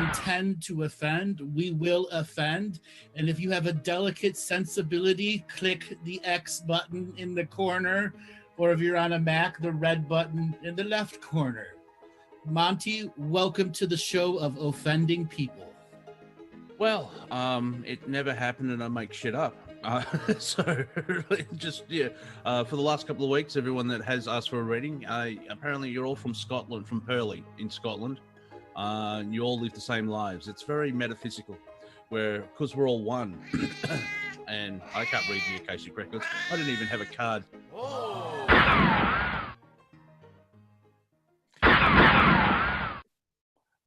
intend to offend, we will offend. And if you have a delicate sensibility, click the X button in the corner, or if you're on a Mac, the red button in the left corner. Monty, welcome to the show of offending people. Well, it never happened and I make shit up. So just, for the last couple of weeks, everyone that has asked for a reading, apparently you're all from Scotland, from Purley in Scotland. You all live the same lives. It's very metaphysical, because we're all one. And I can't read the Akashic Records. I didn't even have a card.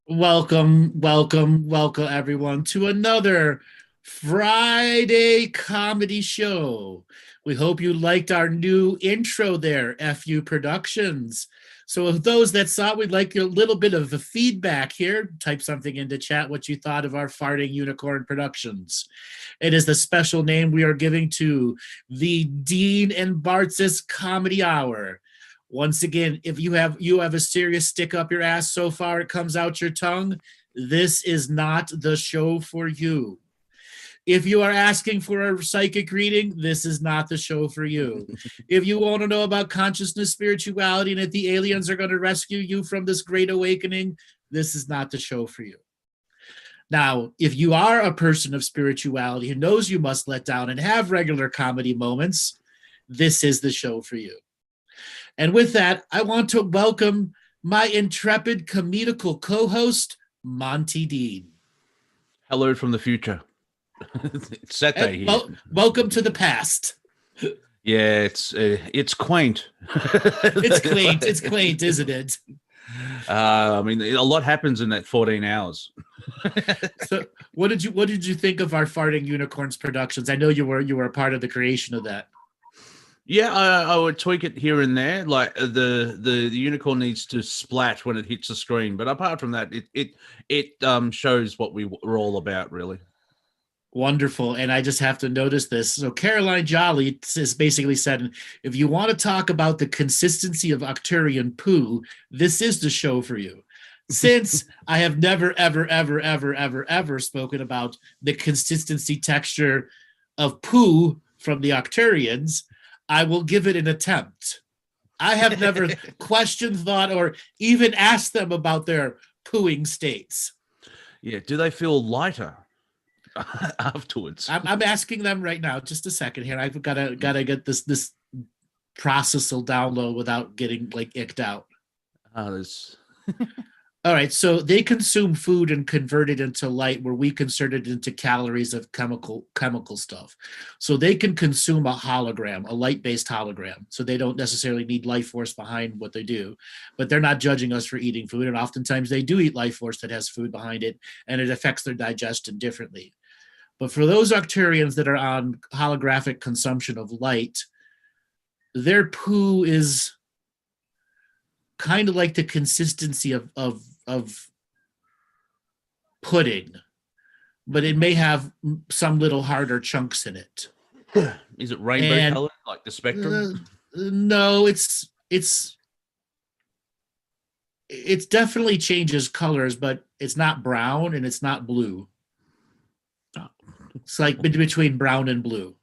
Welcome everyone to another Friday comedy show. We hope you liked our new intro there, FU Productions. So of those that saw it, we'd like a little bit of a feedback here. Type something into chat what you thought of our Farting Unicorn Productions. It is the special name we are giving to the Dean and Bartzis Comedy Hour. Once again, if you have a serious stick up your ass so far it comes out your tongue, this is not the show for you. If you are asking for a psychic reading, this is not the show for you. If you want to know about consciousness, spirituality, and if the aliens are going to rescue you from this great awakening, this is not the show for you. Now, if you are a person of spirituality who knows you must let down and have regular comedy moments, this is the show for you. And with that, I want to welcome my intrepid comedical co-host, Monty Dean. Hello from the future. It's that day here. Welcome to the past. Yeah, it's quaint. It's quaint, isn't it? I mean, a lot happens in that 14 hours. So, what did you think of our Farting Unicorns Productions? I know you were a part of the creation of that. Yeah, I would tweak it here and there. Like the unicorn needs to splat when it hits the screen, but apart from that, it shows what we're all about, really. Wonderful. And I just have to notice this. So Caroline Jolly has basically said, if you want to talk about the consistency of Octurian poo, this is the show for you. Since I have never, ever, ever, ever, ever, ever spoken about the consistency texture of poo from the Octurians, I will give it an attempt. I have never questioned, thought, or even asked them about their pooing states. Yeah, do they feel lighter afterwards? I'm asking them right now. Just a second here. I've gotta get this process will download without getting like icked out. All right, so they consume food and convert it into light, where we convert it into calories of chemical stuff. So they can consume a hologram, a light-based hologram. So they don't necessarily need life force behind what they do, but they're not judging us for eating food. And oftentimes they do eat life force that has food behind it, and it affects their digestion differently. But for those Octurians that are on holographic consumption of light, their poo is kind of like the consistency of pudding, but it may have some little harder chunks in it. Is it rainbow colored, like the spectrum? No, it's definitely changes colors, but it's not brown and it's not blue. It's like between brown and blue.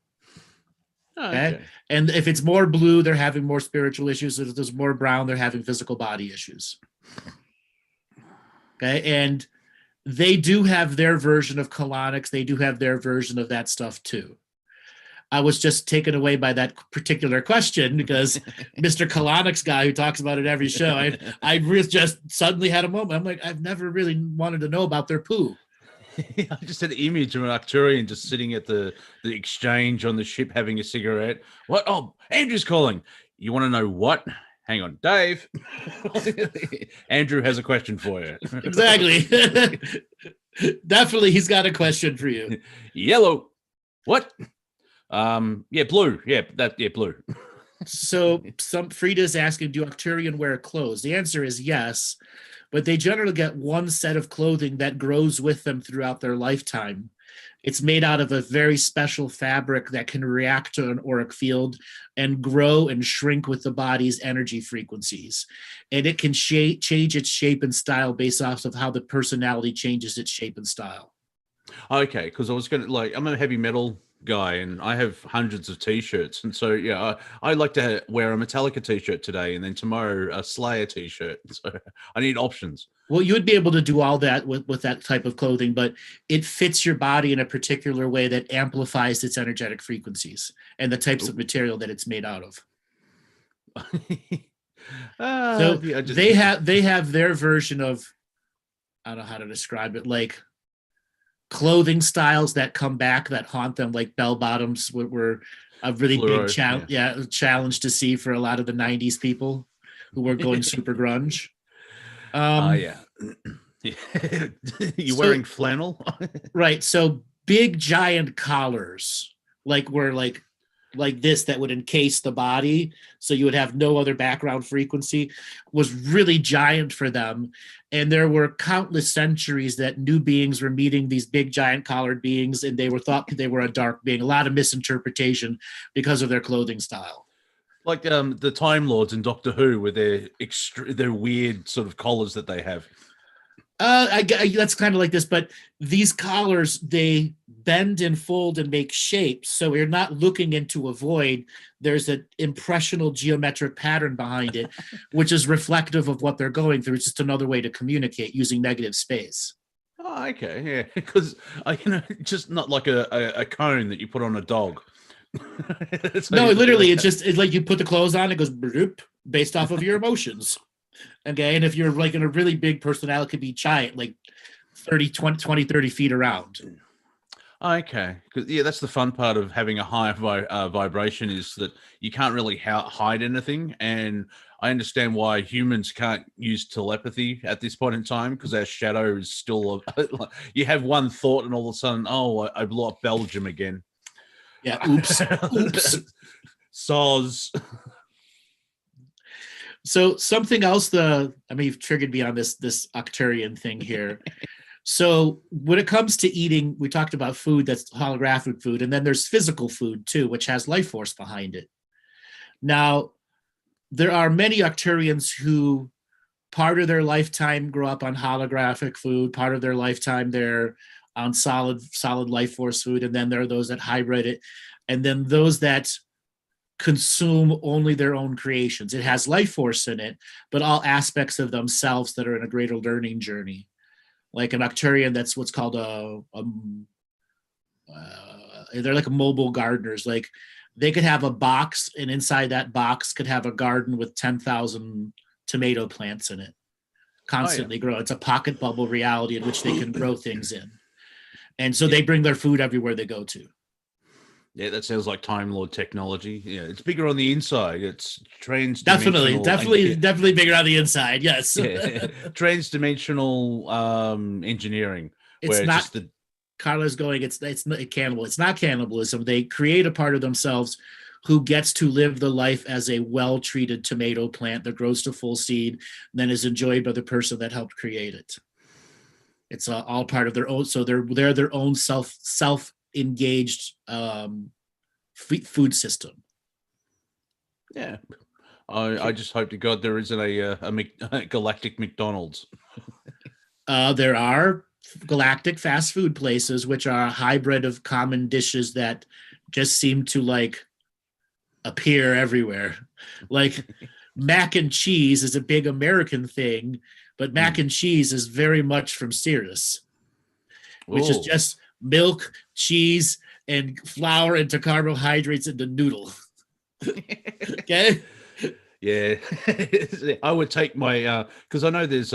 Okay. And if it's more blue, they're having more spiritual issues. If there's more brown, they're having physical body issues. Okay. And they do have their version of colonics. They do have their version of that stuff too. I was just taken away by that particular question because Mr. Colonics guy who talks about it every show, I just suddenly had a moment. I'm like, I've never really wanted to know about their poo. I just had an image of an Octurian just sitting at the exchange on the ship having a cigarette. What? Oh, Andrew's calling. You want to know what? Hang on, Dave. Andrew has a question for you. Exactly. Definitely, he's got a question for you. Yellow. What? Yeah, blue. Yeah, blue. So Frida's asking, do Octurian wear clothes? The answer is yes, but they generally get one set of clothing that grows with them throughout their lifetime. It's made out of a very special fabric that can react to an auric field and grow and shrink with the body's energy frequencies. And it can change its shape and style based off of how the personality changes its shape and style. Okay, because I was going to I'm a heavy metal guy and I have hundreds of t-shirts, and so yeah, I like to wear a Metallica t-shirt today, and then tomorrow a Slayer t-shirt. So I need options. Well, you would be able to do all that with that type of clothing, but it fits your body in a particular way that amplifies its energetic frequencies and the types of material that it's made out of. So yeah, they have their version of, I don't know how to describe it, like clothing styles that come back that haunt them, like bell bottoms were a really big challenge to see for a lot of the 90s people who were going super grunge. Yeah. You wearing flannel? Right. So big giant collars, like this, that would encase the body so you would have no other background frequency, was really giant for them. And there were countless centuries that new beings were meeting these big giant collared beings, and they were thought they were a dark being. A lot of misinterpretation because of their clothing style. Like the Time Lords in Doctor Who with their weird sort of collars that they have. That's kind of like this, but these collars, they bend and fold and make shapes. So you're not looking into a void. There's an impressional geometric pattern behind it, which is reflective of what they're going through. It's just another way to communicate using negative space. Oh, okay, yeah, because just not like a cone that you put on a dog. No, literally, it's like you put the clothes on, it goes based off of your emotions. Okay, and if you're like in a really big personality, it could be giant, like 30 feet around. Okay, because yeah, that's the fun part of having a high vibration, is that you can't really hide anything. And I understand why humans can't use telepathy at this point in time, because our shadow is still you have one thought and all of a sudden, oh, I blew up Belgium again. Yeah, oops. Soz. So something else, you've triggered me on this Octurian thing here. So when it comes to eating, we talked about food that's holographic food, and then there's physical food too, which has life force behind it. Now, there are many Octurians who part of their lifetime grow up on holographic food, part of their lifetime they're on solid life force food, and then there are those that hybrid it, and then those that consume only their own creations. It has life force in it, but all aspects of themselves that are in a greater learning journey. Like an Octurian, that's what's called they're like mobile gardeners. Like they could have a box, and inside that box could have a garden with 10,000 tomato plants in it, constantly grow. It's a pocket bubble reality in which they can grow things in. And so they bring their food everywhere they go to. Yeah, that sounds like Time Lord technology. Yeah, it's bigger on the inside. It's definitely bigger on the inside. Yes, transdimensional engineering. It's not. Carla's going. It's cannibal. It's not cannibalism. They create a part of themselves who gets to live the life as a well-treated tomato plant that grows to full seed, and then is enjoyed by the person that helped create it. It's all part of their own. So they're their own self-engaged food system. Yeah, I just hope to God there isn't a galactic McDonald's. There are galactic fast food places which are a hybrid of common dishes that just seem to like appear everywhere. Like mac and cheese is a big American thing, but mac and cheese is very much from Cirrus, which is just milk, cheese, and flour into carbohydrates into noodle. Okay. Yeah, I would take my because I know there's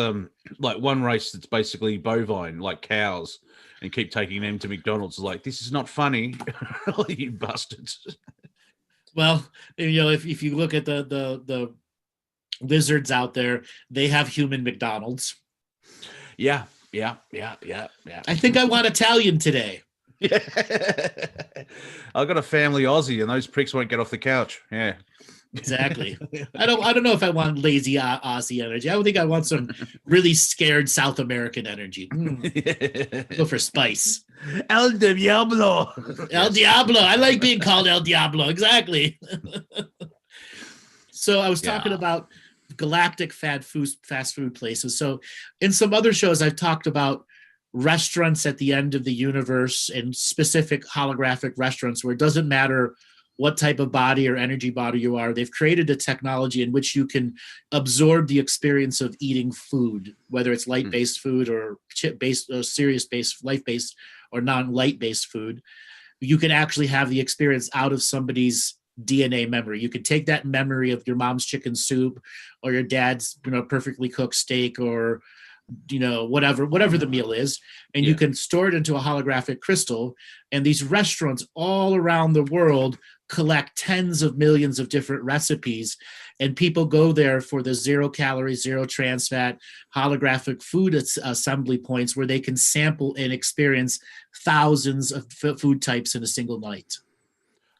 like one race that's basically bovine, like cows, and keep taking them to McDonald's. Like, this is not funny, you bastards. Well, if you look at the lizards out there, they have human McDonald's. Yeah. I think I want Italian today. Yeah. I've got a family Aussie, and those pricks won't get off the couch. Yeah. Exactly. I don't know if I want lazy Aussie energy. I would think I want some really scared South American energy. Go for spice. El Diablo. El Diablo. I like being called El Diablo. Exactly. So I was talking about galactic fast food places. So in some other shows, I've talked about restaurants at the end of the universe and specific holographic restaurants where it doesn't matter what type of body or energy body you are. They've created a technology in which you can absorb the experience of eating food, whether it's light-based food or chip-based, or serious-based, life-based, or non-light-based food. You can actually have the experience out of somebody's DNA memory. You could take that memory of your mom's chicken soup or your dad's, perfectly cooked steak, or whatever the meal is, and you can store it into a holographic crystal. And these restaurants all around the world collect tens of millions of different recipes, and people go there for the 0 calorie, 0 trans fat holographic food assembly points where they can sample and experience thousands of food types in a single night.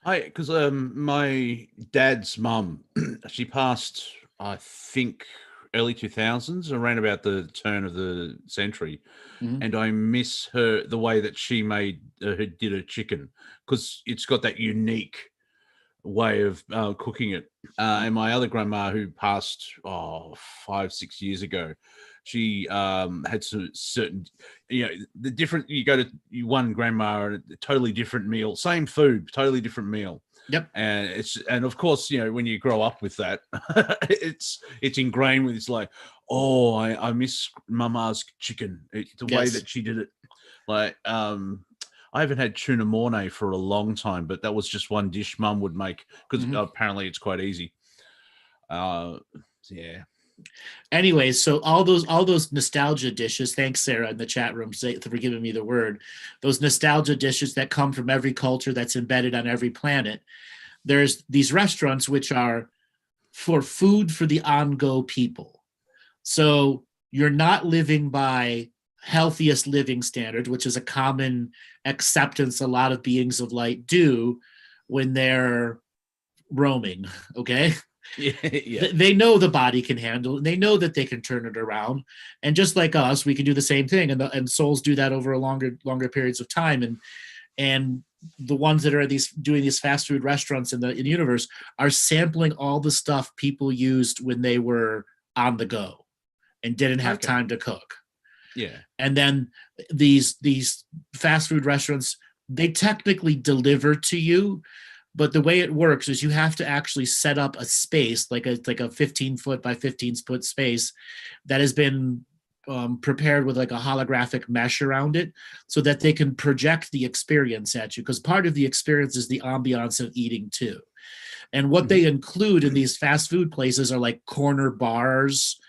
Because my dad's mum, she passed, I think, early 2000s, around about the turn of the century. And I miss the way that she did a chicken, because it's got that unique way of cooking it. And my other grandma, who passed 5-6 years ago, she had some certain, the different, you go to one grandma and a totally different meal, same food, totally different meal. Yep. And of course, when you grow up with that, it's ingrained with, it's like, I miss Mama's chicken. The way that she did it. Like, I haven't had tuna mornay for a long time, but that was just one dish Mum would make, because apparently it's quite easy. Yeah. Anyways, so all those nostalgia dishes, thanks Sarah in the chat room for giving me the word, those nostalgia dishes that come from every culture that's embedded on every planet. There's these restaurants which are for food for the on-go people. So you're not living by healthiest living standards, which is a common acceptance a lot of beings of light do when they're roaming, okay? Yeah. They know the body can handle it. They know that they can turn it around, and just like us, we can do the same thing. And souls do that over a longer periods of time. And the ones that are doing these fast food restaurants in the universe are sampling all the stuff people used when they were on the go and didn't have time to cook. Yeah. And then these fast food restaurants, they technically deliver to you. But the way it works is you have to actually set up a space, like a 15-foot by 15-foot space that has been prepared with like a holographic mesh around it, so that they can project the experience at you. Because part of the experience is the ambiance of eating too. And what they include in these fast food places are like corner bars,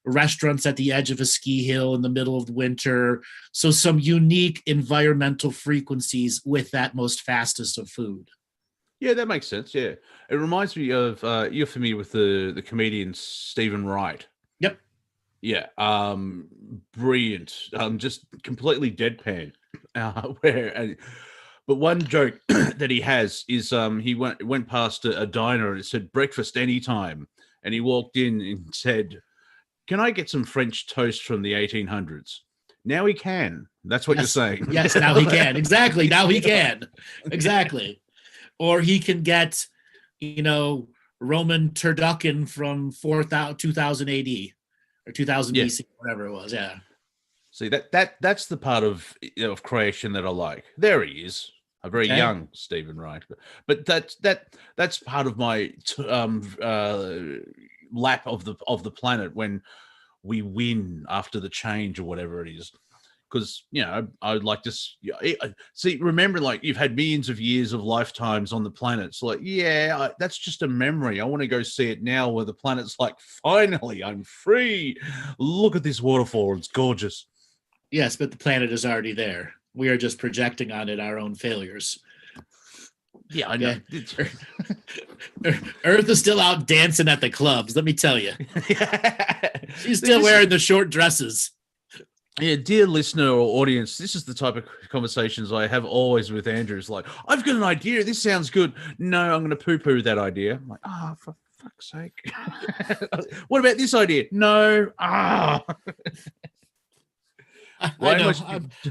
restaurants at the edge of a ski hill in the middle of winter. So some unique environmental frequencies with that most fastest of food. Yeah, that makes sense. Yeah. It reminds me of, you're familiar with the comedian Stephen Wright. Yep. Yeah. Brilliant. Just completely deadpan. But one joke that he has is he went past a diner and it said breakfast anytime. And he walked in and said, "Can I get some French toast from the 1800s?" Now he can. That's what you're saying. Yes, now he can. Exactly. Now he can. Exactly. Or he can get, Roman turducken from 2000 AD or 2000 BC, whatever it was. Yeah. See, that's the part of creation that I like. There he is. A very young Stephen Wright. But that's part of my lap of the planet when we win after the change or whatever it is, because I would like to see. Remember, like, you've had millions of years of lifetimes on the planet. So, like, that's just a memory. I want to go see it now, where the planet's like, finally, I'm free. Look at this waterfall; it's gorgeous. Yes, but the planet is already there. We are just projecting on it our own failures. Yeah, I know. Earth is still out dancing at the clubs, let me tell you. She's still wearing the short dresses. Yeah, dear listener or audience, this is the type of conversations I have always with Andrew. It's like, I've got an idea. This sounds good. No, I'm going to poo-poo that idea. I'm like, for fuck's sake. What about this idea? No. I know.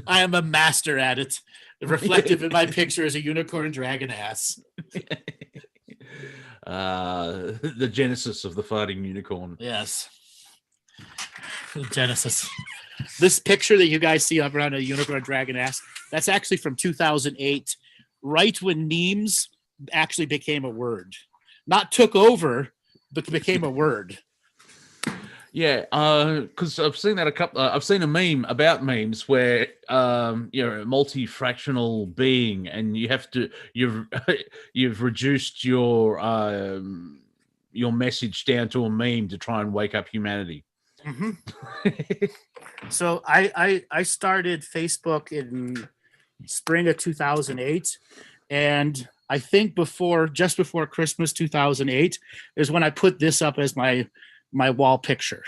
I am a master at it. Reflective in my picture is a unicorn dragon ass. The genesis of the farting unicorn. Yes. Genesis. This picture that you guys see up around a unicorn dragon ass, that's actually from 2008, right when memes actually became a word. Not took over, but became a word. Yeah, because I've seen that I've seen a meme about memes where you're a multi-fractional being, and you've reduced your message down to a meme to try and wake up humanity. Mm-hmm. So I started Facebook in spring of 2008, and I think just before Christmas 2008 is when I put this up as my wall picture.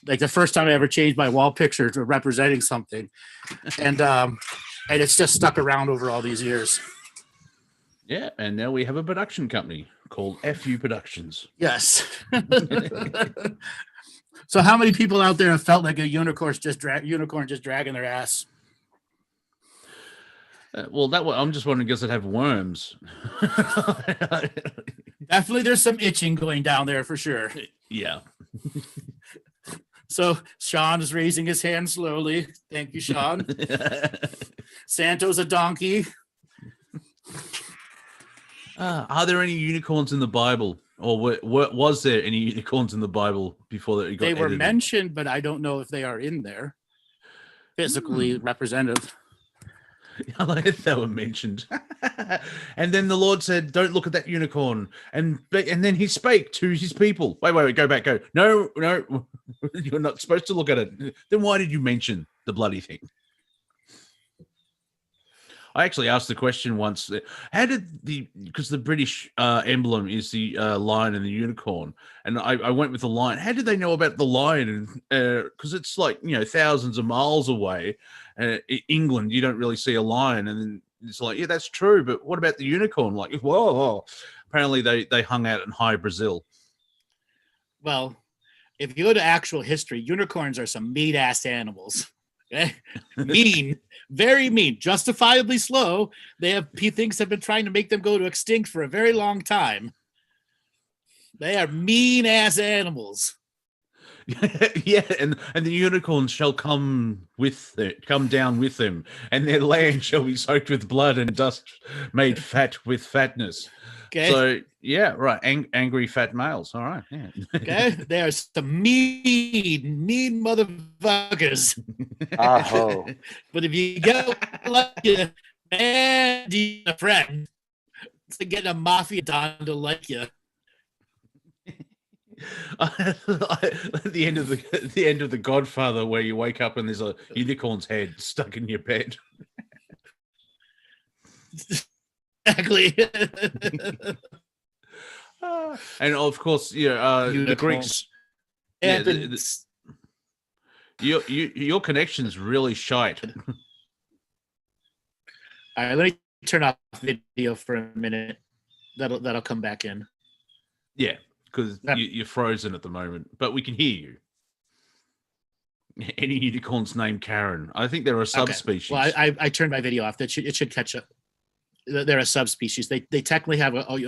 Like the first time I ever changed my wall picture to representing something, and it's just stuck around over all these years. Yeah, and now we have a production company called FU Productions. Yes. So how many people out there have felt like a unicorn just dragging their ass? I'm just wondering, does it have worms? Definitely there's some itching going down there for sure. Yeah. So Sean is raising his hand slowly. Thank you, Sean. Santo's a donkey. Are there any unicorns in the Bible? Or was there any unicorns in the Bible before that? They were mentioned, but I don't know if they are in there. Physically represented. I like it, they were mentioned. And then the Lord said, don't look at that unicorn. And then he spake to his people. Wait, go back. No, you're not supposed to look at it. Then why did you mention the bloody thing? I actually asked the question once, because the British emblem is the lion and the unicorn, and I went with the lion. How did they know about the lion? Because it's like, thousands of miles away. England, you don't really see a lion. And then it's like, yeah, that's true. But what about the unicorn? Like, whoa. Apparently they hung out in high Brazil. Well, if you go to actual history, unicorns are some meat-ass animals. Okay? Mean. Very mean, justifiably slow. Things have been trying to make them go to extinct for a very long time. They are mean ass animals. Yeah, and the unicorns shall come down with them, and their land shall be soaked with blood and dust made fat with fatness. Okay. So yeah, right. Angry fat males. All right. Yeah. Okay. They are some mean motherfuckers. Oh. But if you get lucky, man, you a friend to get a mafia don to like you. At the end of the Godfather, where you wake up and there's a unicorn's head stuck in your bed. Exactly. And of course, the Greeks. Yeah, your connection's really shite. All right, let me turn off the video for a minute. That'll come back in. Yeah, because you're frozen at the moment, but we can hear you. Any unicorns named Karen? I think they're a subspecies. Okay. Well, I turned my video off. It should catch up. They're a subspecies. They technically have a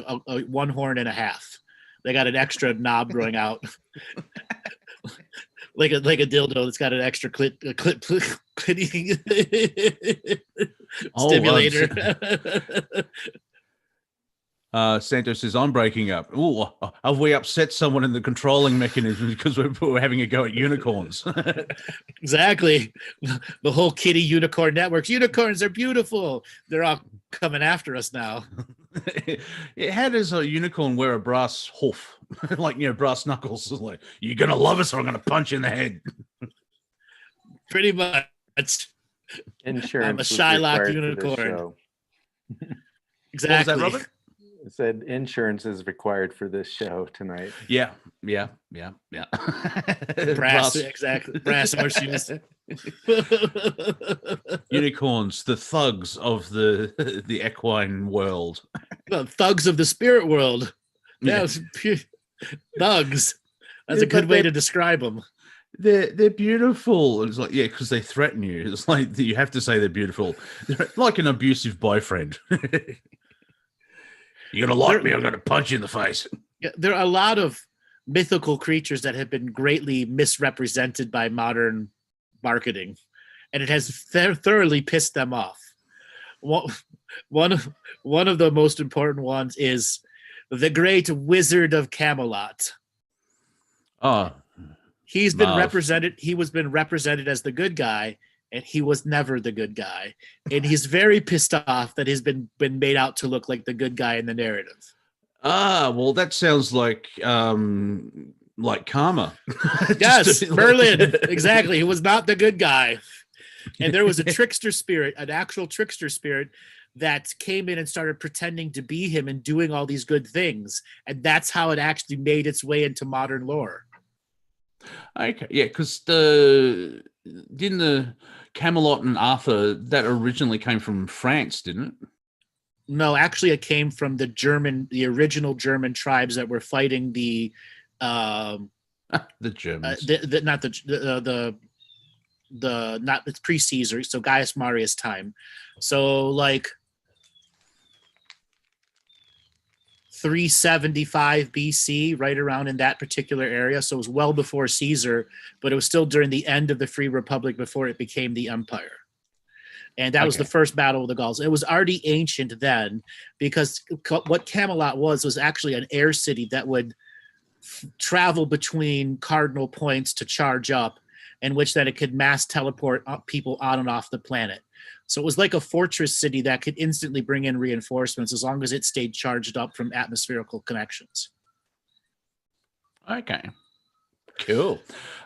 one horn and a half. They got an extra knob growing out, like a dildo that's got an extra clit stimulator. Santos says, I'm breaking up. Ooh, have we upset someone in the controlling mechanism because we're having a go at unicorns? Exactly. The whole kitty unicorn networks. Unicorns are beautiful. They're all coming after us now. Yeah, how does a unicorn wear a brass hoof? Like, brass knuckles. Like, you're going to love us or I'm going to punch you in the head. Pretty much. Insurance. I'm a Shylock unicorn. Exactly. What was that, Robert? said insurance is required for this show tonight. Yeah. Brass, exactly. Brass horseshoes. Unicorns, the thugs of the equine world. The thugs of the spirit world. Yeah. That was thugs. That's a good way to describe them. They're beautiful. It's like, yeah, because they threaten you. It's like you have to say they're beautiful. They're like an abusive boyfriend. You're gonna like me, I'm gonna punch you in the face. Yeah, there are a lot of mythical creatures that have been greatly misrepresented by modern marketing, and it has thoroughly pissed them off. One of the most important ones is the Great Wizard of Camelot. Oh, he's been represented. He was been represented as the good guy, and he was never the good guy. And he's very pissed off that he's been made out to look like the good guy in the narrative. Ah, well, that sounds like karma. Yes, Merlin. Exactly. He was not the good guy. And there was a trickster spirit, an actual trickster spirit that came in and started pretending to be him and doing all these good things. And that's how it actually made its way into modern lore. Okay, yeah, because the Camelot and Arthur, that originally came from France, didn't it? No, actually, it came from the original German tribes that were fighting the Germans, not pre-Caesar, so Gaius Marius time. So like 375 BC, right around in that particular area. So it was well before Caesar, but it was still during the end of the Free Republic before it became the empire. And that was the first battle of the Gauls. It was already ancient then, because what Camelot was actually an air city that would travel between cardinal points to charge up, in which then it could mass teleport people on and off the planet. So it was like a fortress city that could instantly bring in reinforcements as long as it stayed charged up from atmospherical connections. Okay. Cool.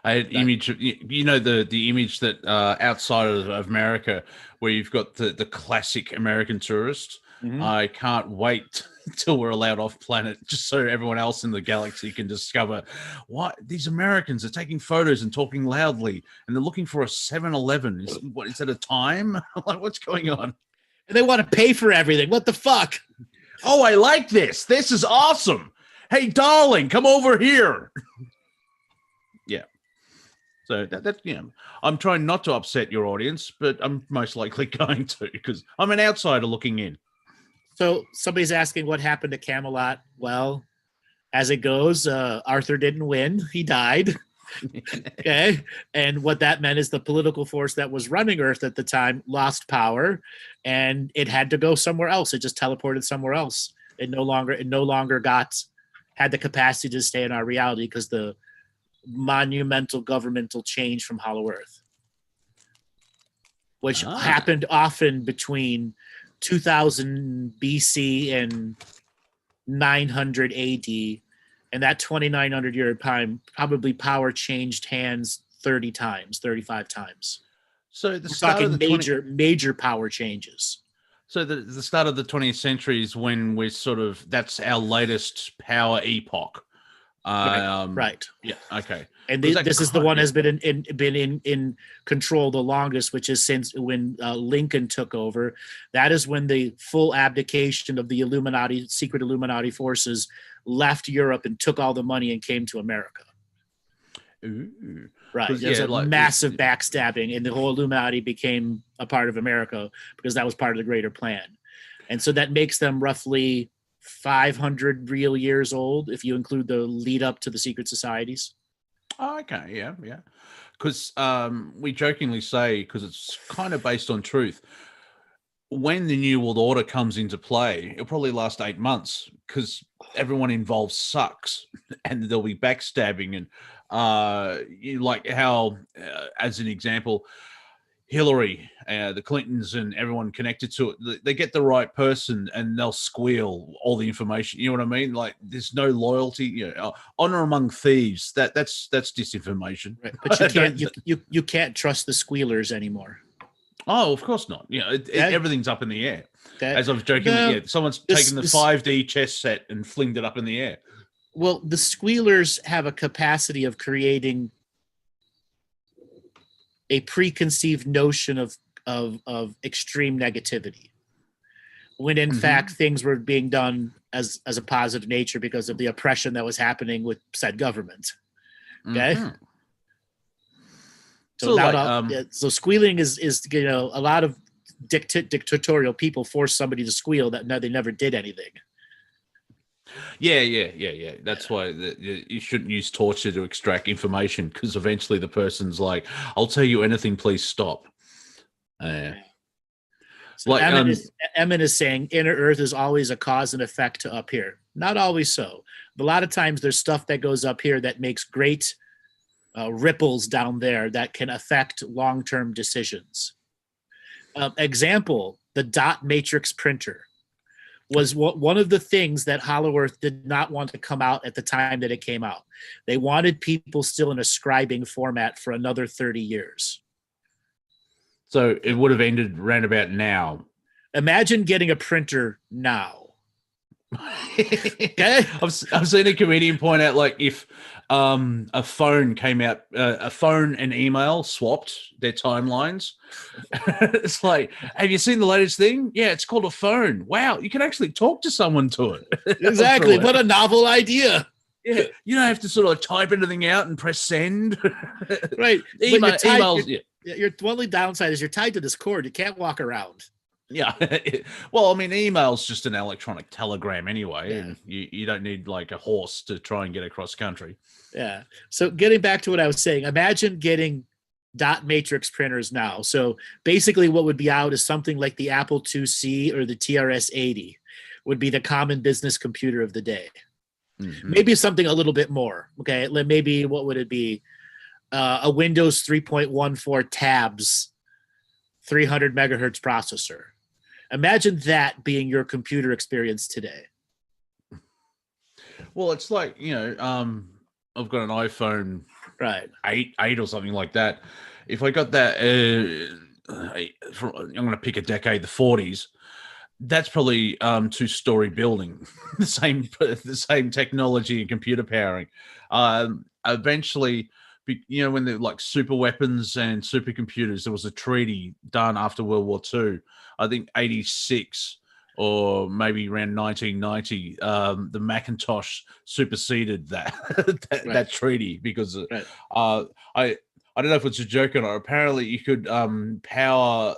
I had image, the image that outside of America, where you've got the classic American tourist. Mm-hmm. I can't wait till we're allowed off planet, just so everyone else in the galaxy can discover what these Americans are taking photos and talking loudly, and they're looking for a 7-Eleven. What is that, a time? Like, what's going on? And they want to pay for everything. What the fuck? Oh, I like this. This is awesome. Hey, darling, come over here. Yeah. So that I'm trying not to upset your audience, but I'm most likely going to, because I'm an outsider looking in. So somebody's asking what happened to Camelot. Well, as it goes, Arthur didn't win. He died. Okay. And what that meant is the political force that was running Earth at the time lost power, and it had to go somewhere else. It just teleported somewhere else. It no longer had the capacity to stay in our reality because the monumental governmental change from Hollow Earth, which happened often between 2000 BC and 900 AD, and that 2900 year time, probably power changed hands 30 times, 35 times. So we're talking major power changes. So the start of the 20th century is when we're that's our latest power epoch. Right. Yeah. Okay. And this is the one has been in control the longest, which is since when Lincoln took over. That is when the full abdication of the secret Illuminati forces left Europe and took all the money and came to America. Ooh. Right. There's a massive backstabbing, and the whole Illuminati became a part of America because that was part of the greater plan. And so that makes them roughly 500 real years old if you include the lead up to the secret societies. Oh, okay, yeah. Because we jokingly say, because it's kind of based on truth, when the New World Order comes into play, it'll probably last 8 months because everyone involved sucks, and there'll be backstabbing, and like how, as an example, Hillary, the Clintons, and everyone connected to it, they get the right person and they'll squeal all the information. You know what I mean? Like, there's no loyalty. Honor among thieves. That's disinformation. Right. But you can't trust the squealers anymore. Oh, of course not. You know, everything's up in the air. As I was joking, someone's taken the 5D chess set and flinged it up in the air. Well, the squealers have a capacity of creating a preconceived notion of extreme negativity, when in fact things were being done as a positive nature because of the oppression that was happening with said government. Okay. So squealing is a lot of dictatorial people force somebody to squeal that they never did anything. Yeah. That's why you shouldn't use torture to extract information, because eventually the person's like, "I'll tell you anything, please stop." So Emmett is saying inner Earth is always a cause and effect to up here. Not always so. But a lot of times there's stuff that goes up here that makes great ripples down there that can affect long-term decisions. Example, the dot matrix printer was one of the things that Hollow Earth did not want to come out at the time that it came out. They wanted people still in a scribing format for another 30 years. So it would have ended round about now. Imagine getting a printer now. Okay? I've seen a comedian point out, like, if a phone came out, a phone and email swapped their timelines. It's like, have you seen the latest thing? Yeah, it's called a phone. Wow, you can actually talk to someone to it. Exactly. What a novel idea. Yeah, you don't have to sort of type anything out and press send. Right. Emails. Your only downside is you're tied to this cord. You can't walk around. Yeah. Well, I mean, email's just an electronic telegram anyway, and you don't need like a horse to try and get across country. Yeah. So getting back to what I was saying, imagine getting dot matrix printers now. So basically what would be out is something like the Apple IIc or the TRS-80 would be the common business computer of the day. Maybe something a little bit more. Okay. Maybe what would it be? A Windows 3.14 tabs, 300 megahertz processor. Imagine that being your computer experience today. Well, it's like, I've got an iPhone, right, 8 or something like that. If I got that, I'm going to pick a decade, the 40s. That's probably 2-story building, the same technology and computer powering. Eventually, when they're like super weapons and supercomputers, there was a treaty done after World War II. I think 86 or maybe around 1990. The Macintosh superseded that treaty because I don't know if it's a joke or not. Apparently, you could power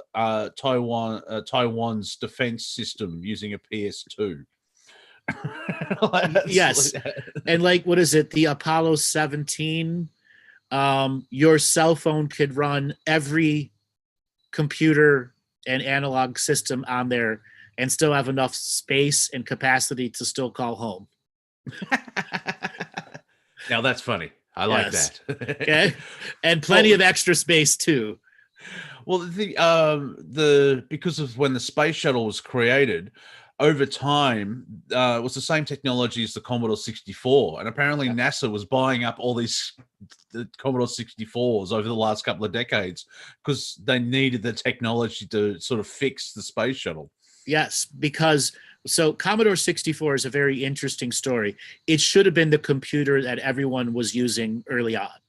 Taiwan's defense system using a PS2. Yes, and like, what is it? The Apollo 17. Your cell phone could run every computer and analog system on there and still have enough space and capacity to still call home. Now that's funny. I like that. Okay, and plenty of extra space too. Well, because of when the space shuttle was created, over time, it was the same technology as the Commodore 64, and apparently NASA was buying up all the Commodore 64s over the last couple of decades because they needed the technology to sort of fix the space shuttle. Yes, because Commodore 64 is a very interesting story. It should have been the computer that everyone was using early on,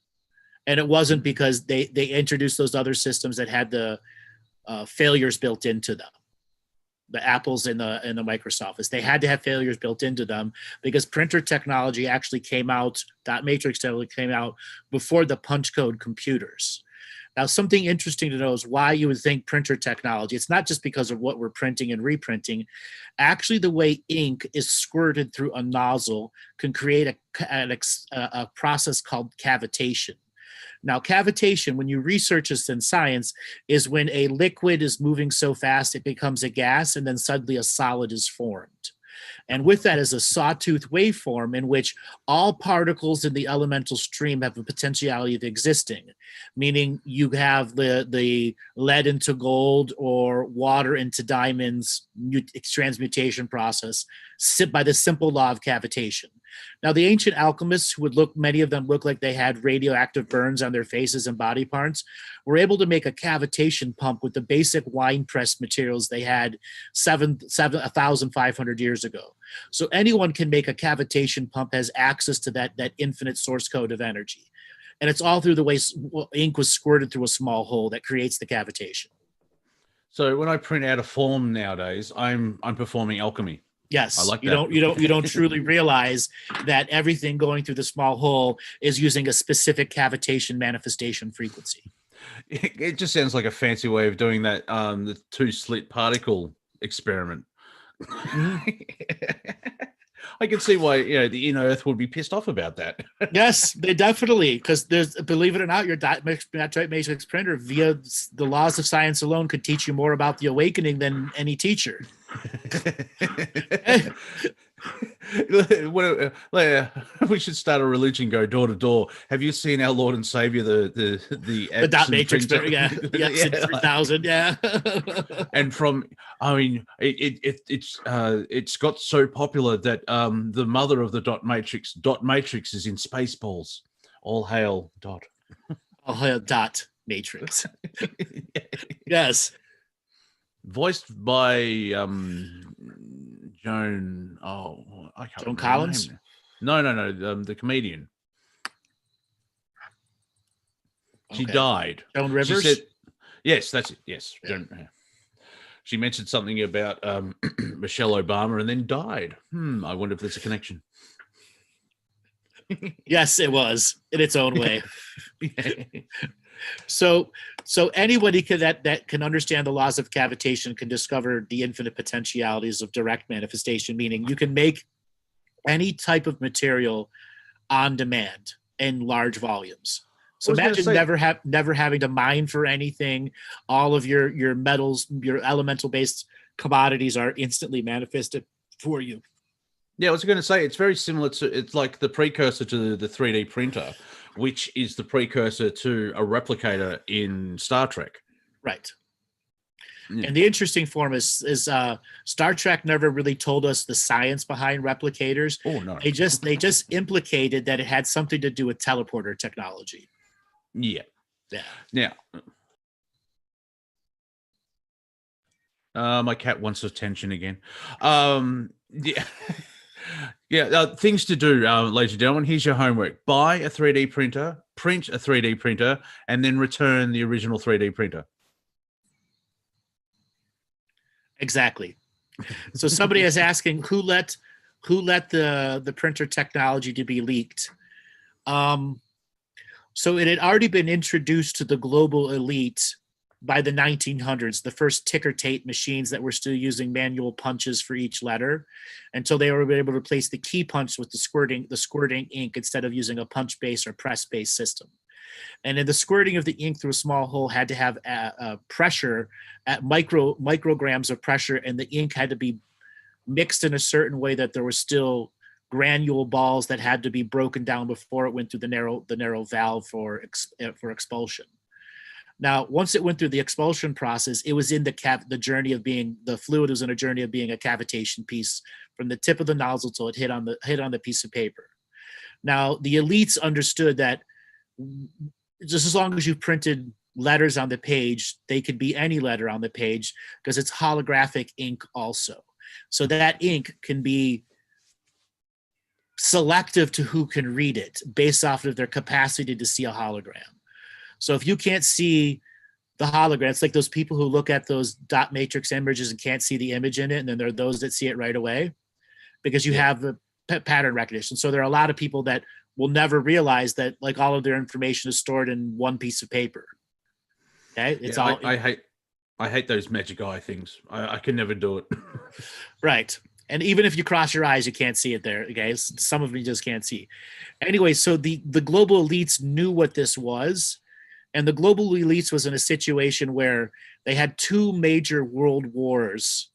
and it wasn't because they introduced those other systems that had the failures built into them. The Apples and the Microsofts, they had to have failures built into them because printer technology actually came out, dot matrix technology came out before the punch code computers. Now, something interesting to know is why you would think printer technology. It's not just because of what we're printing and reprinting. Actually, the way ink is squirted through a nozzle can create a process called cavitation. Now, cavitation, when you research this in science, is when a liquid is moving so fast it becomes a gas and then suddenly a solid is formed. And with that is a sawtooth waveform in which all particles in the elemental stream have a potentiality of existing, meaning you have the lead into gold or water into diamonds transmutation process by the simple law of cavitation. Now, the ancient alchemists, who many of them look like they had radioactive burns on their faces and body parts, were able to make a cavitation pump with the basic wine press materials they had 1,500 years ago. So anyone can make a cavitation pump, has access to that infinite source code of energy. And it's all through the way ink was squirted through a small hole that creates the cavitation. So when I print out a form nowadays, I'm performing alchemy. Yes, I like you that. you don't truly realize that everything going through the small hole is using a specific cavitation manifestation frequency. It just sounds like a fancy way of doing that, the two slit particle experiment. I can see why the inner Earth would be pissed off about that. Yes, they definitely, because there's, believe it or not, your dot matrix printer via the laws of science alone could teach you more about the awakening than any teacher. We should start a religion, go door to door. Have you seen our Lord and Savior, the dot matrix printer? Yeah, 3000, yeah. And it's got so popular that the mother of the dot matrix is in Spaceballs. All hail Dot. All hail Dot Matrix. Yes. Voiced by Joan. Oh, I can't. Joan Collins. No. The comedian. She died. Joan Rivers. She said, yes, that's it. Yes, Yeah. Joan. She mentioned something about Michelle Obama and then died. I wonder if there's a connection. Yes, it was in its own way. So anybody that can understand the laws of cavitation can discover the infinite potentialities of direct manifestation, meaning you can make any type of material on demand in large volumes. So imagine never having to mine for anything. All of your metals, your elemental based commodities are instantly manifested for you. Yeah, I was going to say, it's very similar to, it's like the precursor to the 3D printer, which is the precursor to a replicator in Star Trek. Right. Yeah. And the interesting form is Star Trek never really told us the science behind replicators. Oh, no. They just implicated that it had something to do with teleporter technology. Yeah. Yeah. Now, my cat wants attention again. Yeah. Yeah, things to do, ladies and gentlemen. Here's your homework. Buy a 3D printer, print a 3D printer, and then return the original 3D printer. Exactly. So somebody is asking who let the printer technology to be leaked. So it had already been introduced to the global elite by the 1900s, the first ticker tape machines that were still using manual punches for each letter, until they were able to replace the key punch with the squirting ink instead of using a punch base or press based system. And then the squirting of the ink through a small hole had to have a pressure at micrograms of pressure, and the ink had to be mixed in a certain way that there was still granule balls that had to be broken down before it went through the narrow valve for expulsion. Now, once it went through the expulsion process, it was in the journey of being, the fluid was in a journey of being a cavitation piece from the tip of the nozzle till it hit on the piece of paper. Now, the elites understood that just as long as you printed letters on the page, they could be any letter on the page because it's holographic ink also. So that ink can be selective to who can read it based off of their capacity to see a hologram. So if you can't see the hologram, it's like those people who look at those dot matrix images and can't see the image in it, and then there are those that see it right away because you have the pattern recognition. So there are a lot of people that will never realize that like all of their information is stored in one piece of paper. Okay, it's all. I hate those magic eye things. I can never do it. Right. And even if you cross your eyes, you can't see it there. Okay, some of them you just can't see. Anyway, so the global elites knew what this was. And the global elites was in a situation where they had two major world wars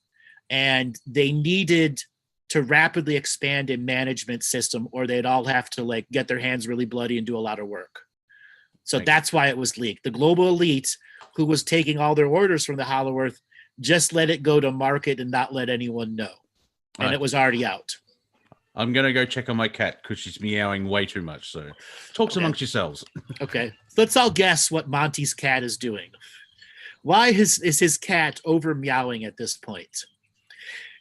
and they needed to rapidly expand a management system or they'd all have to like get their hands really bloody and do a lot of work. So that's why it was leaked. The global elite, who was taking all their orders from the Hollow Earth, just let it go to market and not let anyone know. And it was already out. I'm gonna go check on my cat because she's meowing way too much. So, talks amongst yourselves. Okay, let's all guess what Monty's cat is doing. Why is his cat over meowing at this point?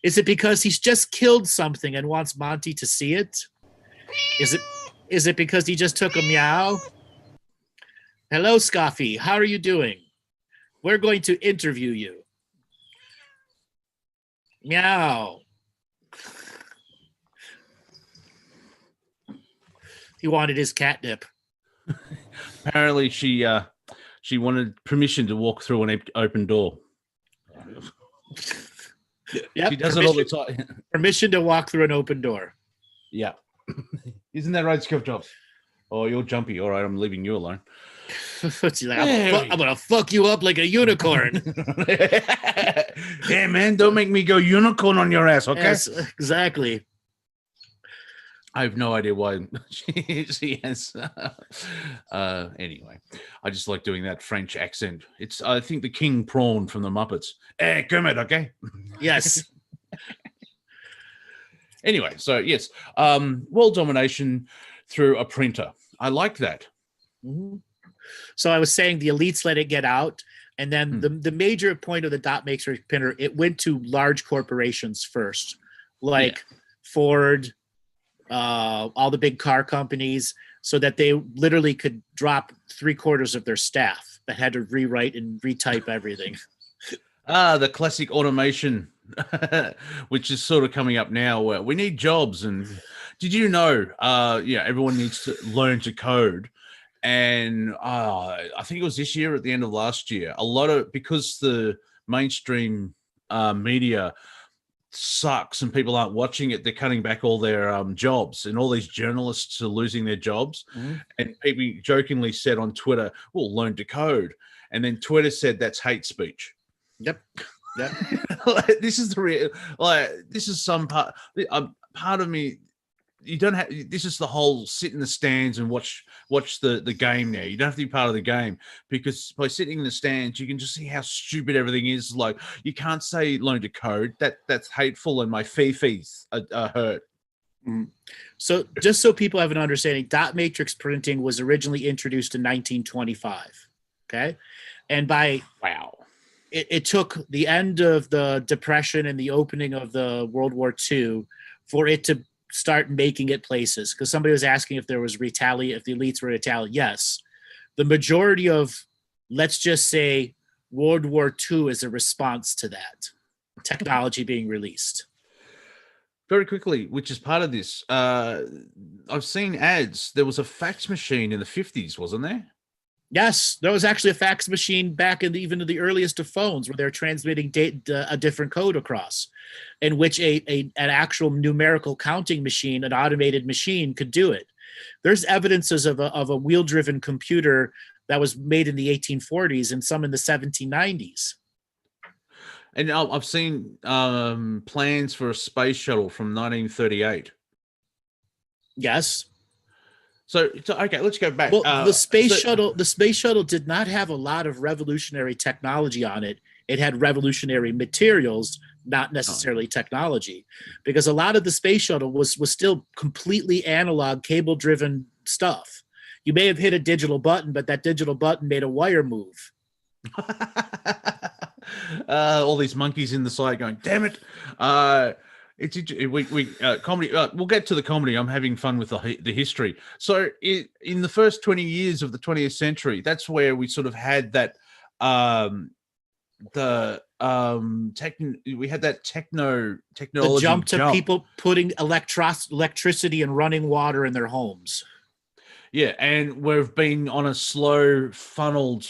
Is it because he's just killed something and wants Monty to see it? Is it because he just took a meow? Hello, Scoffy. How are you doing? We're going to interview you. Meow. He wanted his catnip. Apparently, she wanted permission to walk through an open door. Yep, she does it all the time. Permission to walk through an open door. Yeah. Isn't that right, Scuff Jobs? Oh, you're jumpy. All right, I'm leaving you alone. She's like, I'm gonna fuck you up like a unicorn. Hey, man, don't make me go unicorn on your ass, okay? Yes, exactly. I have no idea why she has. Anyway, I just like doing that French accent. It's, I think, the King Prawn from the Muppets. Hey, Kermit, okay? Yes. Anyway, so yes, world domination through a printer. I like that. Mm-hmm. So I was saying the elites let it get out, and then the major point of the dot matrix printer, it went to large corporations first, like Ford, all the big car companies, so that they literally could drop 3/4 of their staff that had to rewrite and retype everything. The classic automation, which is sort of coming up now, where we need jobs. And did you know, everyone needs to learn to code. And I think it was this year, at the end of last year, because the mainstream media sucks and people aren't watching it, they're cutting back all their jobs, and all these journalists are losing their jobs. Mm-hmm. And people jokingly said on Twitter, "Well, learn to code," and then Twitter said that's hate speech. Yep. This is the real. This is some part of me. You don't have. This is the whole sit in the stands and watch the game. Now you don't have to be part of the game, because by sitting in the stands, you can just see how stupid everything is. Like, you can't say learn to code. That's hateful, and my fifis are hurt. Mm. So just so people have an understanding, dot matrix printing was originally introduced in 1925. Okay, and it took the end of the Depression and the opening of the World War II for it to start making it places. Because somebody was asking if there was if the elites were retaliating. Yes. The majority of, let's just say, World War II is a response to that technology being released. Very quickly, which is part of this, I've seen ads. There was a fax machine in the 50s, wasn't there? Yes, there was actually a fax machine back in even the earliest of phones, where they're transmitting a different code across, in which an actual numerical counting machine, an automated machine, could do it. There's evidences of a wheel-driven computer that was made in the 1840s and some in the 1790s. And I've seen plans for a space shuttle from 1938. Yes. So okay, let's go back. Well, the space shuttle did not have a lot of revolutionary technology on it. It had revolutionary materials, not necessarily technology, because a lot of the space shuttle was still completely analog, cable-driven stuff. You may have hit a digital button, but that digital button made a wire move. All these monkeys in the side going, "Damn it!" Comedy. We'll get to the comedy. I'm having fun with the history. So in the first 20 years of the 20th century, that's where we sort of had that we had that technology the jump to people putting electricity and running water in their homes. Yeah, and we've been on a slow funneled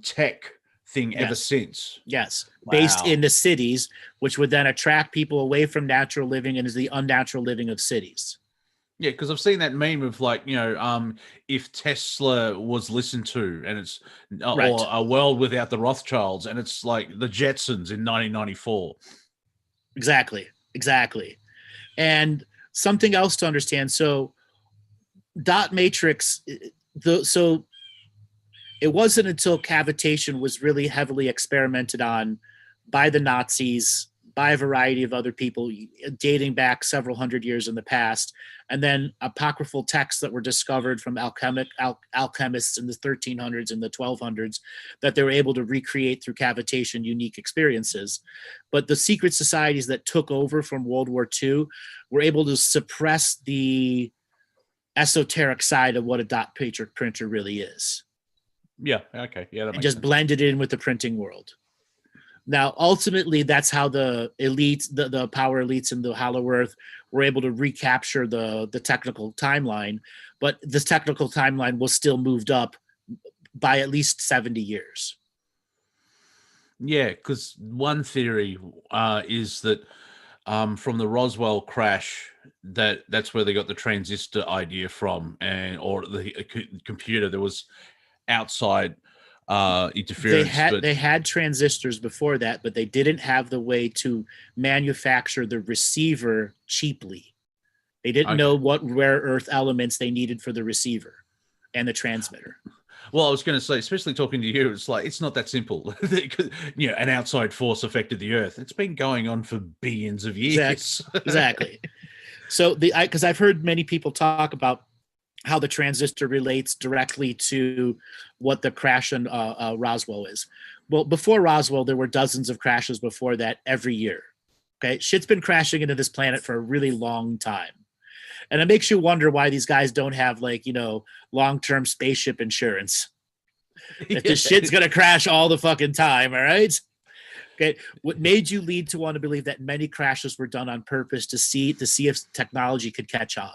tech thing ever since. Yes. Wow. Based in the cities, which would then attract people away from natural living and is the unnatural living of cities. Yeah, because I've seen that meme of, like, if Tesla was listened to, and it's right. Or a world without the Rothschilds, and it's like the Jetsons in 1994. Exactly. And something else to understand. So dot matrix, so it wasn't until cavitation was really heavily experimented on by the Nazis, by a variety of other people dating back several hundred years in the past, and then apocryphal texts that were discovered from alchemists in the 1300s and the 1200s that they were able to recreate through cavitation unique experiences. But the secret societies that took over from World War II were able to suppress the esoteric side of what a dot printer really is. Yeah, okay. Yeah, that and makes just sense. blended in with the printing world. Now, ultimately, that's how the elites, the power elites in the Hollow Earth were able to recapture the technical timeline, but this technical timeline was still moved up by at least 70 years. Yeah, because one theory is that from the Roswell crash, that's where they got the transistor idea from, or the computer. There was outside interference. They had transistors before that, but they didn't have the way to manufacture the receiver cheaply. They didn't know what rare earth elements they needed for the receiver and the transmitter. Well, I was going to say, especially talking to you, it's like it's not that simple. An outside force affected the Earth. It's been going on for billions of years. Exactly. So because I've heard many people talk about how the transistor relates directly to what the crash in Roswell is. Well, before Roswell, there were dozens of crashes before that every year. Okay, shit's been crashing into this planet for a really long time. And it makes you wonder why these guys don't have long-term spaceship insurance. If this shit's going to crash all the fucking time, all right? Okay, what made you lead to want to believe that many crashes were done on purpose to see if technology could catch on?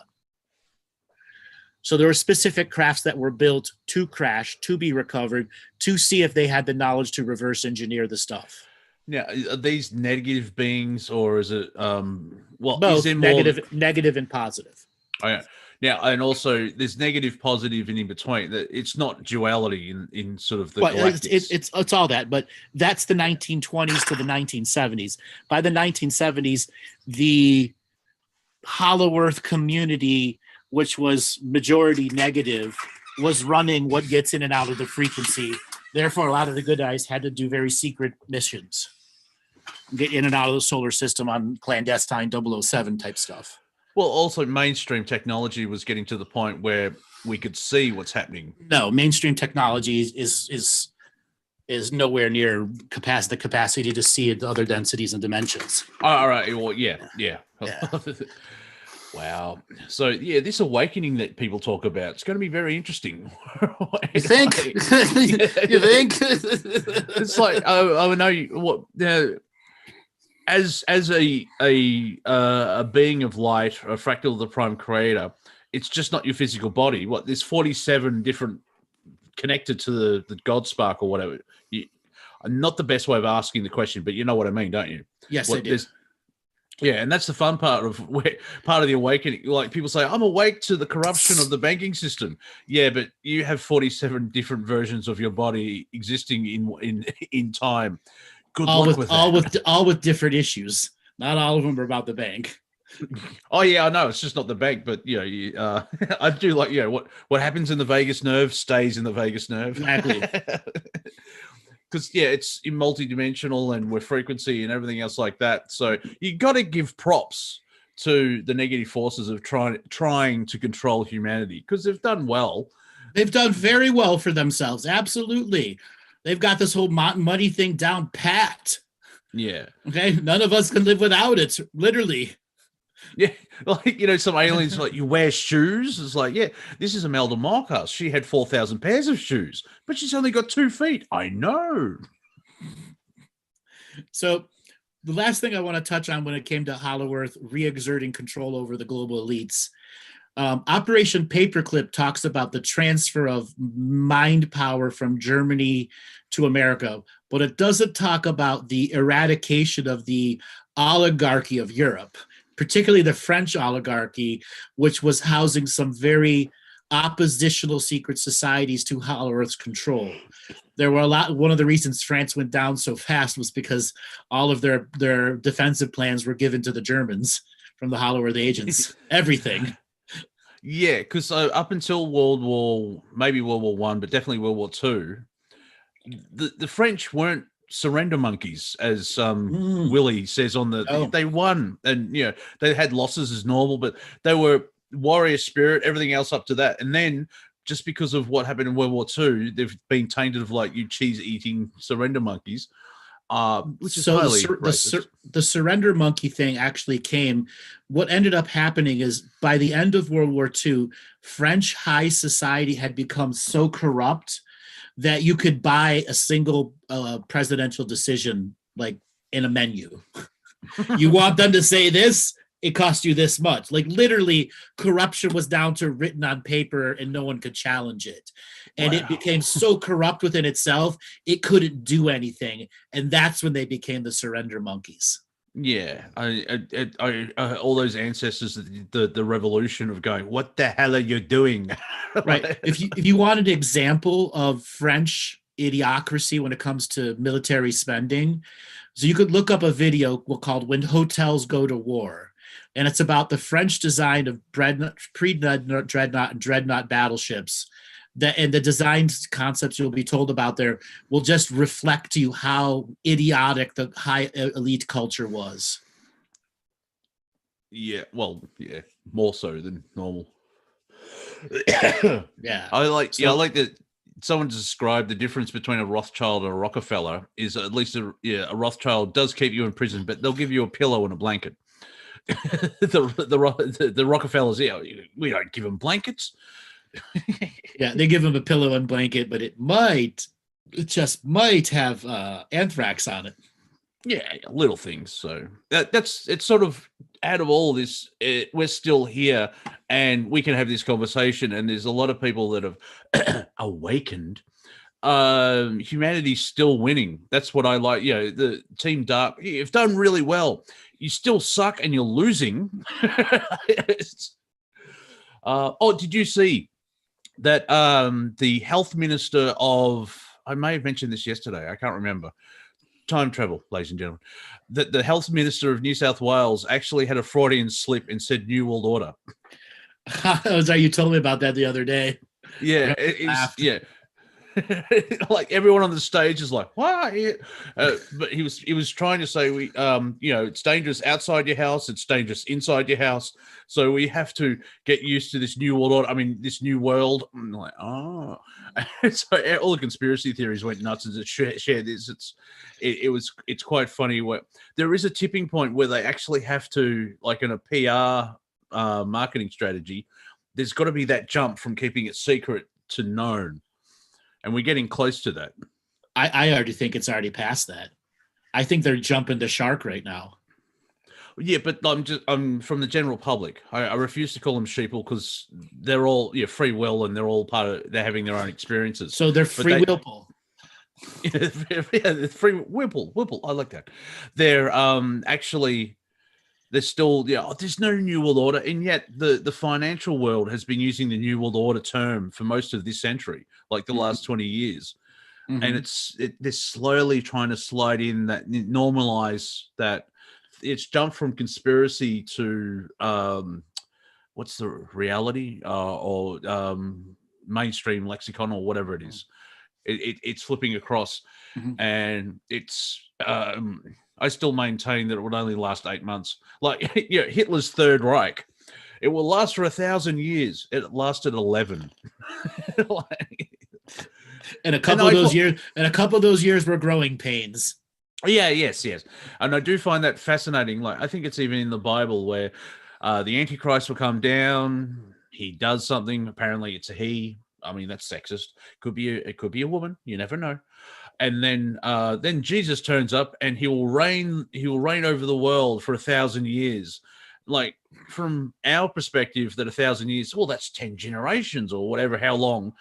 So there were specific crafts that were built to crash, to be recovered, to see if they had the knowledge to reverse engineer the stuff. Now, are these negative beings, or is it both is there negative and positive? Oh, yeah. Now, and also there's negative, positive, and in between. That it's not duality in sort of the galactics. It's all that, but that's the 1920s to the 1970s. By the 1970s, the Hollow Earth community, which was majority negative, was running what gets in and out of the frequency. Therefore, a lot of the good guys had to do very secret missions, get in and out of the solar system on clandestine 007 type stuff. Well, also mainstream technology was getting to the point where we could see what's happening. No, mainstream technology is nowhere near the capacity to see at other densities and dimensions. All right. Well, yeah. Wow. So, yeah, this awakening that people talk about, it's going to be very interesting. You think? You think? It's like, I know what as a being of light, a fractal of the prime creator, it's just not your physical body. What, there's 47 different connected to the God spark or whatever. Not the best way of asking the question, but you know what I mean, don't you? Yes, I do. Yeah, and that's the fun part of the awakening. Like people say, I'm awake to the corruption of the banking system. Yeah, but you have 47 different versions of your body existing in time. Good luck with that. all with different issues. Not all of them are about the bank. Oh yeah, I know it's just not the bank, but I do like what happens in the vagus nerve stays in the vagus nerve. Exactly. Because it's multidimensional and with frequency and everything else like that. So you got to give props to the negative forces of trying to control humanity, because they've done well. They've done very well for themselves. Absolutely. They've got this whole money thing down pat. Yeah. Okay. None of us can live without it. Literally. Yeah, like, some aliens like, you wear shoes. It's like, yeah, this is Imelda Marcos. She had 4,000 pairs of shoes, but she's only got 2 feet. I know. So the last thing I want to touch on when it came to Hollow Earth re-exerting control over the global elites, Operation Paperclip talks about the transfer of mind power from Germany to America, but it doesn't talk about the eradication of the oligarchy of Europe, particularly the French oligarchy, which was housing some very oppositional secret societies to Hollow Earth's control. There were one of the reasons France went down so fast was because all of their defensive plans were given to the Germans from the Hollow Earth agents. Everything. Yeah, because up until maybe World War I, but definitely World War II, the French weren't surrender monkeys, as Mm. Willie says on the. Oh. They won, and they had losses as normal, but they were warrior spirit. Everything else up to that, and then just because of what happened in World War II, they've been tainted of like you cheese eating surrender monkeys. Which is highly racist. The surrender monkey thing actually came. What ended up happening is by the end of World War II, French high society had become so corrupt that you could buy a single presidential decision like in a menu. You want them to say this, it cost you this much. Like literally, corruption was down to written on paper and no one could challenge it. And It became so corrupt within itself, it couldn't do anything. And that's when they became the surrender monkeys. Yeah, all those ancestors, the revolution of going, what the hell are you doing? Right. If you want an example of French idiocracy when it comes to military spending, so you could look up a video called "When Hotels Go to War," and it's about the French design of pre-dreadnought and dreadnought battleships. And the design concepts you'll be told about there will just reflect to you how idiotic the high elite culture was. Yeah, well, yeah, more so than normal. Yeah, I like that someone described the difference between a Rothschild and a Rockefeller is at least a Rothschild does keep you in prison, but they'll give you a pillow and a blanket. the Rockefellers, we don't give them blankets. Yeah, they give him a pillow and blanket, but it just might have anthrax on it. Yeah, little things. So it's sort of out of all this, we're still here and we can have this conversation. And there's a lot of people that have awakened. Humanity's still winning. That's what I like. The Team Dark, you've done really well. You still suck and you're losing. Did you see that the health minister of, I may have mentioned this yesterday, I can't remember, time travel, ladies and gentlemen, that the health minister of New South Wales actually had a Freudian slip and said New World Order. You told me about that the other day. Yeah, yeah. Like everyone on the stage is like, why? But he was trying to say it's dangerous outside your house, it's dangerous inside your house, so we have to get used to this new world order. I mean, this new world. I'm like, oh, so all the conspiracy theories went nuts and shared this. It's quite funny where there is a tipping point where they actually have to, like in a PR marketing strategy, there's got to be that jump from keeping it secret to known. And we're getting close to that. I already think it's already past that. I think they're jumping the shark right now. Yeah, but I'm from the general public. I refuse to call them sheeple because they're all free will and they're all they're having their own experiences. So they're free willful. Yeah, free Whipple. I like that. They're actually. There's still, there's no New World Order. And yet the financial world has been using the New World Order term for most of this century, like the last 20 years. Mm-hmm. And they're slowly trying to slide in that, normalize that. It's jumped from conspiracy to, what's the reality or mainstream lexicon or whatever it is. It's flipping across. Mm-hmm. And it's... I still maintain that it would only last 8 months. Like Hitler's Third Reich, it will last for 1,000 years. It lasted 11. And a couple of those years were growing pains. Yeah, yes. And I do find that fascinating. Like I think it's even in the Bible where the Antichrist will come down. He does something. Apparently, it's a he. I mean, that's sexist. It could be a woman. You never know. And then Jesus turns up and he will reign over the world for 1,000 years. Like from our perspective, that 1,000 years, well, that's 10 generations or whatever, how long.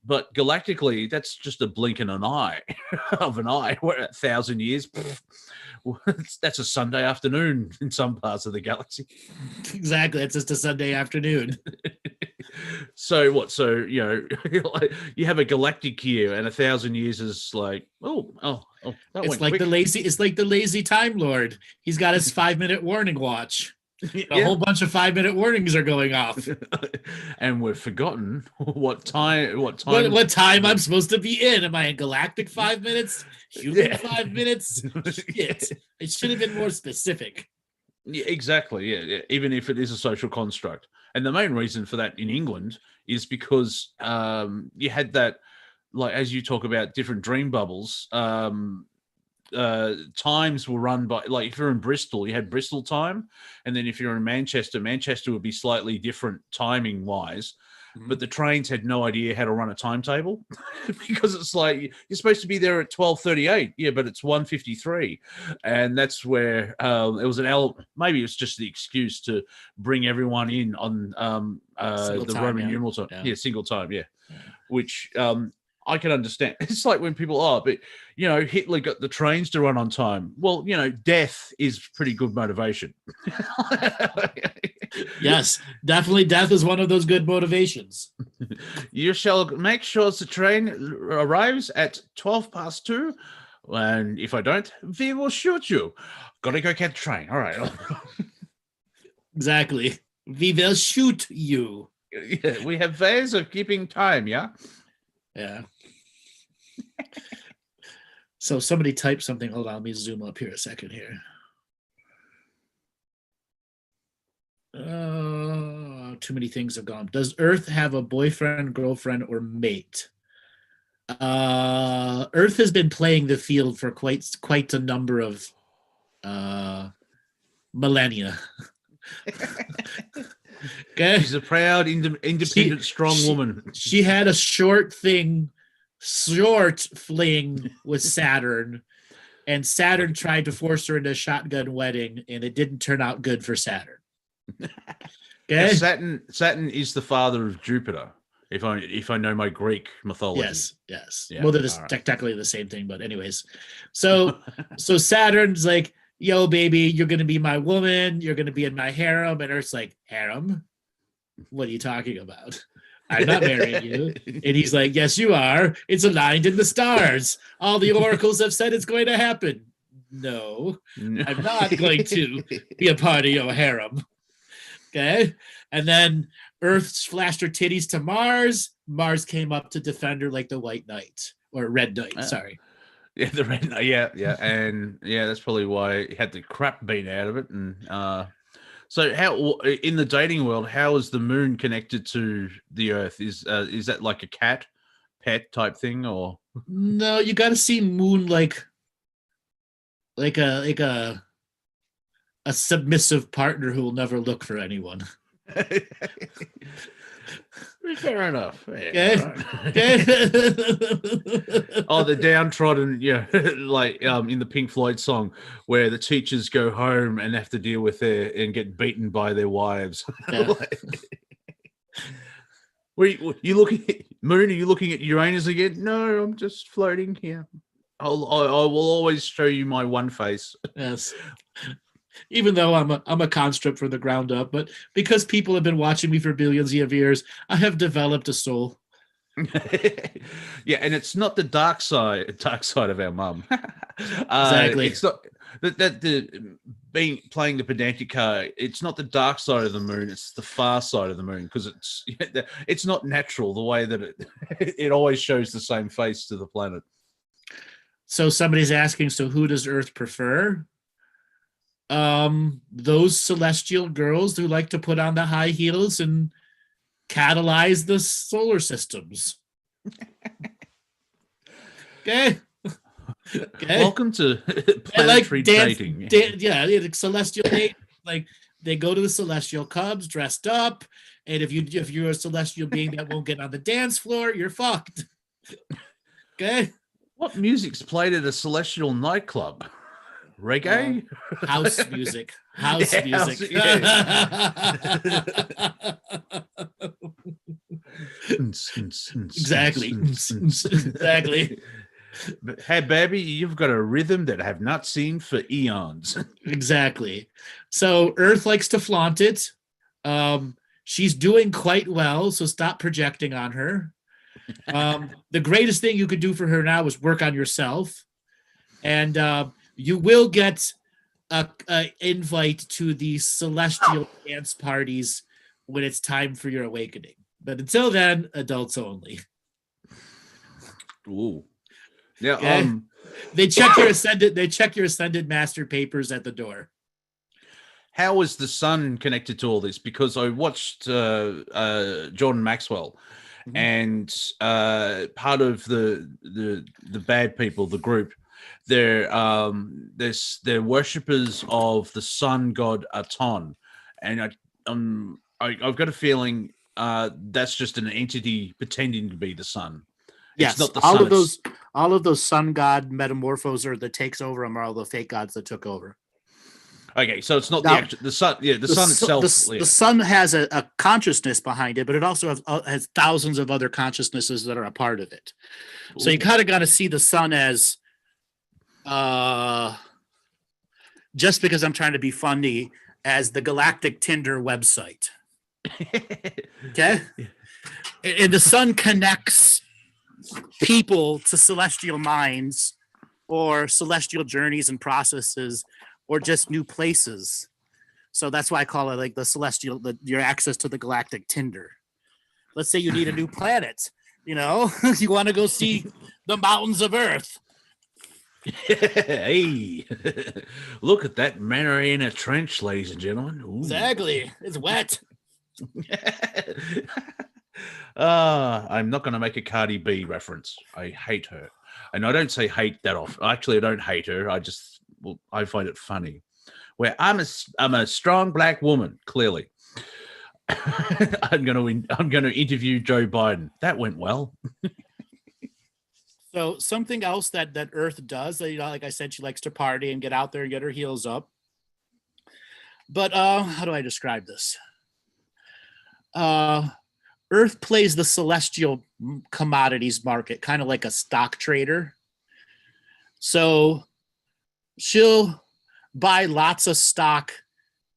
But galactically, that's just a blink in an eye of an eye. We're at 1,000 years. That's a Sunday afternoon in some parts of the galaxy. Exactly. It's just a Sunday afternoon. So what? So, you have a galactic year and 1,000 years is like, it's like the lazy Time Lord. He's got his 5-minute warning watch. A whole bunch of 5-minute warnings are going off. And we've forgotten what time I'm supposed to be in. Am I in galactic 5 minutes? Human 5 minutes? Shit. It should have been more specific. Yeah, exactly. Yeah. Even if it is a social construct. And the main reason for that in England is because you had that, like, as you talk about different dream bubbles, times were run by, like, if you're in Bristol, you had Bristol time, and then if you're in Manchester would be slightly different timing wise. But the trains had no idea how to run a timetable because it's like you're supposed to be there at 12:38, yeah, but it's 1:53, and that's where it was maybe it was just the excuse to bring everyone in on the Roman numeral time, single time, which I can understand. It's like when people, but Hitler got the trains to run on time. Well, death is pretty good motivation. Yes, definitely. Death is one of those good motivations. You shall make sure the train arrives at 2:12, and if I don't, we will shoot you. Gotta go get the train. All right. Exactly. We will shoot you. Yeah, we have ways of keeping time. Yeah. Yeah. So somebody typed something. Hold on, let me zoom up here a second here. Too many things have gone. Does Earth have a boyfriend, girlfriend, or mate? Earth has been playing the field for quite a number of millennia. Okay. She's a proud, independent, strong woman. She had a short fling with Saturn, and Saturn tried to force her into a shotgun wedding, and it didn't turn out good for Saturn. Okay. Saturn is the father of Jupiter. If I know my Greek mythology. Yes. Yeah, well, they're technically the same thing, but anyways. So Saturn's like, yo, baby, you're gonna be my woman, you're gonna be in my harem, and Earth's like, harem? What are you talking about? I'm not marrying you. And he's like, yes, you are. It's aligned in the stars. All the oracles have said it's going to happen. No, I'm not going to be a part of your harem. Okay. And then Earth flashed her titties to Mars. Mars came up to defend her like the White Knight or Red Knight. Sorry. Yeah, the Red Knight. Yeah. And that's probably why he had the crap beat out of it. And so how in the dating world, how is the moon connected to the Earth? Is that like a cat pet type thing, or no? You got to see moon like a submissive partner who will never look for anyone. Fair enough. Okay. Oh, the downtrodden, like in the Pink Floyd song where the teachers go home and have to deal with and get beaten by their wives. Yeah. You looking at Moon? Are you looking at Uranus again? No, I'm just floating here. I will always show you my one face. Yes. Even though I'm a construct from the ground up, but because people have been watching me for billions of years, I have developed a soul. Yeah, and it's not the dark side of our mum. Exactly. It's not playing the pedantic card. It's not the dark side of the moon. It's the far side of the moon, because it's not natural the way that it always shows the same face to the planet. So somebody's asking, so who does Earth prefer? Those celestial girls who like to put on the high heels and catalyze the solar systems. Okay. Welcome to planetary dating. Celestial date. Like they go to the celestial clubs dressed up, and if you're a celestial being that won't get on the dance floor, you're fucked. Okay. What music's played at a celestial nightclub? Reggae? House music. Exactly. But, hey, baby, you've got a rhythm that I have not seen for eons. Exactly. So Earth likes to flaunt it. She's doing quite well, so stop projecting on her. The greatest thing you could do for her now is work on yourself. And you will get a invite to the celestial dance parties when it's time for your awakening. But until then, adults only. Ooh. Yeah. Okay? They check your ascended master papers at the door. How is the sun connected to all this? Because I watched Jordan Maxwell, and part of the bad people, the group, they're worshippers of the sun god Aton, and I've got a feeling that's just an entity pretending to be the sun. Yes, it's not the all sun. of those sun god metamorphoses that takes over them are all the fake gods that took over. Okay, so it's not now, the sun. Yeah, the sun itself. The sun has a consciousness behind it, but it also has thousands of other consciousnesses that are a part of it. Ooh. So you kind of got to see the sun as, just because I'm trying to be funny, as the Galactic Tinder website. Okay, and the sun connects people to celestial minds or celestial journeys and processes, or just new places. So that's why I call it like the celestial, your access to the galactic Tinder. Let's say you need a new planet, you want to go see the mountains of Earth. Hey, look at that Mariana Trench, ladies and gentlemen. Ooh. Exactly. It's wet. I'm not going to make a Cardi B reference. I hate her. And I don't say hate that often. Actually, I don't hate her. I find it funny. Where I'm a strong black woman, clearly. I'm going to interview Joe Biden. That went well. So something else that Earth does, that, like I said, she likes to party and get out there and get her heels up. But how do I describe this? Earth plays the celestial commodities market, kind of like a stock trader. So she'll buy lots of stock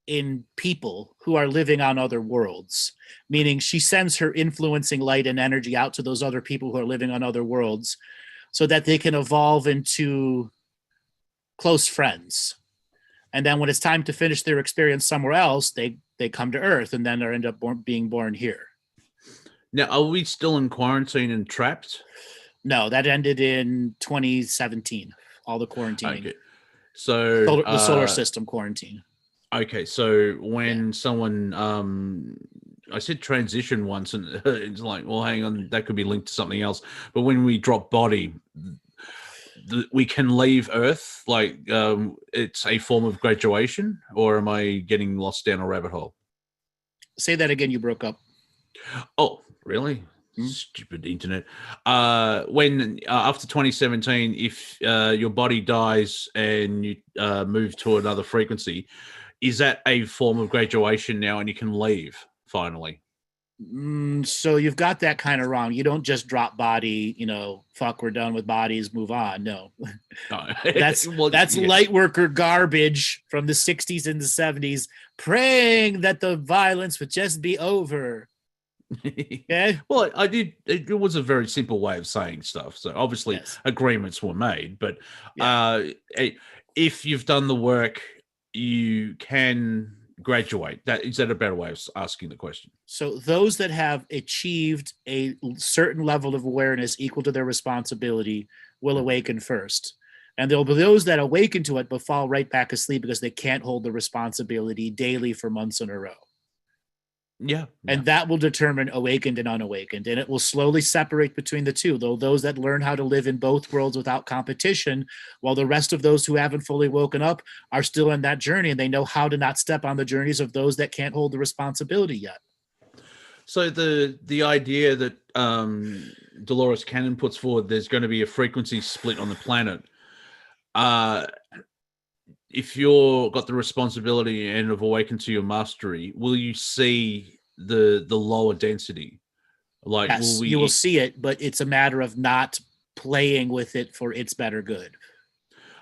in people who are living on other worlds, meaning she sends her influencing light and energy out to those other people who are living on other worlds so that they can evolve into close friends. And then when it's time to finish their experience somewhere else, they come to Earth and then they end up being born here. Now, are we still in quarantine and trapped? No, that ended in 2017. All the quarantining. Okay. So the solar system quarantine. Okay, so when someone, I said transition once, and it's like, well, hang on, that could be linked to something else. But when we drop body, we can leave Earth. Like, it's a form of graduation, or am I getting lost down a rabbit hole? Say that again. You broke up. Oh, really? Stupid internet. When after 2017, if your body dies and you move to another frequency, is that a form of graduation now, and you can leave finally? So you've got that kind of wrong. You don't just drop body. Fuck, we're done with bodies. Move on. No, that's light worker garbage from the 60s and the 70s, praying that the violence would just be over. Okay. Well, I did. It was a very simple way of saying stuff. So obviously agreements were made, but if you've done the work, you can graduate. Is that a better way of asking the question? So those that have achieved a certain level of awareness equal to their responsibility will awaken first. And there'll be those that awaken to it but fall right back asleep because they can't hold the responsibility daily for months in a row. Yeah. And that will determine awakened and unawakened. And it will slowly separate between the two, though those that learn how to live in both worlds without competition, while the rest of those who haven't fully woken up are still in that journey, and they know how to not step on the journeys of those that can't hold the responsibility yet. So the idea that Dolores Cannon puts forward, there's going to be a frequency split on the planet. If you're got the responsibility and have awakened to your mastery, will you see the lower density? Like, yes, you will see it, but it's a matter of not playing with it for its better good.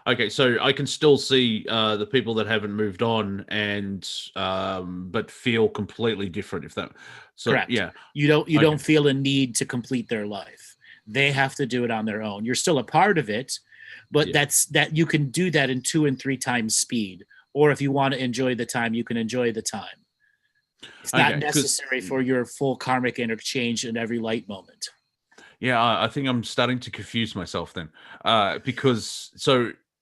Okay, so I can still see the people that haven't moved on and but feel completely different. If that, so correct. Yeah, you don't feel a need to complete their life. They have to do it on their own. You're still a part of it. But that you can do that in 2 and 3 times speed. or if you want to enjoy the time, you can enjoy the time. It's not necessary for your full karmic interchange in every light moment. Yeah, I think I'm starting to confuse myself then, because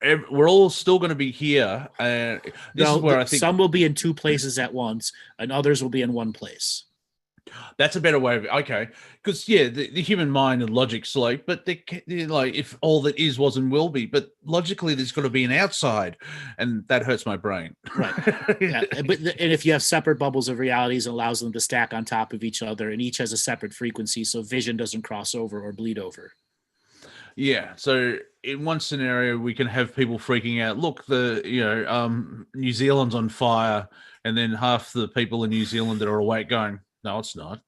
we're all still going to be here. This is where I think some will be in two places at once, and others will be in one place. That's a better way of it. Okay, because the human mind and logic's like, but they're like, if all that is was and will be, but logically there's got to be an outside, and that hurts my brain. Right. Yeah. And if you have separate bubbles of realities, it allows them to stack on top of each other, and each has a separate frequency, so vision doesn't cross over or bleed over. Yeah. So in one scenario, we can have people freaking out. Look, New Zealand's on fire, and then half the people in New Zealand that are awake going, no, it's not.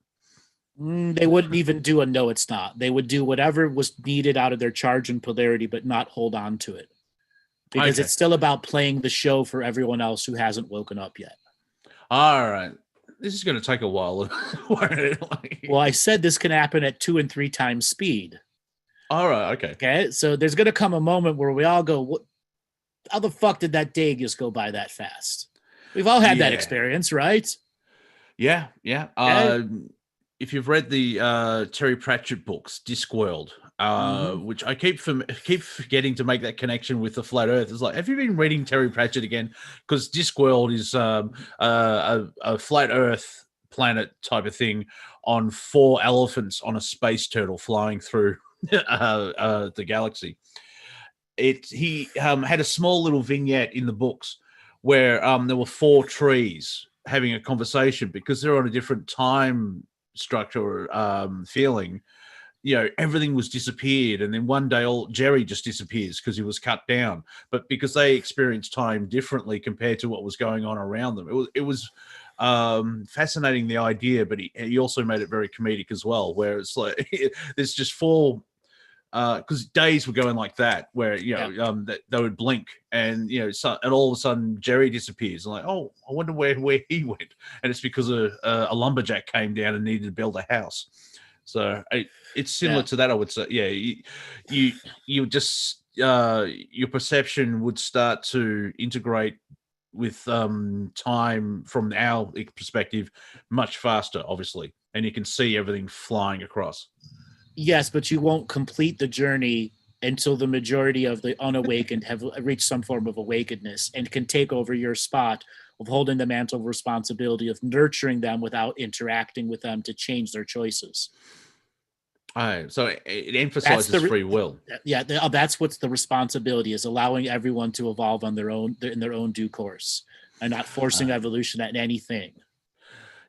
They wouldn't even do a no, it's not. They would do whatever was needed out of their charge and polarity, but not hold on to it. Because it's still about playing the show for everyone else who hasn't woken up yet. All right. This is going to take a while. Well, I said this can happen at 2 and 3 times speed. All right. Okay. Okay. So there's going to come a moment where we all go, what? How the fuck did that day just go by that fast? We've all had that experience, right? Yeah. Yeah. If you've read the Terry Pratchett books, Discworld, which I keep forgetting to make that connection with the flat Earth. It's like, have you been reading Terry Pratchett again? Because Discworld is a flat Earth planet type of thing on 4 elephants on a space turtle flying through the galaxy. He had a small little vignette in the books where there were 4 trees having a conversation because they're on a different time structure feeling. Everything was disappeared, and then one day Jerry just disappears because he was cut down, but because they experienced time differently compared to what was going on around them. It was fascinating, the idea, but he also made it very comedic as well, where it's like there's just 4 because days were going like that, where that they would blink, and and all of a sudden Jerry disappears. I'm like, oh, I wonder where he went, and it's because a lumberjack came down and needed to build a house. So it's similar to that, I would say. Yeah, you just your perception would start to integrate with time from our perspective much faster, obviously, and you can see everything flying across. Yes, but you won't complete the journey until the majority of the unawakened have reached some form of awakenedness and can take over your spot of holding the mantle of responsibility of nurturing them without interacting with them to change their choices. So it emphasizes free will. Yeah, that's what's the responsibility, is allowing everyone to evolve on in their own due course and not forcing evolution at anything.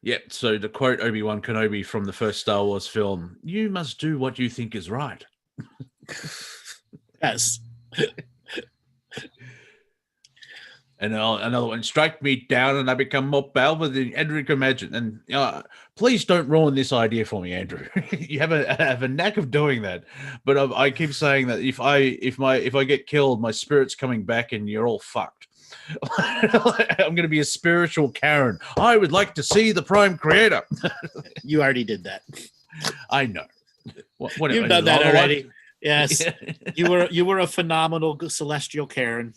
Yeah, so to quote Obi-Wan Kenobi from the first Star Wars film, you must do what you think is right. Yes. And another one, strike me down and I become more powerful than Andrew can imagine. And please don't ruin this idea for me, Andrew. You have a knack of doing that. But I keep saying that if I get killed, my spirit's coming back and you're all fucked. I'm going to be a spiritual Karen. I would like to see the Prime Creator. You already did that. I know. You've done that already. Yes. You were a phenomenal celestial Karen.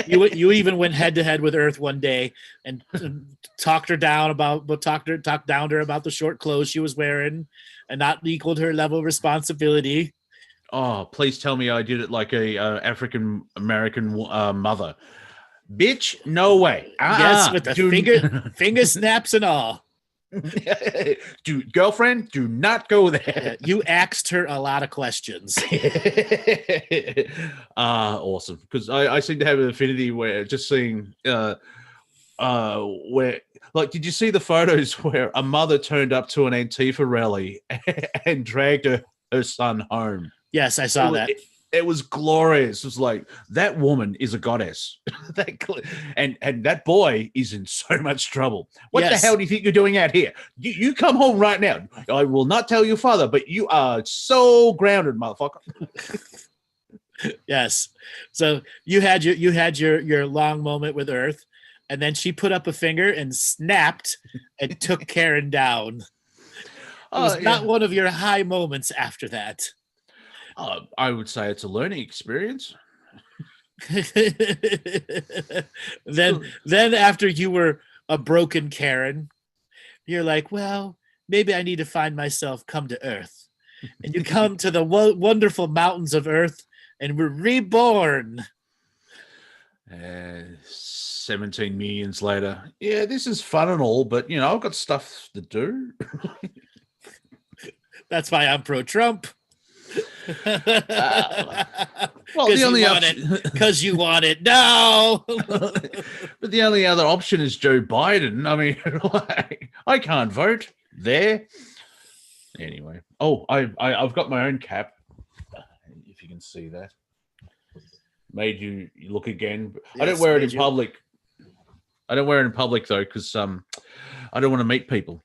You even went head to head with Earth one day and talked down to her about the short clothes she was wearing and not equaled her level of responsibility. Oh, please tell me I did it like a African American mother. Bitch, no way. Yes, with the finger snaps and all. Girlfriend, do not go there. You asked her a lot of questions. Awesome. Because I seem to have an affinity where just seeing where, like, did you see the photos where a mother turned up to an Antifa rally and dragged her son home? Yes, I saw that. It was glorious. It was like, that woman is a goddess. and that boy is in so much trouble. What the hell do you think you're doing out here? You come home right now. I will not tell your father, but you are so grounded, motherfucker. Yes. So you had your long moment with Earth, and then she put up a finger and snapped and took Karen down. It was not one of your high moments after that. I would say it's a learning experience. then after you were a broken Karen, you're like, well, maybe I need to find myself, come to Earth. And you come to the wonderful mountains of Earth and we're reborn. 17 millions later. Yeah, this is fun and all, but I've got stuff to do. That's why I'm pro-Trump. Well, the only option, because you want it now. But the only other option is Joe Biden. I mean, I can't vote there. Anyway, I've got my own cap. If you can see that, made you look again. Yes, I don't wear it in public. I don't wear it in public though, because I don't want to meet people.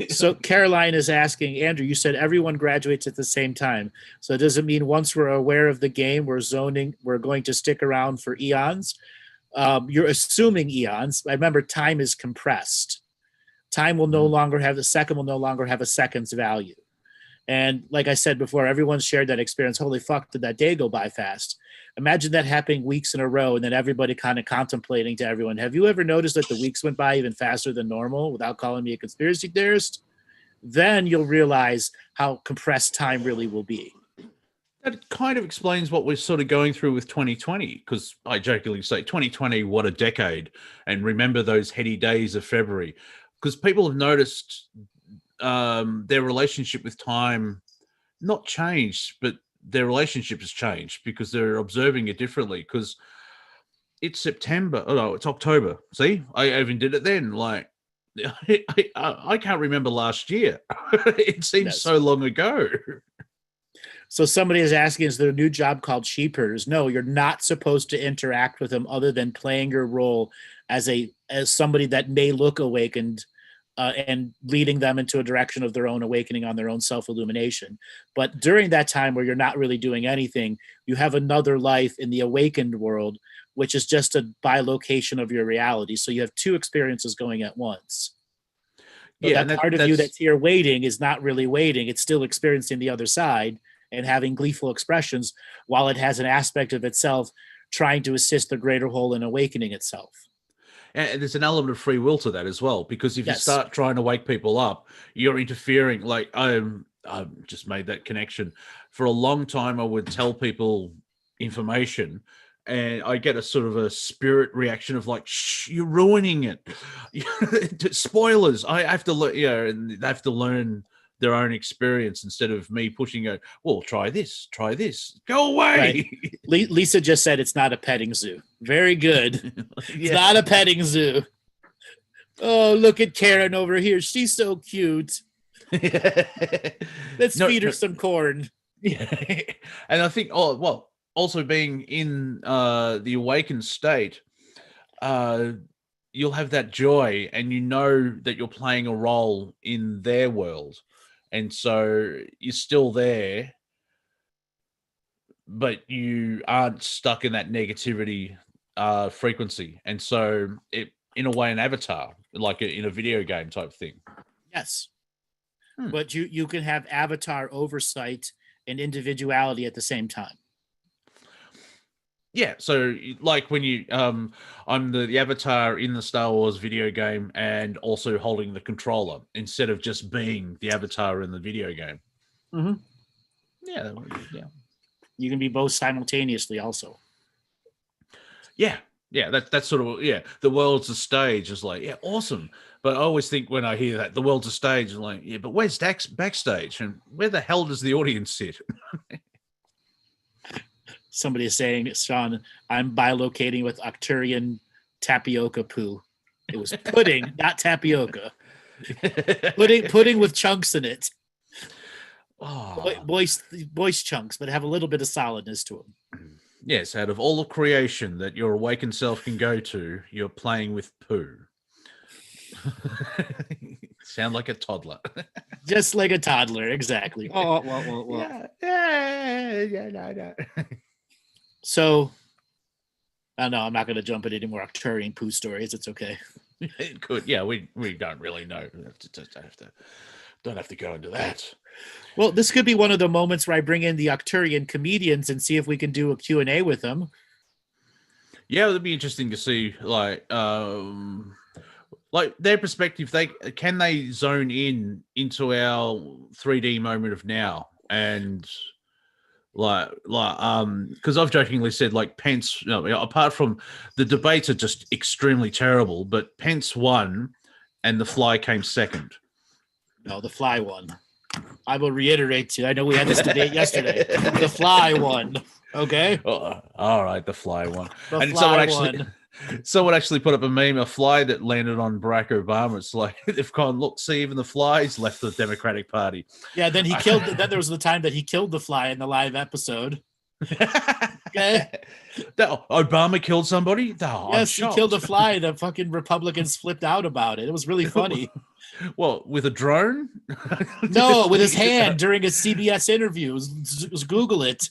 So Caroline is asking, Andrew, you said everyone graduates at the same time. So does it mean once we're aware of the game, we're going to stick around for eons? You're assuming eons. I remember time is compressed. Time will no longer have, the second will no longer have a second's value. And like I said before, everyone shared that experience. Holy fuck, did that day go by fast? Imagine that happening weeks in a row and then everybody kind of contemplating to everyone, have you ever noticed that the weeks went by even faster than normal without calling me a conspiracy theorist? Then you'll realize how compressed time really will be. That kind of explains what we're sort of going through with 2020, because I jokingly say 2020, what a decade. And remember those heady days of February, because people have noticed their relationship with time not changed, but their relationship has changed because they're observing it differently, because it's September. Oh no, it's October. See, I even did it then. Like, I can't remember last year. It seems so long ago. So somebody is asking, is there a new job called sheepers? No, you're not supposed to interact with them other than playing your role as somebody that may look awakened, and leading them into a direction of their own awakening on their own self-illumination. But during that time where you're not really doing anything, you have another life in the awakened world, which is just a bilocation of your reality. So you have two experiences going at once. So yeah, that part of you that's here waiting is not really waiting. It's still experiencing the other side and having gleeful expressions, while it has an aspect of itself trying to assist the greater whole in awakening itself. And there's an element of free will to that as well, because if you start trying to wake people up, you're interfering. Like, I've just made that connection. For a long time, I would tell people information, and I get a sort of a spirit reaction of like, shh, you're ruining it. Spoilers. I have to learn, and they have to learn their own experience instead of me pushing it. Well, try this, go away. Right. Lisa just said it's not a petting zoo. Very good. It's not a petting zoo. Oh, look at Karen over here. She's so cute. Let's feed her some corn. Yeah. And I think, also being in the awakened state, you'll have that joy, and you know that you're playing a role in their world. And so you're still there, but you aren't stuck in that negativity frequency. And so it, in a way, an avatar, like in a video game type thing. Yes. But you can have avatar oversight and individuality at the same time. Yeah, so like when you, I'm the avatar in the Star Wars video game and also holding the controller instead of just being the avatar in the video game. Mm-hmm. Yeah. You can be both simultaneously also. Yeah, that's sort of, the world's a stage is like, awesome. But I always think when I hear that, the world's a stage, I'm like, but where's Dax backstage? And where the hell does the audience sit? Somebody is saying, Sean, I'm bilocating with Octurian tapioca poo. It was pudding, not tapioca. Pudding with chunks in it. Oh. Moist chunks, but have a little bit of solidness to them. Yes, out of all of creation that your awakened self can go to, you're playing with poo. Sound like a toddler. Just like a toddler, exactly. Well. Yeah, no. So, I know I'm not going to jump into any more Octurian poo stories. It's okay. It could, yeah. We don't really know. Just have to Don't have to go into that. Well, this could be one of the moments where I bring in the Octurian comedians and see if we can do a Q&A with them. Yeah, it'd be interesting to see, like their perspective. Can they zone in into our 3D moment of now, and because I've jokingly said, like, Pence, apart from the debates are just extremely terrible, but Pence won and the fly came second. No, the fly won. I will reiterate to you. I know we had this debate yesterday. The fly won. Okay. Oh, all right, the fly won. The and fly won. Someone actually put up a meme, a fly that landed on Barack Obama. It's like, they've gone, look, see, even the fly's left the Democratic Party. Yeah, then then there was the time that he killed the fly in the live episode. Okay. Obama killed somebody? No, yes, he killed a fly. The fucking Republicans flipped out about it. It was really funny. Well, with a drone? No, with his hand during a CBS interview. Just Google it.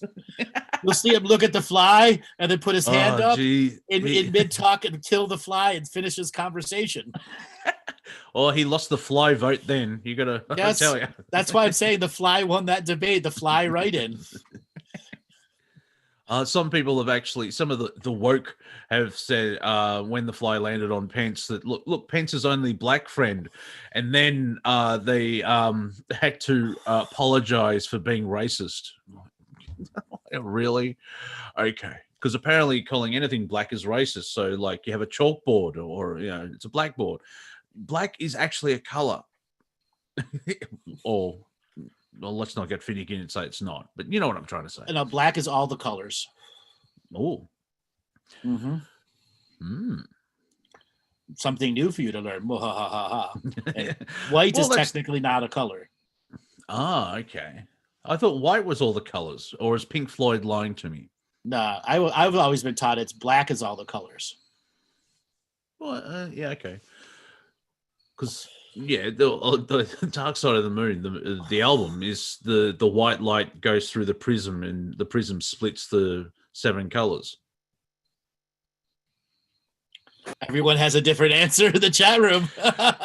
You'll see him look at the fly and then put his hand up in mid-talk and kill the fly and finish his conversation. Well, he lost the fly vote then. You got to tell you. That's why I'm saying the fly won that debate. The fly write-in. Some people have actually, some of the woke have said when the fly landed on Pence that look, Pence's only black friend, and then they had to apologize for being racist. Really? Okay. Because apparently calling anything black is racist. So, like, you have a chalkboard or it's a blackboard. Black is actually a color. Or, well, let's not get finicky and say it's not. But you know what I'm trying to say. No, black is all the colors. Oh. Mm-hmm. Mm. Something new for you to learn. White is technically not a color. Ah, okay. I thought white was all the colors, or is Pink Floyd lying to me? Nah, I've always been taught it's black is all the colors. Well, yeah, okay. Because the Dark Side of the Moon, the album is the white light goes through the prism, and the prism splits the 7 colors. Everyone has a different answer in the chat room.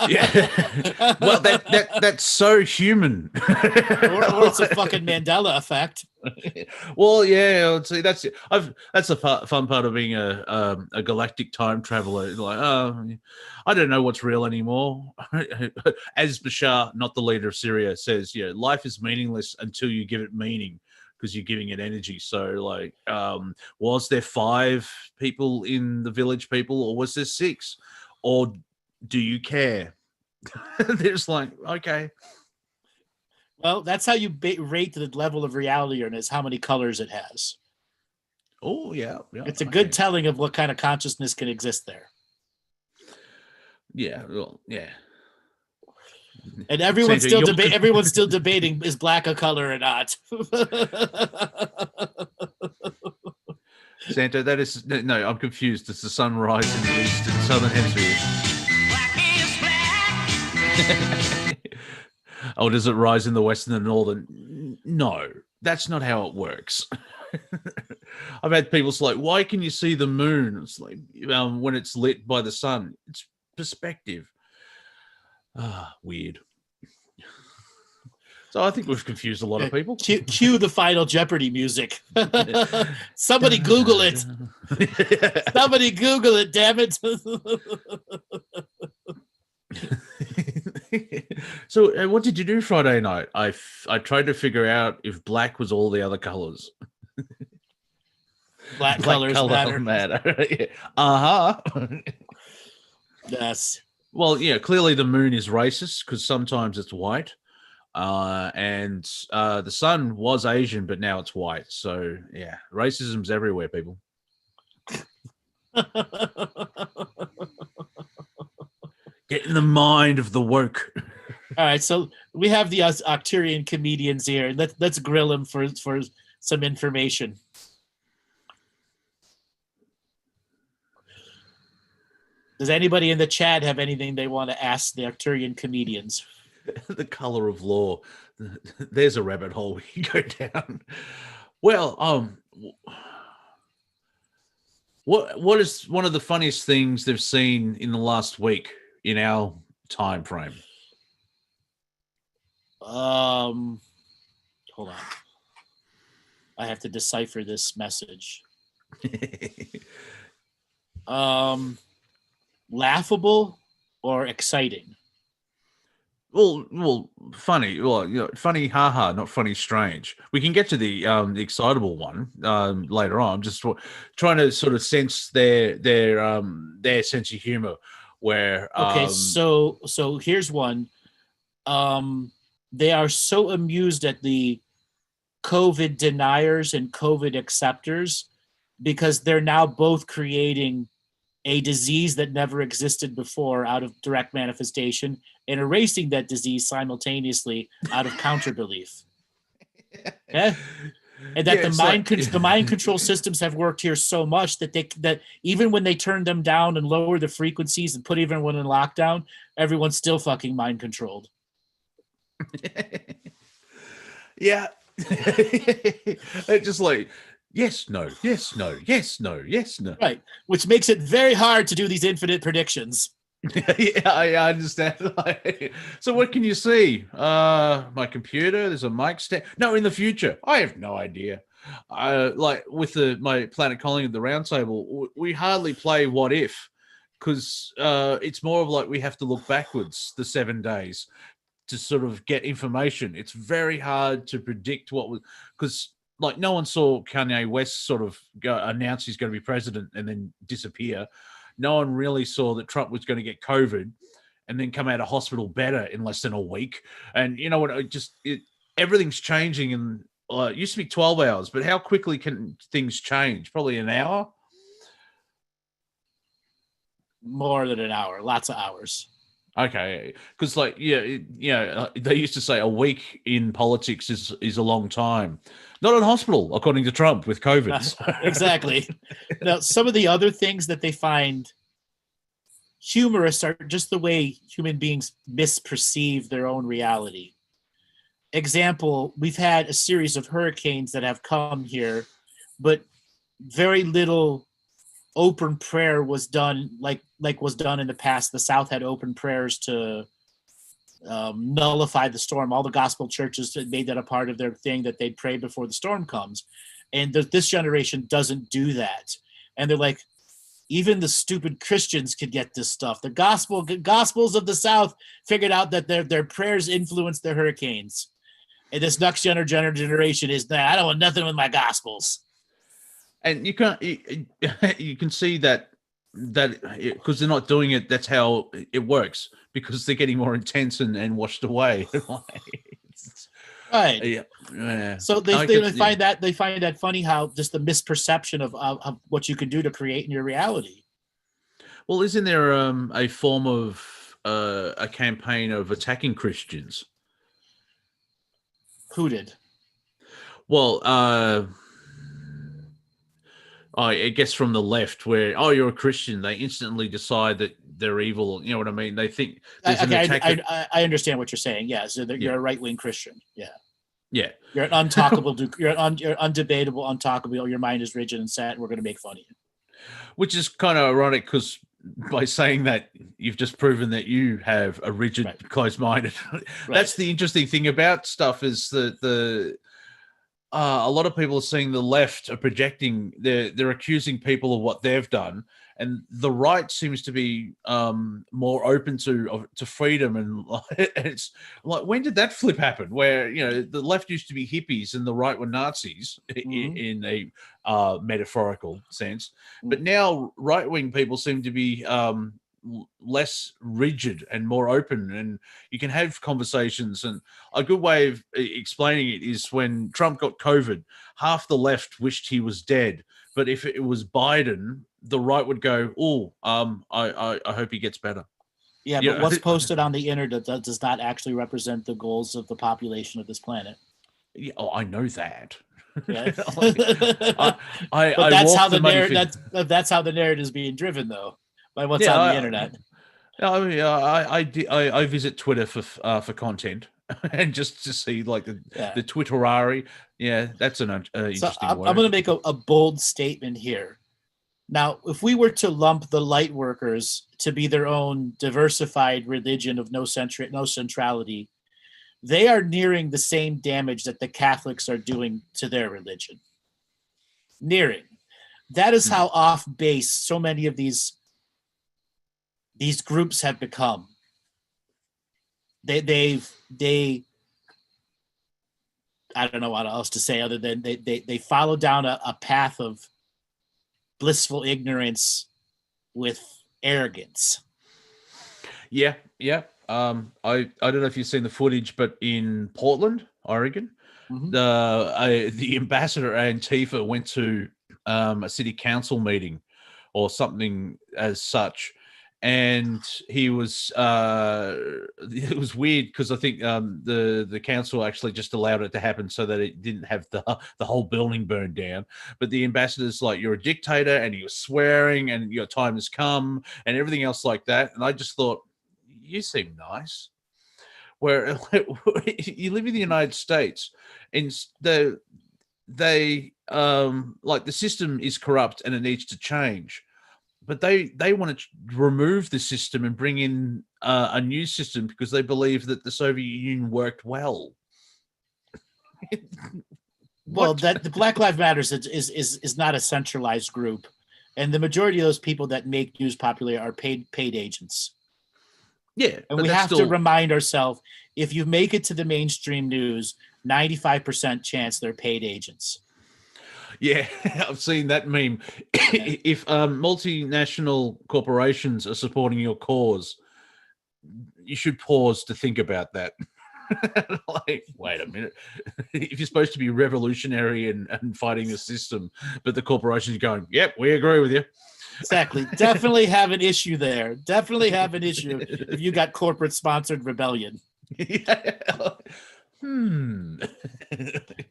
Yeah. Well, that's so human. or it's a fucking Mandela effect. Well, yeah. See, that's it. That's the fun part of being a galactic time traveler. Like, I don't know what's real anymore. As Bashar, not the leader of Syria, says, life is meaningless until you give it meaning, because you're giving it energy. So, like, was there 5 people in the village people, or was there 6? Or do you care? They're just like, okay. Well, that's how you rate the level of reality, is how many colors it has. Oh, yeah. It's a good telling of what kind of consciousness can exist there. Yeah, well, yeah. And everyone's still debating, is black a color or not? Santa, that is no. I'm confused. It's the sunrise in the east and southern hemisphere. Oh, does it rise in the west and the northern? No, that's not how it works. I've had people say, like, why can you see the moon? It's like, when it's lit by the sun. It's perspective. Weird. So I think we've confused a lot of people. Cue the Final Jeopardy music. Somebody Google it. Somebody Google it, damn it. So what did you do Friday night? I tried to figure out if black was all the other colors. Black colors matter. Yeah. Uh-huh. Yes. Well, yeah, clearly the moon is racist because sometimes it's white. And the sun was Asian, but now it's white. So, yeah, racism's everywhere, people. Get in the mind of the woke. All right, so we have the Octurian comedians here. Let's grill them for some information. Does anybody in the chat have anything they want to ask the Octurian comedians? The color of law. There's a rabbit hole we can go down. Well, what is one of the funniest things they've seen in the last week in our time frame? Hold on. I have to decipher this message. Laughable or exciting? Well, funny. Well, funny, haha, not funny, strange. We can get to the excitable one later on. I'm just trying to sort of sense their sense of humor. Where Okay, so here's one. They are so amused at the COVID deniers and COVID acceptors because they're now both creating a disease that never existed before out of direct manifestation and erasing that disease simultaneously out of counterbelief. Yeah. And that the mind control systems have worked here so much that that even when they turn them down and lower the frequencies and put everyone in lockdown, everyone's still fucking mind controlled. Yeah. It's just like yes, no, yes, no, yes, no, yes, no. Right, which makes it very hard to do these infinite predictions. Yeah, I understand. So what can you see? My computer, there's a mic stand. No, in the future, I have no idea. Like with my Planet Calling at the Roundtable, we hardly play What If because it's more of like we have to look backwards the 7 days to sort of get information. It's very hard to predict what was because like no one saw Kanye West sort of announce he's going to be president and then disappear. No one really saw that Trump was going to get COVID and then come out of hospital better in less than a week. And you know what? Everything's changing. And it used to be 12 hours, but how quickly can things change? Probably an hour. More than an hour, lots of hours. Okay, because they used to say a week in politics is a long time. Not in hospital, according to Trump, with COVID. Exactly. Now, some of the other things that they find humorous are just the way human beings misperceive their own reality. Example, we've had a series of hurricanes that have come here, but very little open prayer was done like was done in the past. The South had open prayers to nullify the storm. All the gospel churches made that a part of their thing that they'd pray before the storm comes. And this generation doesn't do that. And they're like, even the stupid Christians could get this stuff. The gospels of the South figured out that their prayers influence the hurricanes. And this next generation is that I don't want nothing with my gospels. And you can see that because they're not doing it, that's how it works, because they're getting more intense and washed away. Right. Yeah. So they find that funny how just the misperception of what you can do to create in your reality. Well, isn't there a form of a campaign of attacking Christians? Who did? Well, I guess from the left, where you're a Christian, they instantly decide that they're evil. You know what I mean? They think there's an attack. I understand what you're saying. Yeah, so you're a right-wing Christian. Yeah. Yeah. You're an untalkable. You're undebatable, untalkable. Your mind is rigid and set. We're going to make fun of you. Which is kind of ironic because by saying that, you've just proven that you have a rigid, closed-minded. Right. That's the interesting thing about stuff is that a lot of people are seeing the left are projecting, they're accusing people of what they've done, and the right seems to be more open to freedom. And it's like, when did that flip happen? Where the left used to be hippies and the right were Nazis in a metaphorical sense, but now right wing people seem to be less rigid and more open, and you can have conversations. And a good way of explaining it is when Trump got COVID, half the left wished he was dead, but if it was Biden, the right would go, I hope he gets better. Yeah, but what's posted on the internet does not actually represent the goals of the population of this planet. Yeah, I know that. Yeah. That's how the narrative is being driven, though, by what's on the internet. I visit Twitter for content and just to see like the Twitterari. Yeah, that's an interesting word. I'm going to make a bold statement here. Now, if we were to lump the light workers to be their own diversified religion of no centrality, they are nearing the same damage that the Catholics are doing to their religion. Nearing. That is how off base so many of these groups have become. They I don't know what else to say other than they follow down a path of blissful ignorance with arrogance. Yeah. I don't know if you've seen the footage, but in Portland, Oregon, the ambassador Antifa went to a city council meeting or something as such, and he was it was weird because I think the council actually just allowed it to happen so that it didn't have the whole building burned down. But the ambassador's like, "You're a dictator," and he was swearing, and your time has come, and everything else like that. And I just thought, you seem nice. Where you live in the United States, and they like the system is corrupt and it needs to change, but they want to remove the system and bring in a new system because they believe that the Soviet Union worked well. Well, that the Black Lives Matters is not a centralized group, and the majority of those people that make news popular are paid agents. Yeah, and we have to remind ourselves, if you make it to the mainstream news, 95% chance they're paid agents. Yeah, I've seen that meme. If multinational corporations are supporting your cause, you should pause to think about that. Like, wait a minute. If you're supposed to be revolutionary and fighting the system, but the corporation's going, yep, we agree with you. Exactly. Definitely have an issue there. Definitely have an issue if you got corporate sponsored rebellion.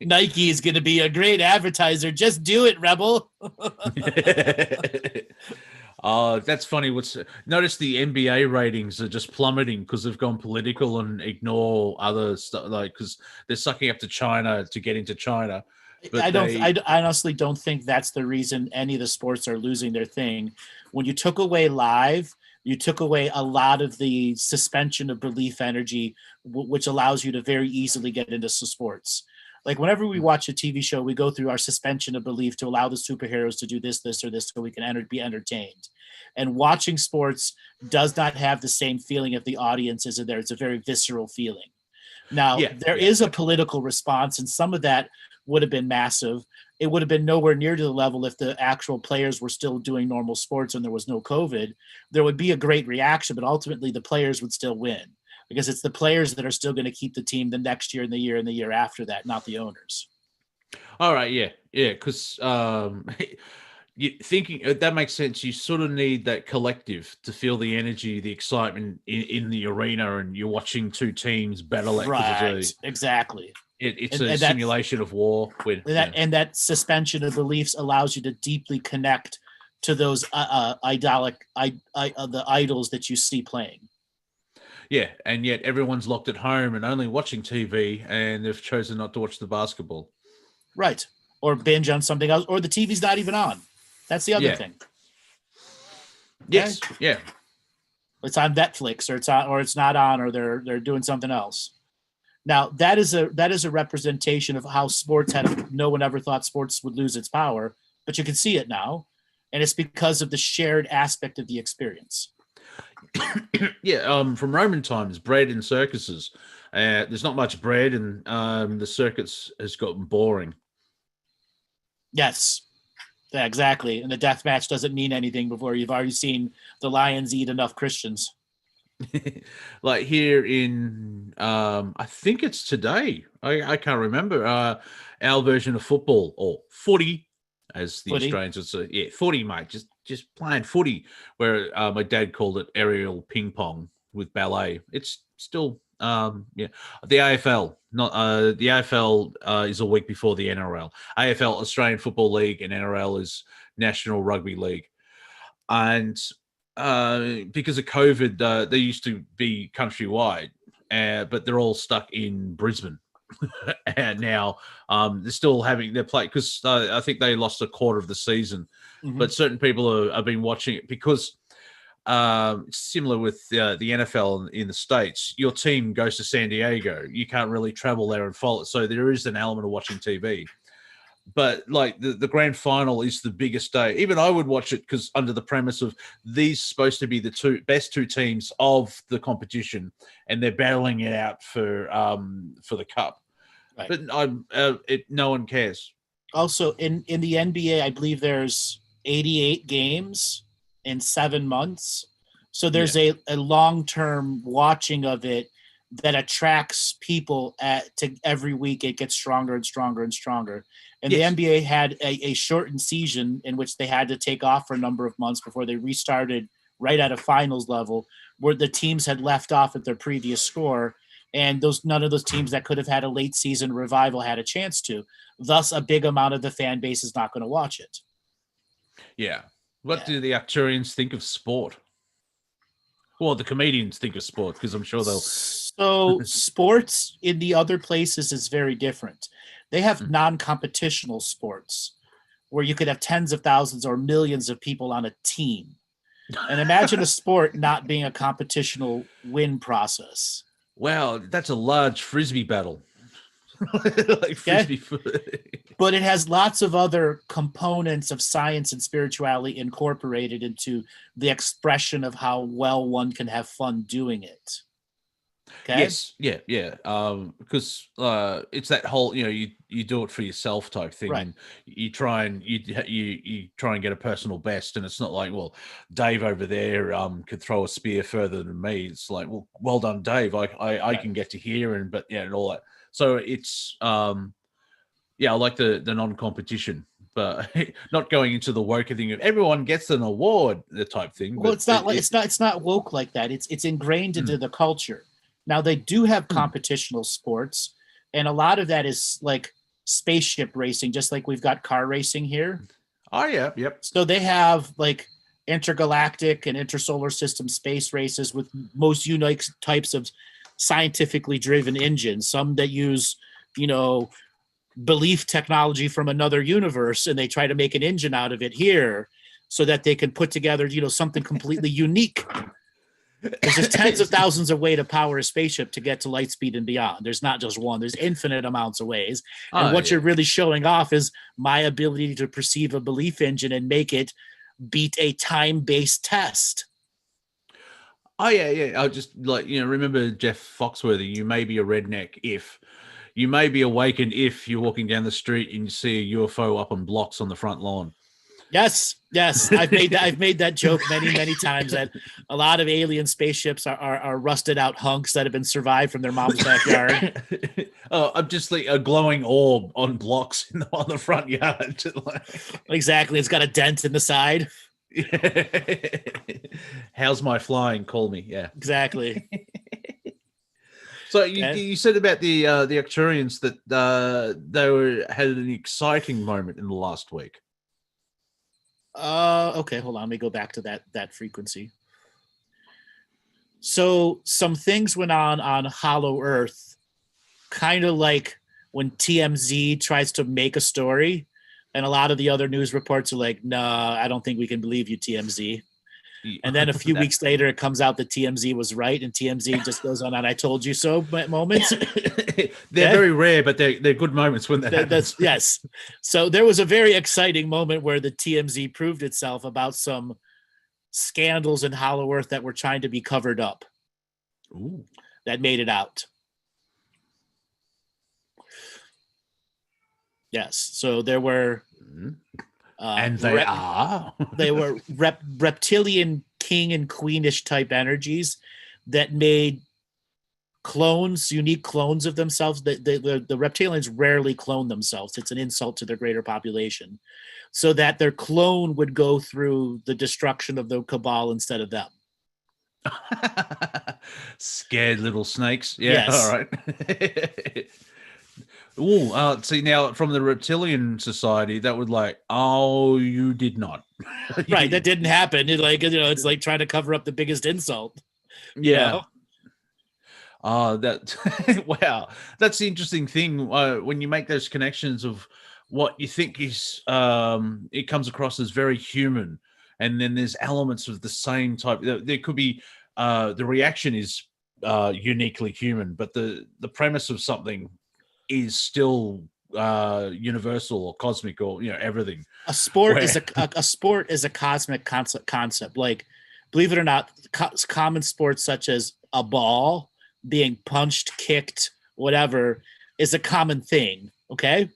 Nike is going to be a great advertiser. Just do it, rebel. That's funny. Notice the NBA ratings are just plummeting because they've gone political and ignore other stuff, like because they're sucking up to China to get into China. But I honestly don't think that's the reason any of the sports are losing their thing. When you took away live, you took away a lot of the suspension of belief energy, which allows you to very easily get into sports. Like whenever we watch a TV show, we go through our suspension of belief to allow the superheroes to do this, or this, so we can be entertained. And watching sports does not have the same feeling if the audience isn't there. It's a very visceral feeling. Now, there is a political response, and some of that would have been massive. It would have been nowhere near to the level if the actual players were still doing normal sports and there was no COVID. There would be a great reaction, but ultimately the players would still win because it's the players that are still going to keep the team the next year and the year after that, not the owners. All right, yeah, because you thinking that makes sense. You sort of need that collective to feel the energy, the excitement in the arena, and you're watching two teams battle. Right, exactly. It's a simulation of war. And that suspension of beliefs allows you to deeply connect to those the idols that you see playing. Yeah, and yet everyone's locked at home and only watching TV, and they've chosen not to watch the basketball. Right, or binge on something else, or the TV's not even on. That's the other thing. Yes, yeah. It's on Netflix, or it's not on, or they're doing something else. Now that is a representation of how sports no one ever thought sports would lose its power, but you can see it now, and it's because of the shared aspect of the experience. Yeah, from Roman times, bread and circuses. There's not much bread, and the circus has gotten boring. Yes, yeah, exactly. And the death match doesn't mean anything before you've already seen the Lions eat enough Christians. Like here in, I think it's today. I can't remember. Our version of football, or footy, as the Australians would say. Yeah, footy, mate. Just playing footy. Where my dad called it aerial ping pong with ballet. It's still, the AFL. Not the AFL is a week before the NRL. AFL, Australian Football League, and NRL is National Rugby League. And because of COVID, they used to be countrywide, but they're all stuck in Brisbane. And now they're still having their play because I think they lost a quarter of the season. Mm-hmm. But certain people have been watching it because similar with the NFL in the States. Your team goes to San Diego. You can't really travel there and follow it. So there is an element of watching TV. But like the grand final is the biggest day. Even I would watch it because under the premise of these supposed to be the best two teams of the competition, and they're battling it out for the cup. Right. But no one cares. Also, in the NBA, I believe there's 88 games in 7 months. So there's a long-term watching of it that attracts people to every week. It gets stronger and stronger and stronger. And the NBA had a shortened season in which they had to take off for a number of months before they restarted right at a finals level, where the teams had left off at their previous score. And none of those teams that could have had a late season revival had a chance to. Thus, a big amount of the fan base is not going to watch it. Yeah. What do the Octurians think of sport? Well, the comedians think of sport because I'm sure they'll. So sports in the other places is very different. They have non-competitional sports where you could have tens of thousands or millions of people on a team. And imagine a sport not being a competitional win process. Wow, that's a large frisbee battle. Like frisbee. But it has lots of other components of science and spirituality incorporated into the expression of how well one can have fun doing it. Okay? Yes, yeah. Because it's that whole, you do it for yourself type thing, right. And you try and you try and get a personal best, and it's not like, well, Dave over there could throw a spear further than me. It's like, well done, Dave. I can get to here, and all that. So it's I like the non-competition, but not going into the woke thing of everyone gets an award, the type thing. Well, but it's not woke like that. It's ingrained into the culture. Now they do have competitional sports, and a lot of that is like spaceship racing, just like we've got car racing here. Oh yeah, yep. So they have like intergalactic and intersolar system space races with most unique types of scientifically driven engines. Some that use, belief technology from another universe, and they try to make an engine out of it here so that they can put together, something completely unique. Because there's tens of thousands of ways to power a spaceship to get to light speed and beyond. There's not just one. There's infinite amounts of ways. And what you're really showing off is my ability to perceive a belief engine and make it beat a time-based test. Oh, yeah. I just remember Jeff Foxworthy, you may be a redneck if. You may be awakened if you're walking down the street and you see a UFO up on blocks on the front lawn. Yes. I've made that joke many times that a lot of alien spaceships are rusted out hunks that have been survived from their mom's backyard. I'm just like a glowing orb on blocks on the front yard. Exactly. It's got a dent in the side. How's my flying? Call me. Yeah. Exactly. So you said about the Octurians that they had an exciting moment in the last week. Okay, hold on. Let me go back to that frequency. So some things went on Hollow Earth, kind of like when TMZ tries to make a story, and a lot of the other news reports are like, "Nah, I don't think we can believe you, TMZ." And then a few weeks later, it comes out that TMZ was right, and TMZ just goes on "I told you so" moments. They're very rare, but they're good moments when that happens. Yes. So there was a very exciting moment where the TMZ proved itself about some scandals in Hollow Earth that were trying to be covered up. Ooh. That made it out. Yes. So there were... and they were reptilian king and queenish type energies that made clones, unique clones of themselves. The reptilians rarely clone themselves. It's an insult to their greater population. So that their clone would go through the destruction of the cabal instead of them. Scared little snakes. Yeah, yes. All right. See, now from the reptilian society, that would you did not. Right, that didn't happen. It's like trying to cover up the biggest insult. Yeah. That wow, that's the interesting thing when you make those connections of what you think is it comes across as very human, and then there's elements of the same type. There could be the reaction is uniquely human, but the premise of something is still universal or cosmic or everything. A sport is a sport is a cosmic concept. Like, believe it or not, common sports such as a ball being punched, kicked, whatever, is a common thing. Okay.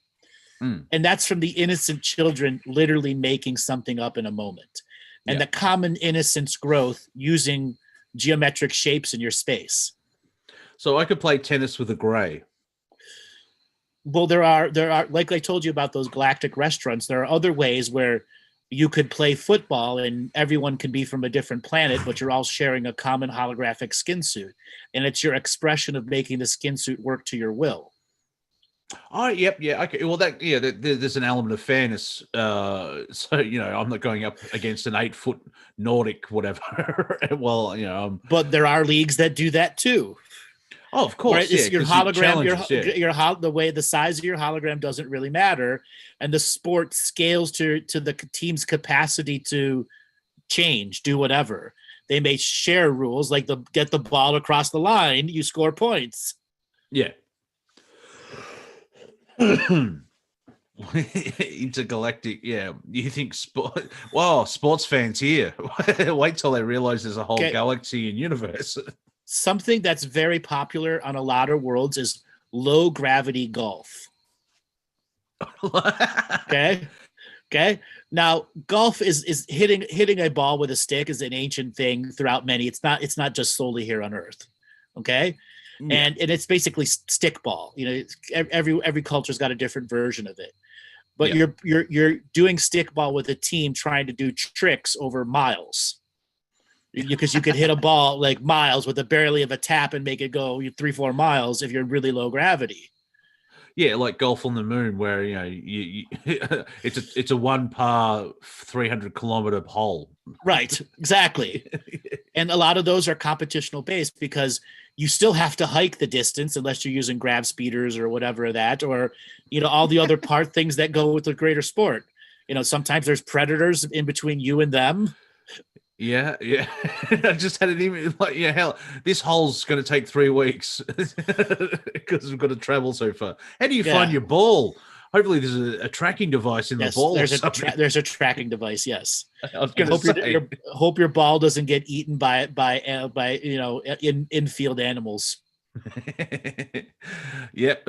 And that's from the innocent children literally making something up in a moment. And the common innocence growth using geometric shapes in your space. So I could play tennis with a gray. Well, there are, like I told you about those galactic restaurants, there are other ways where you could play football and everyone can be from a different planet, but you're all sharing a common holographic skin suit. And it's your expression of making the skin suit work to your will. Oh, yep, yeah, okay. Well, there's an element of fairness. So I'm not going up against an 8-foot Nordic, whatever. Well, but there are leagues that do that too. Oh, of course. Right? Your hologram, the way the size of your hologram doesn't really matter, and the sport scales to the team's capacity to change, do whatever. They may share rules like get the ball across the line, you score points. Yeah. Intergalactic, you think sports fans here wait till they realize there's a whole galaxy and universe. Something that's very popular on a lot of worlds is low gravity golf. Okay. Now, golf is hitting a ball with a stick is an ancient thing throughout many. It's not just solely here on Earth. Okay. Yeah. And it's basically stick ball. Every culture's got a different version of it. But you're doing stick ball with a team trying to do tricks over miles. Because you could hit a ball like miles with a barely of a tap and make it go 3-4 miles if you're really low gravity. Yeah, like golf on the moon, where you it's a one par 300-kilometer hole. Right, exactly. And a lot of those are competitional based because you still have to hike the distance unless you're using grab speeders or whatever or all the other things that go with the greater sport. Sometimes there's predators in between you and them. Yeah. I just had an email like, hell, this hole's going to take 3 weeks because we've got to travel so far. How do you find your ball? Hopefully, there's a tracking device in the ball. There's a tracking device. Yes. I was going to say. Hope your ball doesn't get eaten by infield animals. Yep.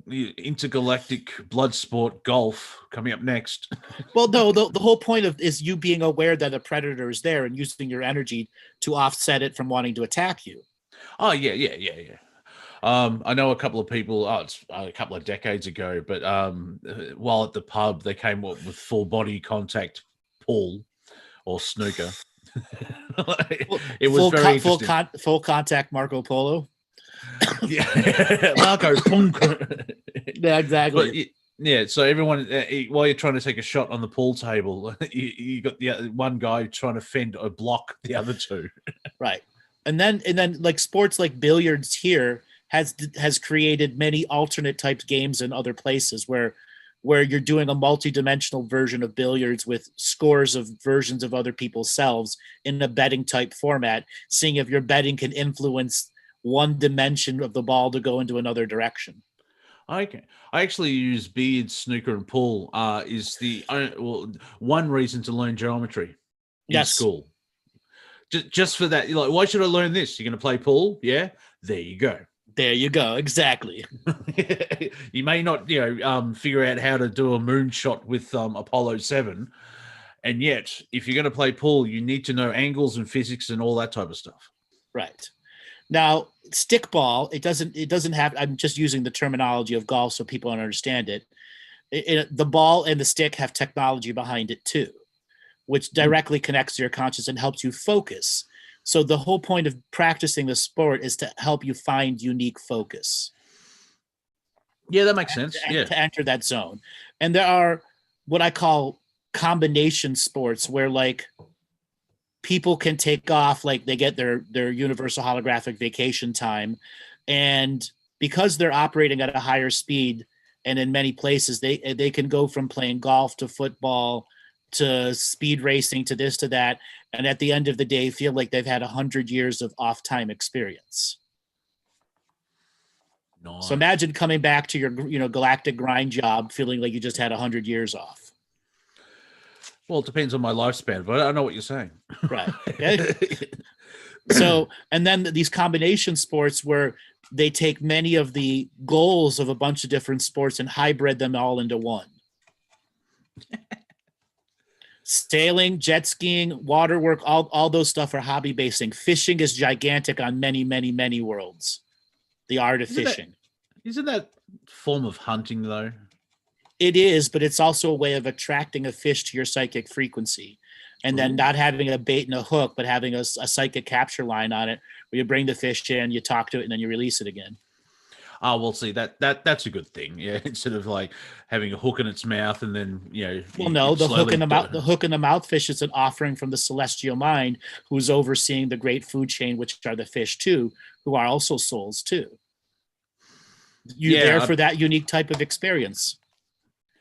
Intergalactic blood sport golf coming up next. Well, no, the whole point is you being aware that a predator is there and using your energy to offset it from wanting to attack you. Oh, yeah. I know a couple of people, it's a couple of decades ago, but while at the pub, they came up with full body contact pool or snooker. It was very interesting. Full contact Marco Polo. Yeah, Marco Punko. Yeah, exactly. But, so everyone, while you're trying to take a shot on the pool table, you got the one guy trying to fend or block the other two. Right, and then like sports like billiards here has created many alternate types games in other places where you're doing a multi-dimensional version of billiards with scores of versions of other people's selves in a betting type format, seeing if your betting can influence one dimension of the ball to go into another direction. Okay. I actually use billiards, snooker, and pool is the one reason to learn geometry in school. Just for that, you're like, why should I learn this? You're going to play pool? Yeah. There you go. Exactly. You may not, figure out how to do a moonshot with Apollo 7. And yet, if you're going to play pool, you need to know angles and physics and all that type of stuff. Right. Now, stickball, it doesn't have, I'm just using the terminology of golf so people understand it. The ball and the stick have technology behind it too, which directly connects to your conscious and helps you focus. So the whole point of practicing the sport is to help you find unique focus. Yeah, that makes sense. To enter that zone. And there are what I call combination sports where like people can take off, like they get their universal holographic vacation time. And because they're operating at a higher speed and in many places, they can go from playing golf to football to speed racing to this to that, and at the end of the day feel like they've had 100 years of off time experience. Nice. So imagine coming back to your galactic grind job feeling like you just had 100 years off. Well, it depends on my lifespan, but I know what you're saying. Right. Okay. So, and then these combination sports where they take many of the goals of a bunch of different sports and hybrid them all into one. Sailing, jet skiing, water work, all those stuff are hobby basing. Fishing is gigantic on many, many, many worlds. The art of fishing. Isn't that form of hunting, though? It is, but it's also a way of attracting a fish to your psychic frequency. And then not having a bait and a hook, but having a psychic capture line on it where you bring the fish in, you talk to it, and then you release it again. Oh, well, see, that's a good thing. Yeah, instead of like having a hook in its mouth and then, Well, no, the hook in the mouth fish is an offering from the celestial mind who's overseeing the great food chain, which are the fish too, who are also souls too. You're there for that unique type of experience.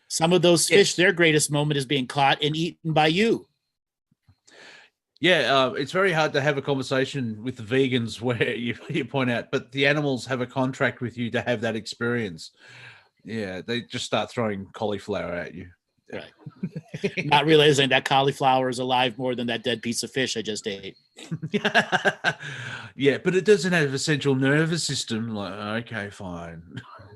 Some of those fish, their greatest moment is being caught and eaten by you. Yeah, it's very hard to have a conversation with the vegans where you point out, but the animals have a contract with you to have that experience. Yeah, they just start throwing cauliflower at you. Right. Not realizing that cauliflower is alive more than that dead piece of fish I just ate. Yeah, but it doesn't have a central nervous system. Like, okay, fine.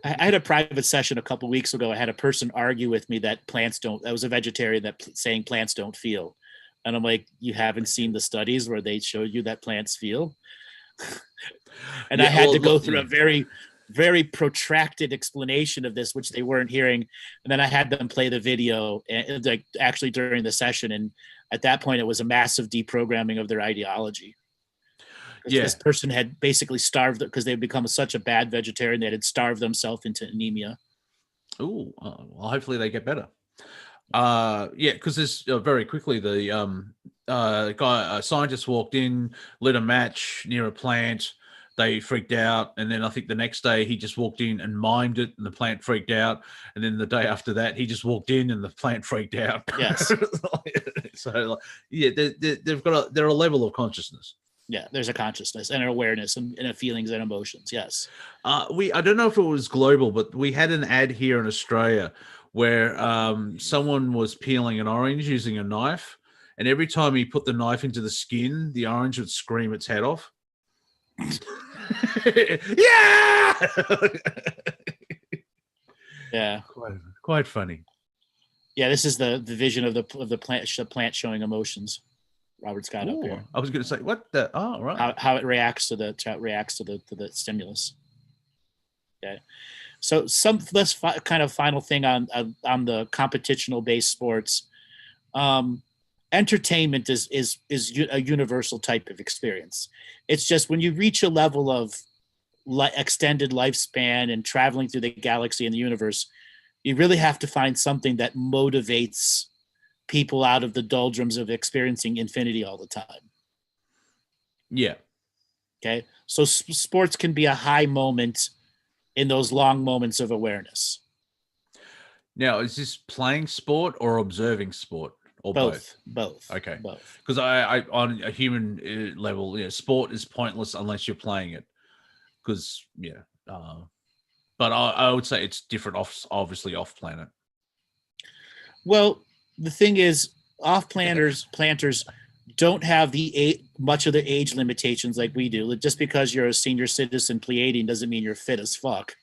I had a private session a couple of weeks ago. I had a person argue with me that I was a vegetarian saying plants don't feel. And I'm like, you haven't seen the studies where they showed you that plants feel? And I had to go through a very, very protracted explanation of this, which they weren't hearing. And then I had them play the video actually during the session. And at that point, it was a massive deprogramming of their ideology. Yeah. This person had basically starved because they had become such a bad vegetarian that had starved themselves into anemia. Oh, well, hopefully they get better. Because there's very quickly a scientist walked in, lit a match near a plant. They freaked out, and then I think the next day he just walked in and mimed it, and the plant freaked out. And then the day after that, he just walked in, and the plant freaked out. Yes. So, they're a level of consciousness. Yeah, there's a consciousness and an awareness and a feelings and emotions. Yes. I don't know if it was global, but we had an ad here in Australia where someone was peeling an orange using a knife, and every time he put the knife into the skin, the orange would scream its head off. Yeah. Yeah. Quite funny. Yeah, this is the vision of the plant showing emotions. Robert Scott up here. I was going to say what the right. How it reacts to the stimulus. Okay. So some less kind of final thing on the competitional based sports. Entertainment is a universal type of experience. It's just when you reach a level of extended lifespan and traveling through the galaxy and the universe, you really have to find something that motivates people out of the doldrums of experiencing infinity all the time. Yeah. Okay. So sports can be a high moment in those long moments of awareness. Now, is this playing sport or observing sport? Or both? Both. Okay. Both. Because I on a human level, sport is pointless unless you're playing it. Because, but I would say it's different obviously off planet. Well, the thing is, planters don't have much of the age limitations like we do. Just because you're a senior citizen Pleiadian doesn't mean you're fit as fuck.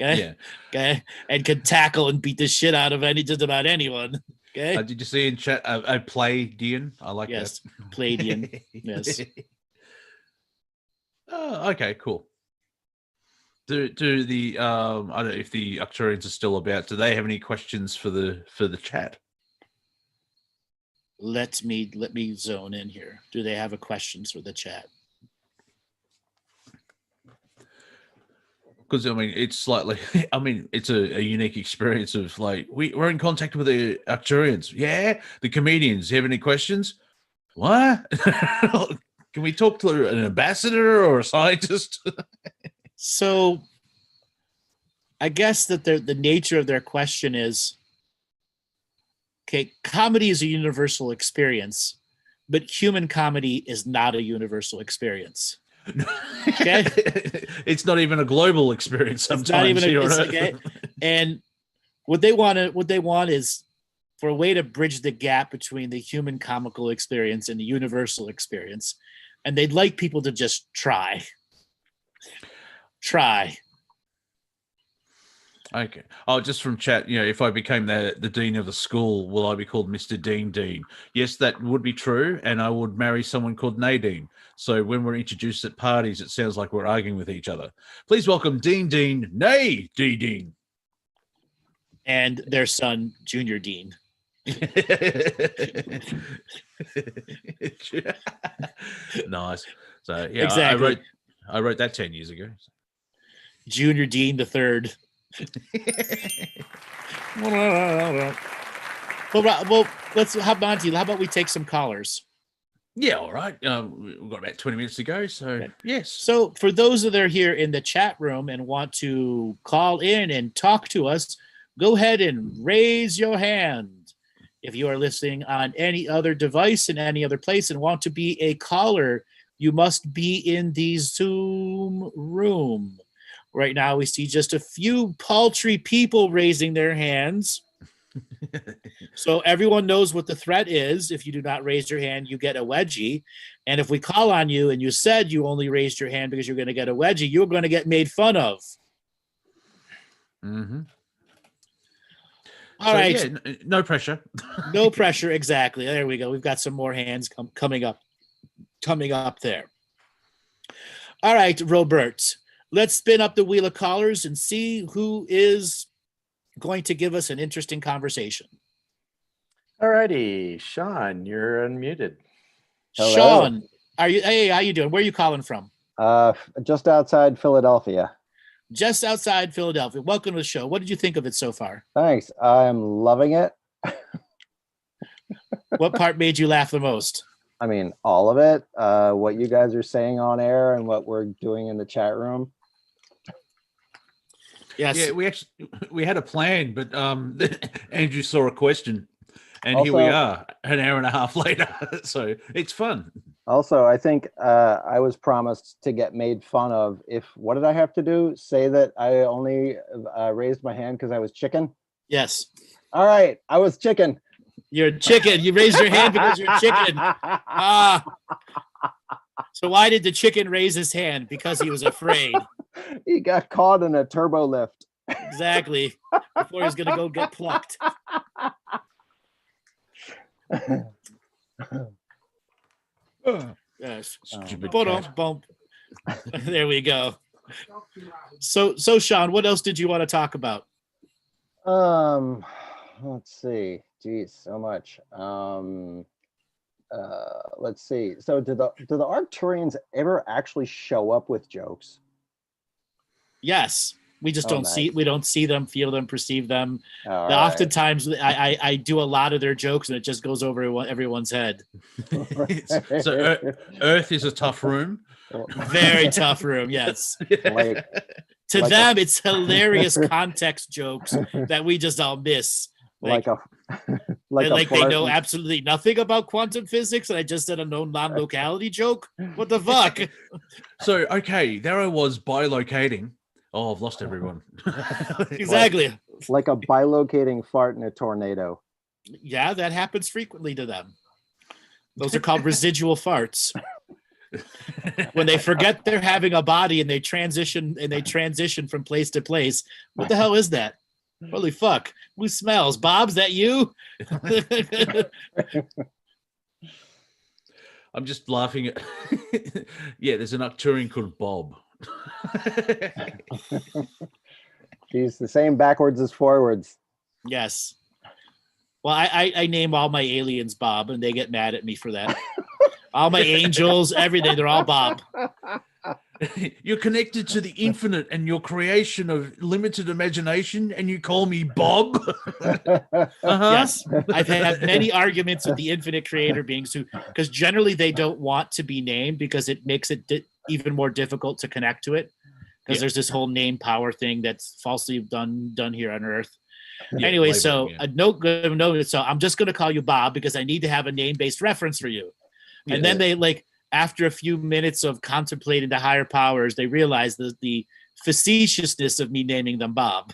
Okay. Yeah. Okay. And can tackle and beat the shit out of just about anyone. Okay. Did you see in chat a Pleiadian? I like that. Pleiadian. Yes. Oh, okay, cool. Do the I don't know if the Octurians are still about. Do they have any questions for the chat? Let me zone in here. Do they have a questions for the chat? Because it's slightly. It's a unique experience of like we're in contact with the Octurians. Yeah, the comedians. You have any questions? What? Can we talk to an ambassador or a scientist? So, I guess that the nature of their question is, Okay, comedy is a universal experience, but human comedy is not a universal experience. Okay? It's not even a global experience sometimes. It's not even here a, on it's Earth. okay? And what they want is for a way to bridge the gap between the human comical experience and the universal experience. And they'd like people to just try. Okay. Oh, just from chat, if I became the dean of the school, will I be called Mr. Dean? Yes, that would be true, and I would marry someone called Nadine. So when we're introduced at parties, it sounds like we're arguing with each other. Please welcome Dean, nay, Dean. And their son, Junior Dean. Nice. So yeah, exactly. I wrote that 10 years ago. Junior Dean the third. Well, let's. How about we take some callers? Yeah, all right. We've got about 20 minutes to go, so okay. Yes. So for those that are here in the chat room and want to call in and talk to us, go ahead and raise your hand. If you are listening on any other device in any other place and want to be a caller, you must be in the Zoom room. Right now, we see just a few paltry people raising their hands. So everyone knows what the threat is. If you do not raise your hand, you get a wedgie. And if we call on you and you said you only raised your hand because you're going to get a wedgie, you're going to get made fun of. Mm-hmm. All right. Yeah, no pressure. No pressure. Exactly. There we go. We've got some more hands coming up there. All right, Robert. Let's spin up the wheel of callers and see who is going to give us an interesting conversation. All righty, Sean, you're unmuted. Hello. Sean, hey, how you doing? Where are you calling from? Just outside Philadelphia. Just outside Philadelphia. Welcome to the show. What did you think of it so far? Thanks. I'm loving it. What part made you laugh the most? I mean, all of it. What you guys are saying on air and what we're doing in the chat room. Yes. Yeah, we had a plan, but Andrew saw a question, and also, here we are an hour and a half later. So it's fun. Also, I think I was promised to get made fun of if, what did I have to do? Say that I only raised my hand because I was chicken? Yes. All right, I was chicken. You're a chicken. You raised your hand because you're a chicken. So why did the chicken raise his hand? Because he was afraid. He got caught in a turbo lift. Exactly. Before he's going to go get plucked. Yes. Bump. There we go. So Sean, what else did you want to talk about? Let's see. Geez, so much. Let's see. So do the Arcturians ever actually show up with jokes? Yes. We just don't see. We don't see them, feel them, perceive them. Oftentimes, I do a lot of their jokes, and it just goes over everyone's head. So Earth is a tough room. Very tough room. Yes. To them, it's hilarious context jokes that we just all miss. Like they know absolutely nothing about quantum physics, and I just said a known non-locality joke. What the fuck? So okay, there I was bilocating. Oh, I've lost everyone. Exactly. Like a bilocating fart in a tornado. Yeah, that happens frequently to them. Those are called residual farts. When they forget they're having a body and they transition from place to place. What the hell is that? Holy fuck. Who smells? Bob's that you? I'm just laughing at yeah, there's an Octurian called Bob. He's the same backwards as forwards. Yes. Well, I name all my aliens Bob, and they get mad at me for that. All my angels, everything, they're all Bob. You're connected to the infinite and your creation of limited imagination, and you call me Bob? Yes. I've had many arguments with the infinite creator beings because generally they don't want to be named because it makes it even more difficult to connect to it because there's this whole name power thing that's falsely done here on Earth. Yeah, Anyway, labeling, so yeah. a note. So I'm just going to call you Bob because I need to have a name-based reference for you. And then they after a few minutes of contemplating the higher powers, they realize the facetiousness of me naming them Bob.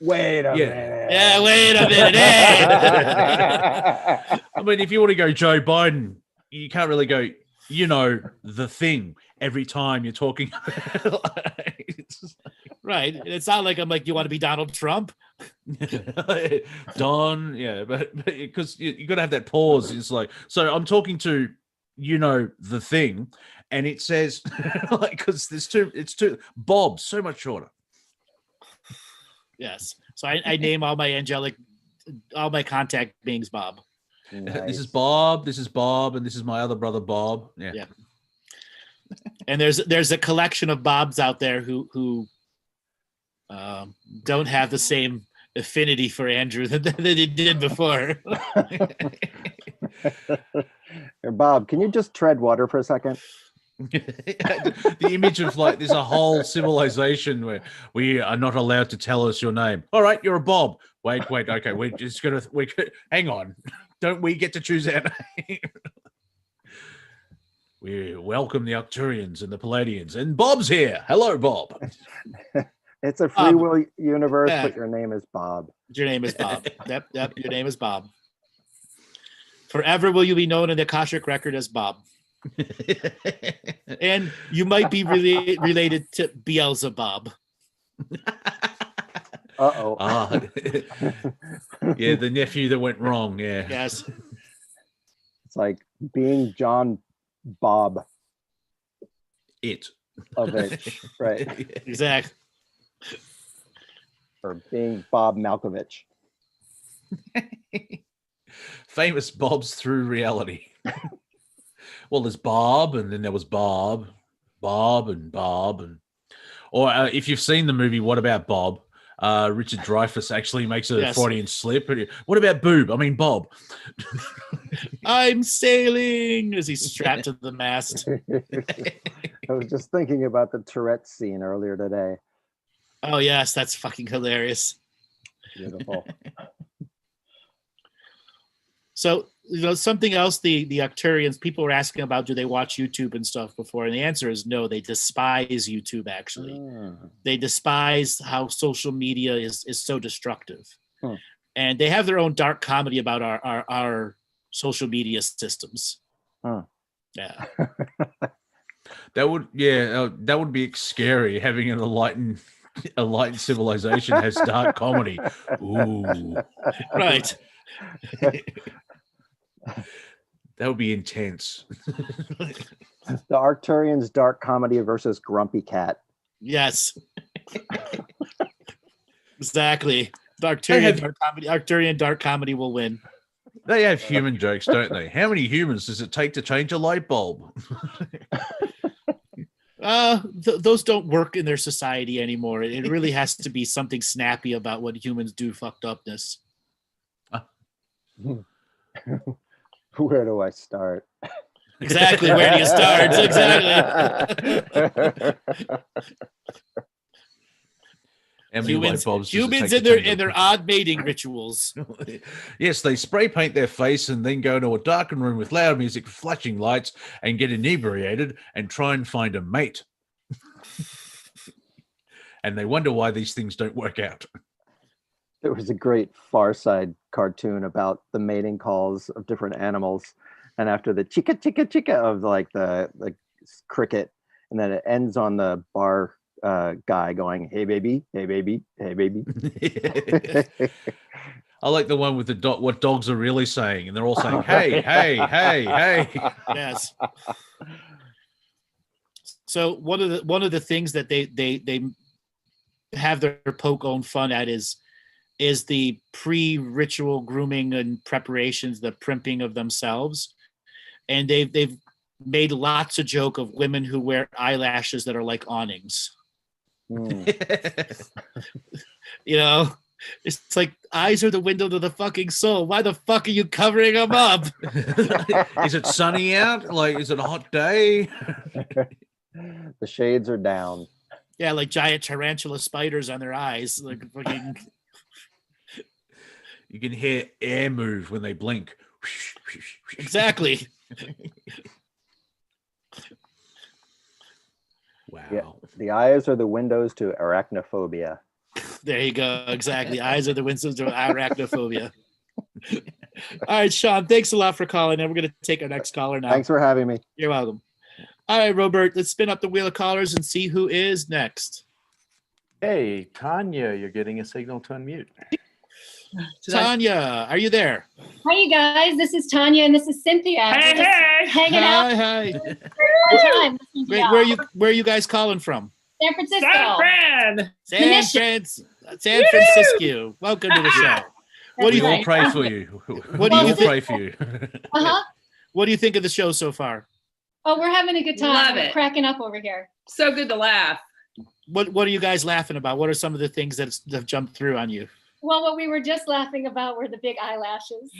Wait a Yeah. minute. Yeah, wait a minute. Hey. I mean, if you want to go Joe Biden, you can't really go, the thing every time you're talking. Right. It's not like I'm like, you want to be Donald Trump? Don, yeah, but because you got to have that pause. It's like, so I'm talking to, the thing, and it says, because it's too, Bob, so much shorter. Yes. So I name all my contact beings Bob. Nice. This is Bob, and this is my other brother Bob. Yeah. And there's a collection of Bobs out there who don't have the same affinity for Andrew that they did before. Here, Bob, can you just tread water for a second? The image of there's a whole civilization where we are not allowed to tell us your name. All right, you're a Bob. Wait, okay, hang on. Don't we get to choose our name? We welcome the Octurians and the Palladians, and Bob's here. Hello, Bob. It's a free will universe, but your name is Bob. Your name is Bob. Yep, your name is Bob. Forever will you be known in the Akashic record as Bob. And you might be related to Beelzebub. Uh-oh. Yeah, the nephew that went wrong, yeah. Yes. It's like being John Bob. It. Of it, right. Exactly. Or being Bob Malkovich. Famous Bobs through reality. Well, there's Bob, and then there was Bob, and or if you've seen the movie What About Bob, Richard Dreyfuss actually makes a Freudian slip. What about Boob? I mean Bob. I'm sailing as he's strapped to the mast. I was just thinking about the Tourette scene earlier today. Oh yes, that's fucking hilarious. Beautiful. So, something else the Octurians, people were asking about, do they watch YouTube and stuff before? And the answer is no, they despise YouTube, actually. They despise how social media is so destructive. And they have their own dark comedy about our social media systems. Yeah. That would be scary, having an enlightened civilization has dark comedy. Ooh. Right. That would be intense. The Arcturians' dark comedy versus Grumpy Cat. Yes. Exactly. The Arcturian dark comedy will win. They have human jokes, don't they? How many humans does it take to change a light bulb? Those don't work in their society anymore. It really has to be something snappy about what humans do fucked upness. Where do I start? Exactly. Where do you start? Exactly. Humans in their odd mating rituals. Yes, they spray paint their face and then go to a darkened room with loud music, flashing lights, and get inebriated and try and find a mate. And they wonder why these things don't work out. There was a great Far Side cartoon about the mating calls of different animals, and after the chica chica chica of the cricket, and then it ends on the bar guy going, "Hey baby, hey baby, hey baby." I like the one with the what dogs are really saying, and they're all saying, "Hey, hey, hey, hey." Yes. So one of the things that they have their poke own fun at is the pre-ritual grooming and preparations, the primping of themselves. And they've made lots of joke of women who wear eyelashes that are like awnings. It's like, eyes are the window to the fucking soul. Why the fuck are you covering them up? Is it sunny out? Is it a hot day? The shades are down. Yeah, like giant tarantula spiders on their eyes. Like fucking... You can hear air move when they blink. Exactly. Wow. Yeah. The eyes are the windows to arachnophobia. There you go. Exactly. Eyes are the windows to arachnophobia. All right, Sean, thanks a lot for calling in. We're going to take our next caller now. Thanks for having me. You're welcome. All right, Robert, let's spin up the wheel of callers and see who is next. Hey, Tanya, you're getting a signal to unmute. Tanya, are you there? Hi, you guys. This is Tanya and this is Cynthia. Hey, We're just hey. hanging out. Hi. Time. Great. Where are you guys calling from? San Francisco. San Fran. San Francisco. Welcome to the show. What do We you all right. pray for you. What do We you all think? pray for you. Uh-huh. What do you think of the show so far? Oh, we're having a good time. Love We're it. cracking up over here. So good to laugh. What are you guys laughing about? What are some of the things that have jumped through on you? Well, what we were just laughing about were the big eyelashes.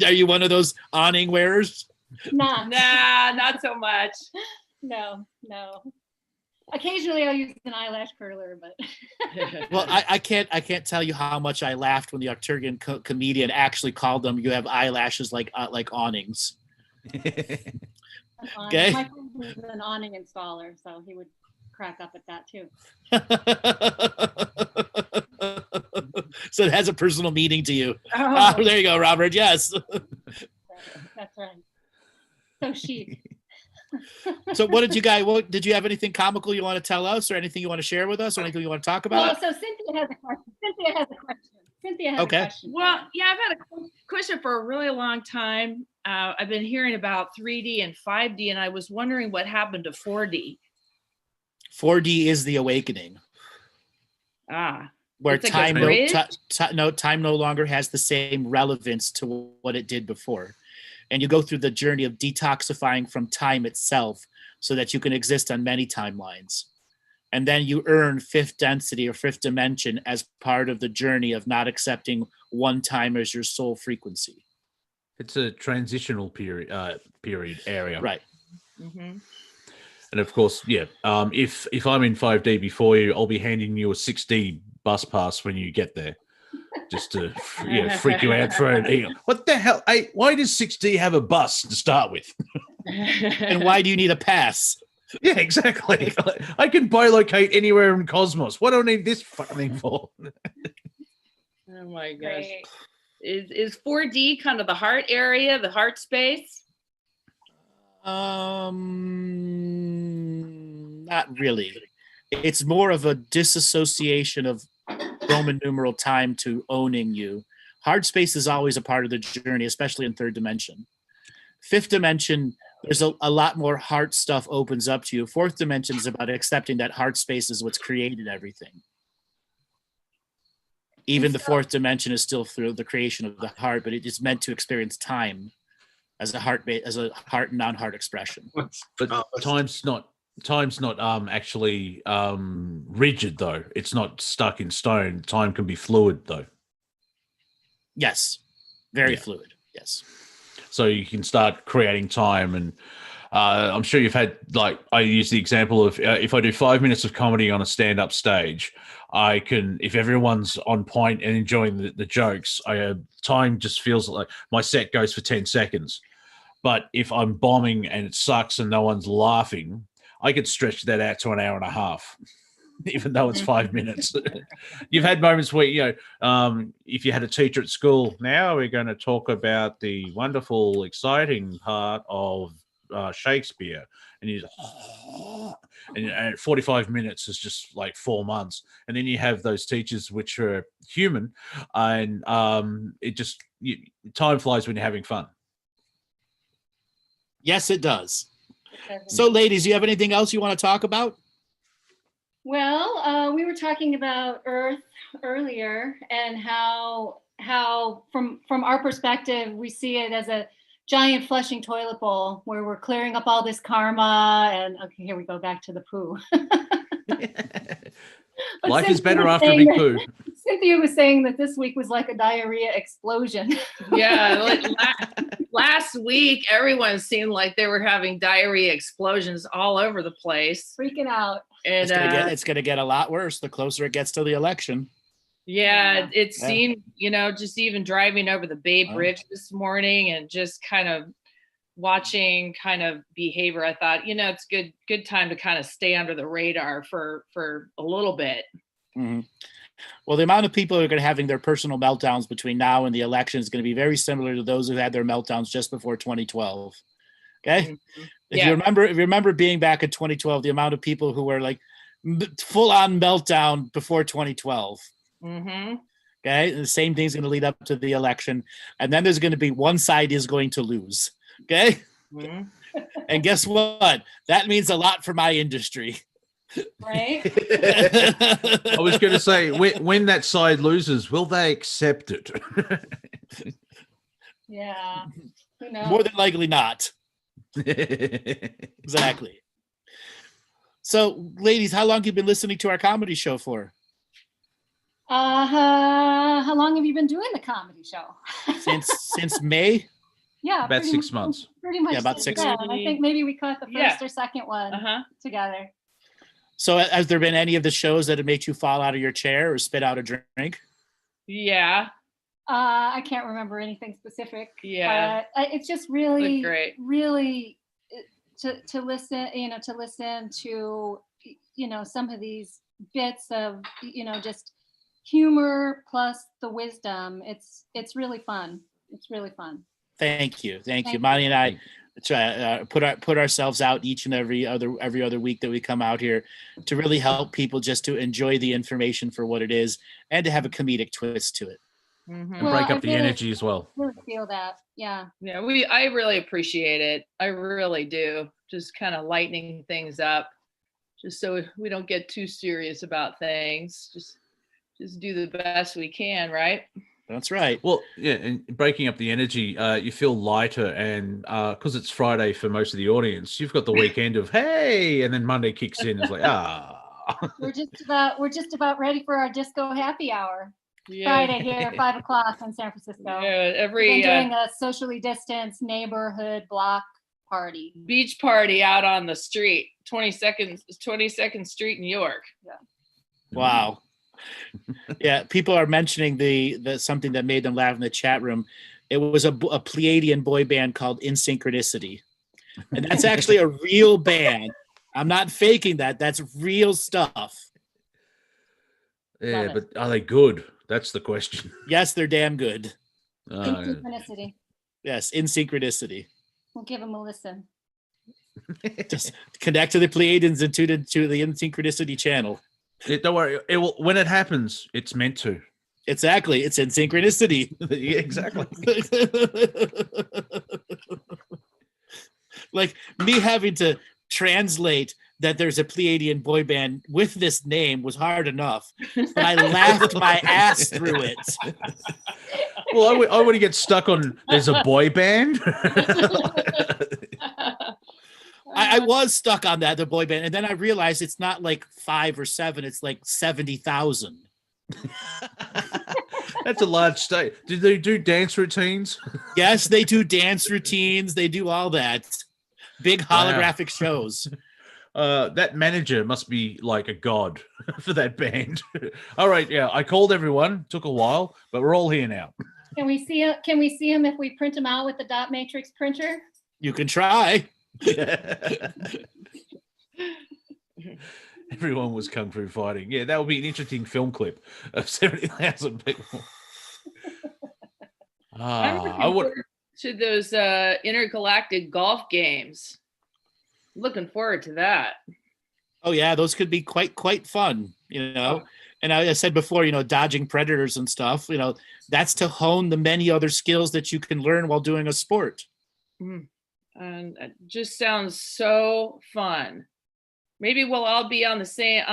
Are you one of those awning wearers? Nah, Nah, not so much. no. Occasionally I'll use an eyelash curler, but Well, I can't tell you how much I laughed when the Octurian comedian actually called them. You have eyelashes like awnings. Okay. my friend was an awning installer, so he would crack up at that too. So it has a personal meaning to you. Oh, There you go, Robert. Yes. That's right. So chic. So what did you have anything comical you want to tell us, or anything you want to share with us, or anything you want to talk Well, about? so Cynthia has a question. Okay. A question. well, yeah, I've had a question for a really long time. I've been hearing about 3D and 5D, and I was wondering what happened to 4D. 4D is the awakening, where It's like a time bridge? time no longer has the same relevance to what it did before. And you go through the journey of detoxifying from time itself so that you can exist on many timelines. And then you earn fifth density or fifth dimension as part of the journey of not accepting one time as your soul frequency. It's a transitional period area. Right. Mm-hmm. And of course, yeah. If I'm in 5D before you, I'll be handing you a 6D bus pass when you get there, just to freak you out for it. What the hell? Hey, why does 6D have a bus to start with? And why do you need a pass? Yeah, exactly. I can bilocate anywhere in Cosmos. What do I need this fucking thing for? Oh my gosh. Great. Is 4D kind of the heart area, the heart space? Not really. It's more of a disassociation of Roman numeral time to owning you. Hard space is always a part of the journey, especially in third dimension. Fifth dimension, there's a lot more heart stuff opens up to you. Fourth dimension is about accepting that heart space is what's created everything. Even the fourth dimension is still through the creation of the heart, but it is meant to experience time as a heart and non-heart expression. But time's not actually rigid though. It's not stuck in stone. Time can be fluid though. Yes, very fluid. Yes. So you can start creating time, and I'm sure you've had, like, I use the example of if I do 5 minutes of comedy on a stand-up stage, I can, if everyone's on point and enjoying the jokes, time just feels like my set goes for 10 seconds. But if I'm bombing and it sucks and no one's laughing, I could stretch that out to an hour and a half, even though it's 5 minutes. You've had moments where, if you had a teacher at school, now we're going to talk about the wonderful, exciting part of Shakespeare. And you and 45 minutes is just like 4 months. And then you have those teachers which are human, and time flies when you're having fun. Yes, it does. So, ladies, do you have anything else you want to talk about? Well, we were talking about Earth earlier and how from our perspective, we see it as a giant flushing toilet bowl where we're clearing up all this karma. And okay, here we go back to the poo. Life is better after a big poo. Cynthia was saying that this week was like a diarrhea explosion. Yeah, last week everyone seemed like they were having diarrhea explosions all over the place. Freaking out. And It's going to get a lot worse the closer it gets to the election. Yeah, it Yeah. seemed, just even driving over the Bay Oh. Bridge this morning and just kind of watching kind of behavior, I thought, it's good time to kind of stay under the radar for a little bit. Mhm. Well, the amount of people who are going to having their personal meltdowns between now and the election is going to be very similar to those who had their meltdowns just before 2012. Okay. Mhm. If Yeah. you remember being back in 2012, the amount of people who were like full on meltdown before 2012. Mm-hmm. Okay. And the same thing's going to lead up to the election. And then there's going to be one side is going to lose. Okay. Mm-hmm. And guess what? That means a lot for my industry. Right? I was going to say, when that side loses, will they accept it? Yeah. Who knows? More than likely not. Exactly. So, ladies, how long have you been listening to our comedy show for? How long have you been doing the comedy show? Since May? Yeah. About pretty 6 much- months. Pretty much. Yeah, about since 6 then. I think maybe we caught the first Yeah. or second one Uh-huh. together. So, has there been any of the shows that have made you fall out of your chair or spit out a drink? Yeah. I can't remember anything specific. Yeah. It's just really, Looked great. really to listen, to listen to, some of these bits of, just humor plus the wisdom. It's really fun. It's really fun. Thank you. Thank you. Monty and I try put ourselves out each and every other week that we come out here to really help people just to enjoy the information for what it is and to have a comedic twist to it. Mm-hmm. And Well, break I up the really- energy as well. Really feel that. Yeah. Yeah, I really appreciate it. I really do. Just kind of lightening things up, just so we don't get too serious about things. Just do the best we can, right? That's right. Well, yeah, and breaking up the energy, you feel lighter, and because it's Friday for most of the audience, you've got the weekend of hey, and then Monday kicks in. It's like We're just about ready for our disco happy hour. Yeah. Friday here at 5:00 in San Francisco. Yeah, We've been doing a socially distanced neighborhood block party. beach party out on the street, 22nd Street, New York. Wow. Yeah, people are mentioning the something that made them laugh in the chat room. It was a Pleiadian boy band called Insynchronicity, and that's actually a real band. I'm not faking that. That's real stuff. yeah, Love but are they good? That's the question. Yes, they're damn good. Synchronicity. Yes, Insynchronicity. We'll give them a listen. Just connect to the Pleiadians and to the Insynchronicity channel. Don't worry. It will, when it happens, it's meant to. Exactly. It's in synchronicity. Yeah, exactly. Like me having to translate that there's a Pleiadian boy band with this name was hard enough, but I laughed my ass through it. Well, I would get stuck on there's a boy band. I was stuck on that, the boy band, and then I realized it's not like 5 or 7, it's like 70,000. That's a large state. Do they do dance routines? Yes, they do dance routines, they do all that. Big holographic shows. That manager must be like a god for that band. All right, yeah, I called everyone. Took a while, but we're all here now. Can we see him if we print him out with the dot matrix printer? You can try. Everyone was kung fu fighting. Yeah, that would be an interesting film clip of 70,000 people. I'm I looking would. forward to those intergalactic golf games. Looking forward to that. Oh yeah, those could be quite fun, And I said before, dodging predators and stuff, that's to hone the many other skills that you can learn while doing a sport. And it just sounds so fun. Maybe we'll all be on the same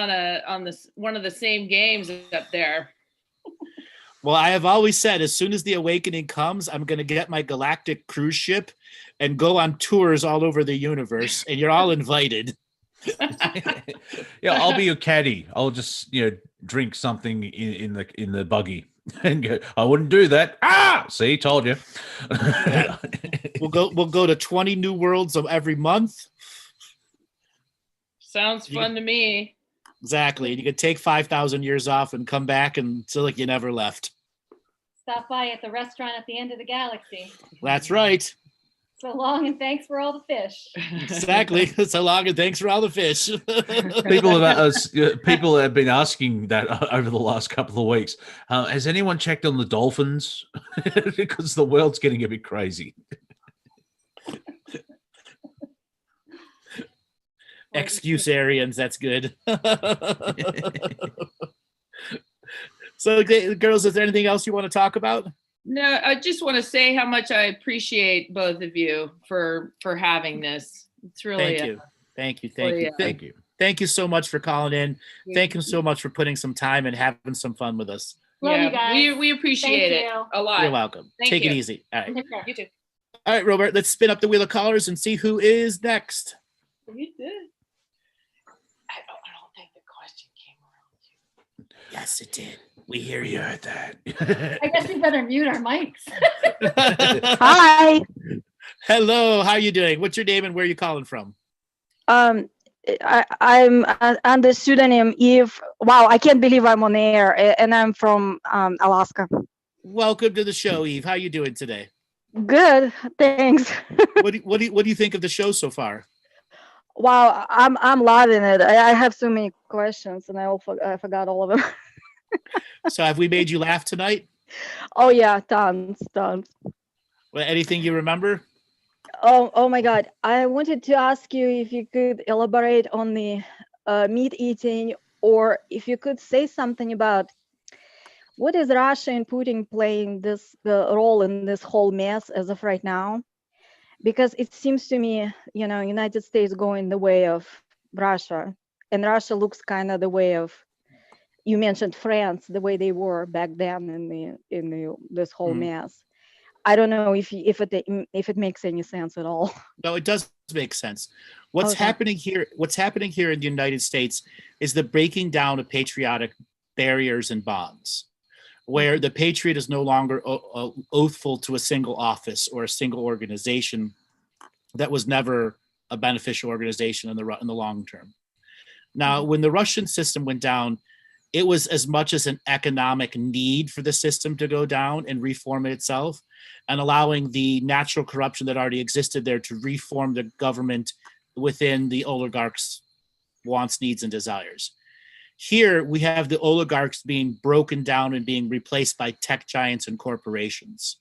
one of the same games up there. Well, I have always said, as soon as the awakening comes, I'm going to get my galactic cruise ship and go on tours all over the universe, and you're all invited. Yeah, I'll be your caddy. I'll just drink something in the buggy and go. I wouldn't do that. See, told you. We'll go to 20 new worlds of every month. Sounds fun to me. Exactly. And you could take 5,000 years off and come back and it's like you never left. Stop by at the restaurant at the end of the galaxy. That's right. So long and thanks for all the fish. Exactly. So long and thanks for all the fish. People have been asking that over the last couple of weeks. Has anyone checked on the dolphins? Because the world's getting a bit crazy. Excuse Arians, that's good. So, girls, is there anything else you want to talk about? No, I just want to say how much I appreciate both of you for having this. It's really Thank you. Thank you so much for calling in. Thank you so much for putting some time and having some fun with us. Love you guys. We appreciate it a lot. You're welcome. Take it easy. All right. You too. All right, Robert, let's spin up the wheel of callers and see who is next. You did. I don't think the question came around. Yes, it did. We hear you. Heard that. I guess we better mute our mics. Hi. Hello, how are you doing? What's your name and where are you calling from? I'm under pseudonym Eve. Wow, I can't believe I'm on air, and I'm from Alaska. Welcome to the show, Eve. How are you doing today? Good, thanks. What do you think of the show so far? Wow, I'm loving it. I have so many questions, and I forgot all of them. So, have we made you laugh tonight? Oh yeah, tons. Well, anything you remember? Oh my God! I wanted to ask you if you could elaborate on the meat eating, or if you could say something about what is Russia and Putin playing this role in this whole mess as of right now? Because it seems to me, United States going the way of Russia, and Russia looks kind of the way of, you mentioned France, the way they were back then in this whole mess. I don't know if it makes any sense at all. No, it does make sense. What's happening here in the United States is the breaking down of patriotic barriers and bonds, where the patriot is no longer oathful to a single office or a single organization that was never a beneficial organization in the long term. Now, when the Russian system went down, it was as much as an economic need for the system to go down and reform it itself, and allowing the natural corruption that already existed there to reform the government within the oligarchs' wants, needs, and desires. Here, we have the oligarchs being broken down and being replaced by tech giants and corporations,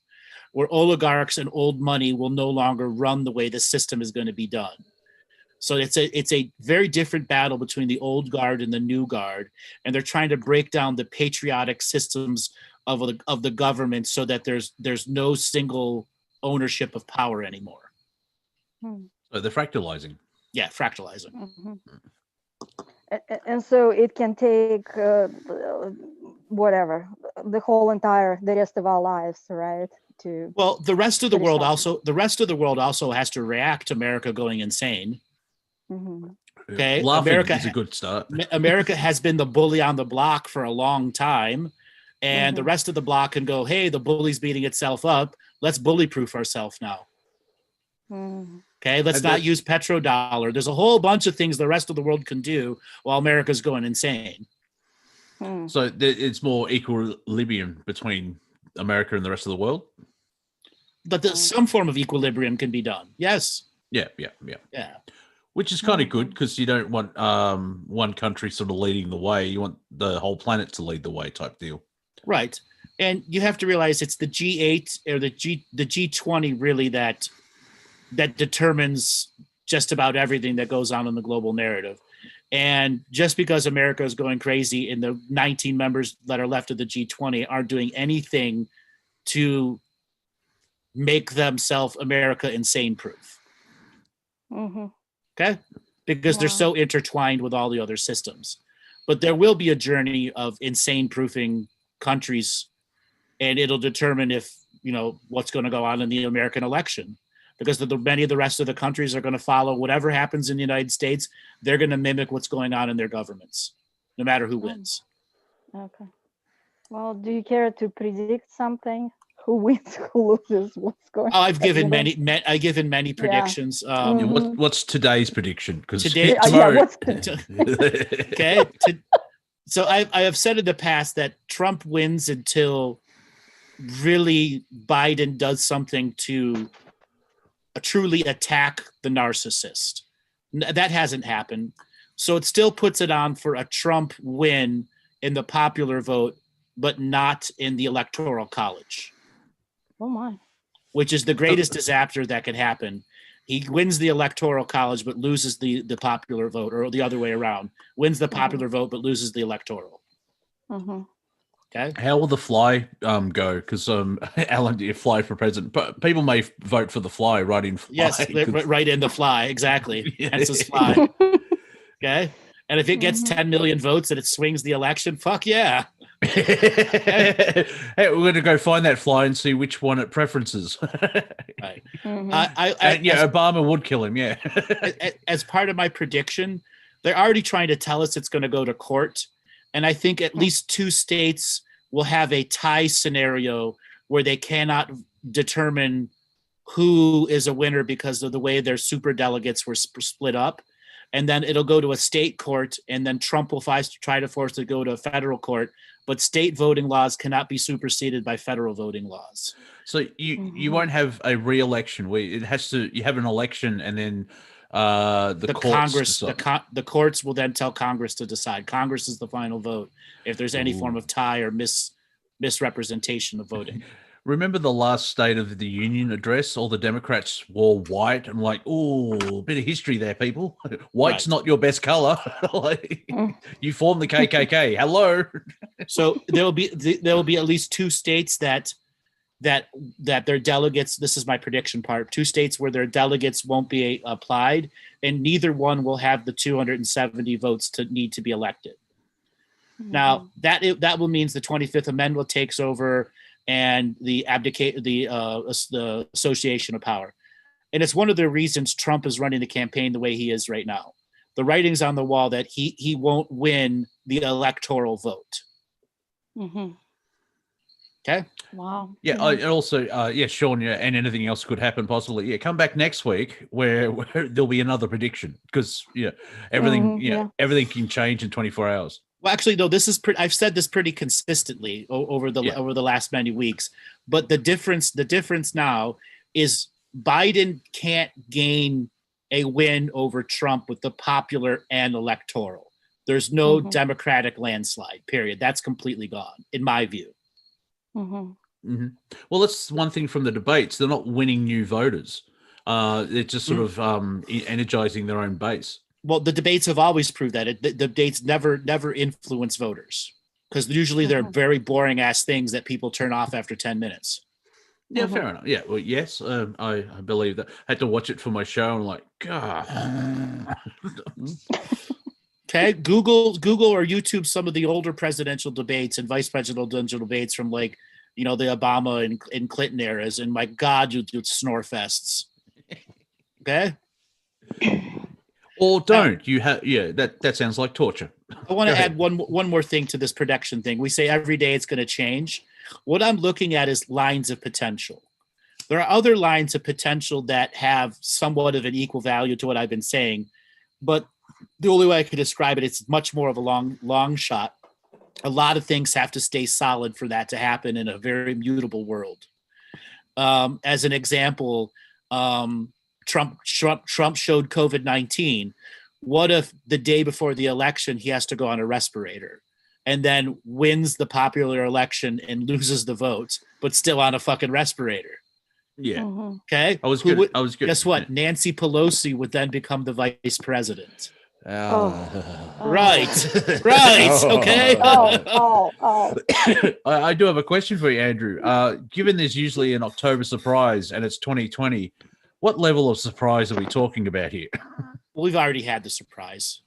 where oligarchs and old money will no longer run the way the system is going to be done. So it's a very different battle between the old guard and the new guard, and they're trying to break down the patriotic systems of the government so that there's no single ownership of power anymore. So they're fractalizing. Yeah, fractalizing. Mm-hmm. And so it can take whatever, the rest of our lives, right? Well, the rest of the world also has to react to America going insane. Mm-hmm. Okay, Laughing America is a good start. America has been the bully on the block for a long time, and the rest of the block can go, hey, the bully's beating itself up. Let's bully-proof ourselves now. Okay, let's not use petrodollar. There's a whole bunch of things the rest of the world can do while America's going insane. So it's more equilibrium between America and the rest of the world? But some form of equilibrium can be done. Yes. Yeah. Which is kind of good because you don't want one country sort of leading the way. You want the whole planet to lead the way type deal. Right. And you have to realize it's the G8 or the G20 really that determines just about everything that goes on in the global narrative. And just because America is going crazy and the 19 members that are left of the G20 aren't doing anything to make themselves America insane proof. Okay? Because they're so intertwined with all the other systems. But there will be a journey of insane proofing countries, and it'll determine if, what's going to go on in the American election. Because many of the rest of the countries are going to follow whatever happens in the United States. They're going to mimic what's going on in their governments, no matter who wins. Okay. Well, do you care to predict something? who wins, who loses, what's going on. I've given many predictions. Yeah, what's today's prediction? Because Today, tomorrow. Okay. So I have said in the past that Trump wins until really Biden does something to truly attack the narcissist. That hasn't happened. So it still puts it on for a Trump win in the popular vote, but not in the electoral college. Oh my. Which is the greatest disaster that could happen. He wins the electoral college, but loses the popular vote, or the other way around. Wins the popular vote, but loses the electoral. Mm-hmm. Okay. How will the fly go? Because Alan, you fly for president, but people may vote for the fly right in fly. Yes, right in the fly, exactly. Hence his fly. Okay. And if it gets 10 million votes and it swings the election, fuck yeah. Hey, we're going to go find that fly and see which one it preferences. Right. Obama would kill him. Yeah. As part of my prediction, they're already trying to tell us it's going to go to court. And I think at least 2 states will have a tie scenario where they cannot determine who is a winner because of the way their super delegates were split up. And then it'll go to a state court, and then Trump will try to force it to go to a federal court. But state voting laws cannot be superseded by federal voting laws. So you won't have a re-election where it has to. You have an election, and then the courts the courts will then tell Congress to decide. Congress is the final vote if there's any form of tie or misrepresentation of voting. Remember the last State of the Union address? All the Democrats wore white. I'm like, oh, bit of history there, people. White's not your best color. You formed the KKK. Hello. So there will be at least 2 states that their delegates. This is my prediction part. 2 states where their delegates won't be applied, and neither one will have the 270 votes to need to be elected. Mm-hmm. Now that will means the 25th Amendment takes over. And the association of power. And it's one of the reasons Trump is running the campaign the way he is right now. The writing's on the wall that he won't win the electoral vote. Mm-hmm. Okay. Wow. Yeah. And also, Sean, and anything else could happen possibly. Yeah. Come back next week where there'll be another prediction because everything can change in 24 hours. Well, actually, though, this is I've said this pretty consistently over the last many weeks. But the difference now is Biden can't gain a win over Trump with the popular and electoral. There's no Democratic landslide. Period. That's completely gone, in my view. Mm-hmm. Mm-hmm. Well, that's one thing from the debates. They're not winning new voters. They're just sort of energizing their own base. Well, the debates have always proved that the debates never influence voters because usually they're very boring ass things that people turn off after 10 minutes. Yeah, fair enough. Yeah, well, yes, I believe that. I had to watch it for my show. I'm like, God. Okay, Google or YouTube some of the older presidential debates and vice presidential debates from the Obama and Clinton eras, and my God, you snore fests. Okay. Or don't. That sounds like torture. I want to add one more thing to this prediction thing. We say every day it's going to change. What I'm looking at is lines of potential. There are other lines of potential that have somewhat of an equal value to what I've been saying, but the only way I could describe it, it's much more of a long shot. A lot of things have to stay solid for that to happen in a very mutable world. As an example, Trump showed COVID-19. What if the day before the election he has to go on a respirator and then wins the popular election and loses the votes, but still on a fucking respirator? Yeah. Okay. I was good. Guess what? Nancy Pelosi would then become the vice president. Right. Okay. I do have a question for you, Andrew. Given there's usually an October surprise and it's 2020, what level of surprise are we talking about here? Well, we've already had the surprise.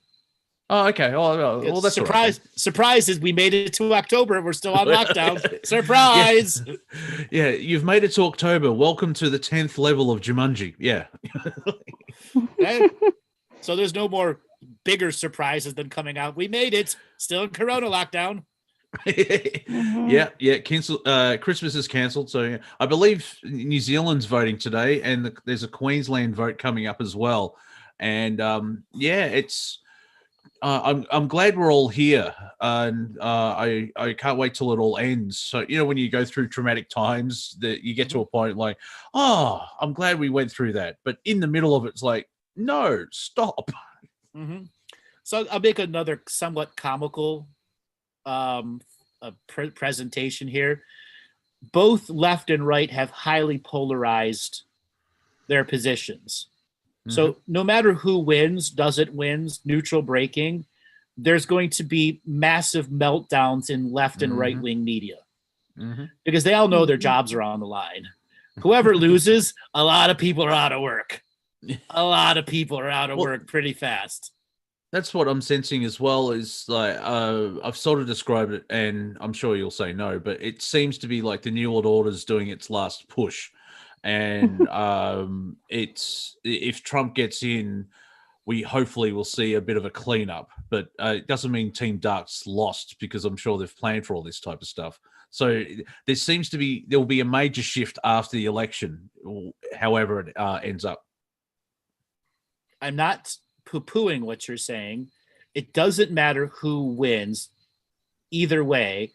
Oh, okay. Well, that's surprise. Right. Surprise is we made it to October. We're still on lockdown. Surprise. Yeah, you've made it to October. Welcome to the 10th level of Jumanji. Yeah. Okay. So there's no more bigger surprises than coming out. We made it. Still in Corona lockdown. Yeah. Cancel. Christmas is cancelled. So yeah. I believe New Zealand's voting today, and there's a Queensland vote coming up as well. And it's. I'm glad we're all here, and I can't wait till it all ends. So when you go through traumatic times, that you get to a point like, oh, I'm glad we went through that. But in the middle of it, it's like, no, stop. Mm-hmm. So I'll make another somewhat comical presentation here. Both left and right have highly polarized their positions. Mm-hmm. So no matter who wins, wins, neutral breaking, there's going to be massive meltdowns in left and right wing media because they all know their jobs are on the line. Whoever loses, a lot of people are out of work. A lot of people are out of work pretty fast. That's what I'm sensing as well. Is like I've sort of described it, and I'm sure you'll say no, but it seems to be like the New World Order's doing its last push, and it's if Trump gets in, we hopefully will see a bit of a cleanup. But it doesn't mean Team Dark's lost because I'm sure they've planned for all this type of stuff. So there will be a major shift after the election, however it ends up. I'm not poo-pooing what you're saying. It doesn't matter who wins. Either way,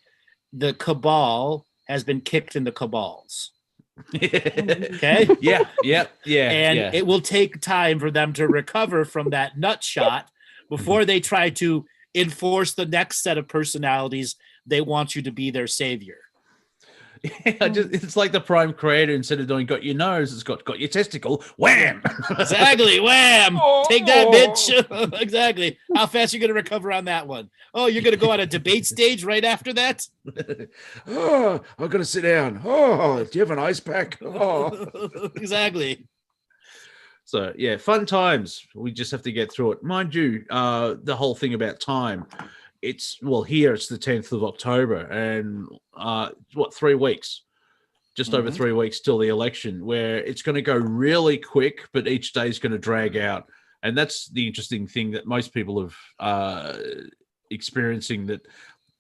the cabal has been kicked in the cabals. Okay? Yeah. And it will take time for them to recover from that nut shot before they try to enforce the next set of personalities they want you to be their savior. It's like the Prime Creator, instead of doing got your nose, it's got your testicle. Wham! Exactly. Wham! Take that, bitch. Exactly. How fast are you going to recover on that one? Oh, you're going to go on a debate stage right after that? Oh, I've got to sit down. Oh, do you have an ice pack? Oh. Exactly. So, yeah, fun times. We just have to get through it. Mind you, the whole thing about time, here it's the 10th of October, and 3 weeks, just over 3 weeks till the election, where it's going to go really quick, but each day is going to drag out. And that's the interesting thing that most people have experiencing, that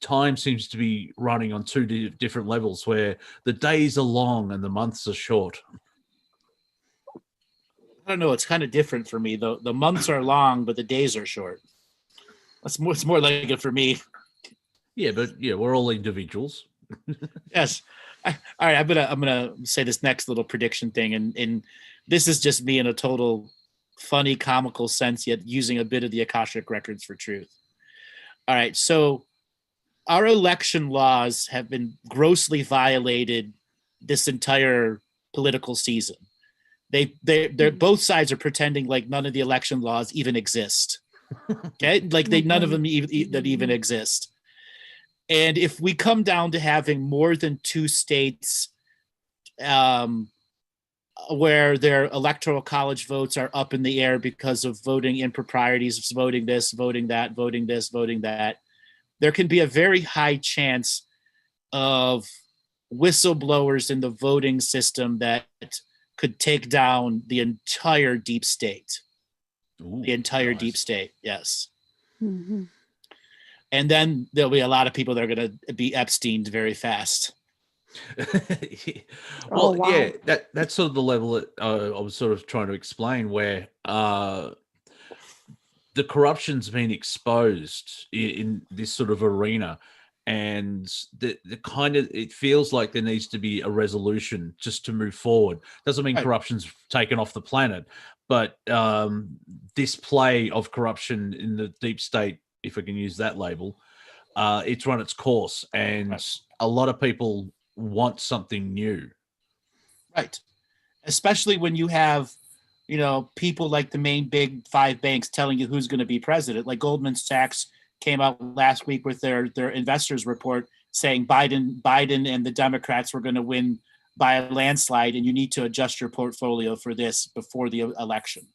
time seems to be running on two different levels, where the days are long and the months are short. I don't know. It's kind of different for me, though. The months are long, but the days are short. It's more like it for me. Yeah, but we're all individuals. Yes. All right. I'm gonna say this next little prediction thing, and this is just me in a total funny, comical sense, yet using a bit of the Akashic records for truth. All right. So our election laws have been grossly violated this entire political season. They're both sides are pretending like none of the election laws even exist. Okay, like none of them that even exist. And if we come down to having more than 2 states where their electoral college votes are up in the air because of voting improprieties, voting this, voting that, voting this, voting that, there can be a very high chance of whistleblowers in the voting system that could take down the entire deep state. Ooh, the entire nice. Deep state, yes. Mm-hmm. And then there'll be a lot of people that are going to be Epsteined very fast. Well, wow. Yeah, that's sort of the level that I was sort of trying to explain, where the corruption's been exposed in this sort of arena, and the kind of, it feels like there needs to be a resolution just to move forward. Doesn't mean corruption's taken off the planet, but this play of corruption in the deep state, if I can use that label, it's run its course, and a lot of people want something new. Right. Especially when you have, people like the main big 5 banks telling you who's going to be president. Like Goldman Sachs came out last week with their investors report saying Biden and the Democrats were going to win by a landslide, and you need to adjust your portfolio for this before the election.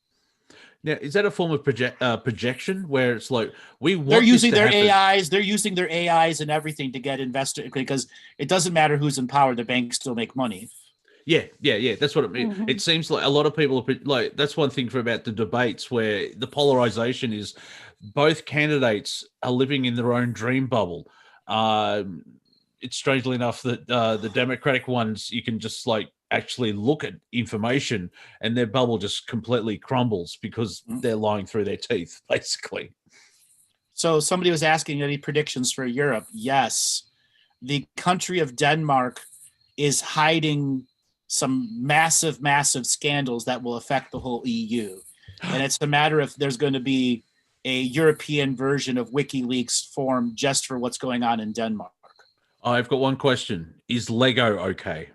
Now, is that a form of projection where it's like they're using their AIs? They're using their AIs and everything to get investors, because it doesn't matter who's in power; the banks still make money. Yeah. That's what it means. Mm-hmm. It seems like a lot of people like, that's one thing about the debates, where the polarization is both candidates are living in their own dream bubble. it's strangely enough that the Democratic ones, you can just like actually look at information and their bubble just completely crumbles because they're lying through their teeth, basically. So somebody was asking any predictions for Europe. Yes, the country of Denmark is hiding some massive, massive scandals that will affect the whole EU. And it's a matter of there's going to be a European version of WikiLeaks formed just for what's going on in Denmark. I've got one question. Is Lego okay?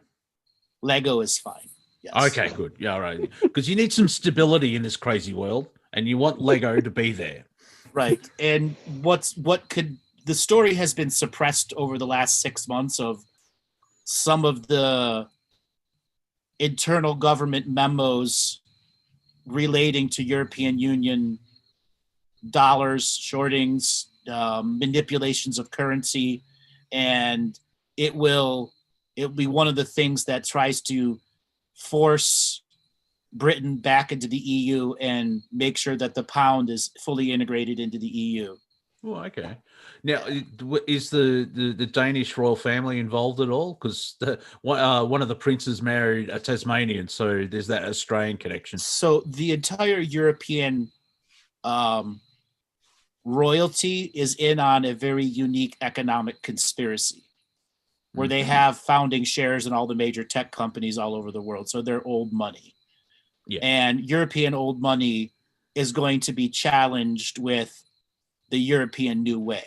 Lego is fine. Yes. Okay, good. Yeah, all right. Because you need some stability in this crazy world, and you want Lego to be there. Right. And the story has been suppressed over the last 6 months of some of the internal government memos relating to European Union dollars, shortings, manipulations of currency, and it'll be one of the things that tries to force Britain back into the EU and make sure that the pound is fully integrated into the EU. Oh, okay. Now, is the Danish royal family involved at all? Because one of the princes married a Tasmanian, so there's that Australian connection. So the entire European royalty is in on a very unique economic conspiracy where they have founding shares in all the major tech companies all over the world. So they're old money. Yeah. And European old money is going to be challenged with the European new way.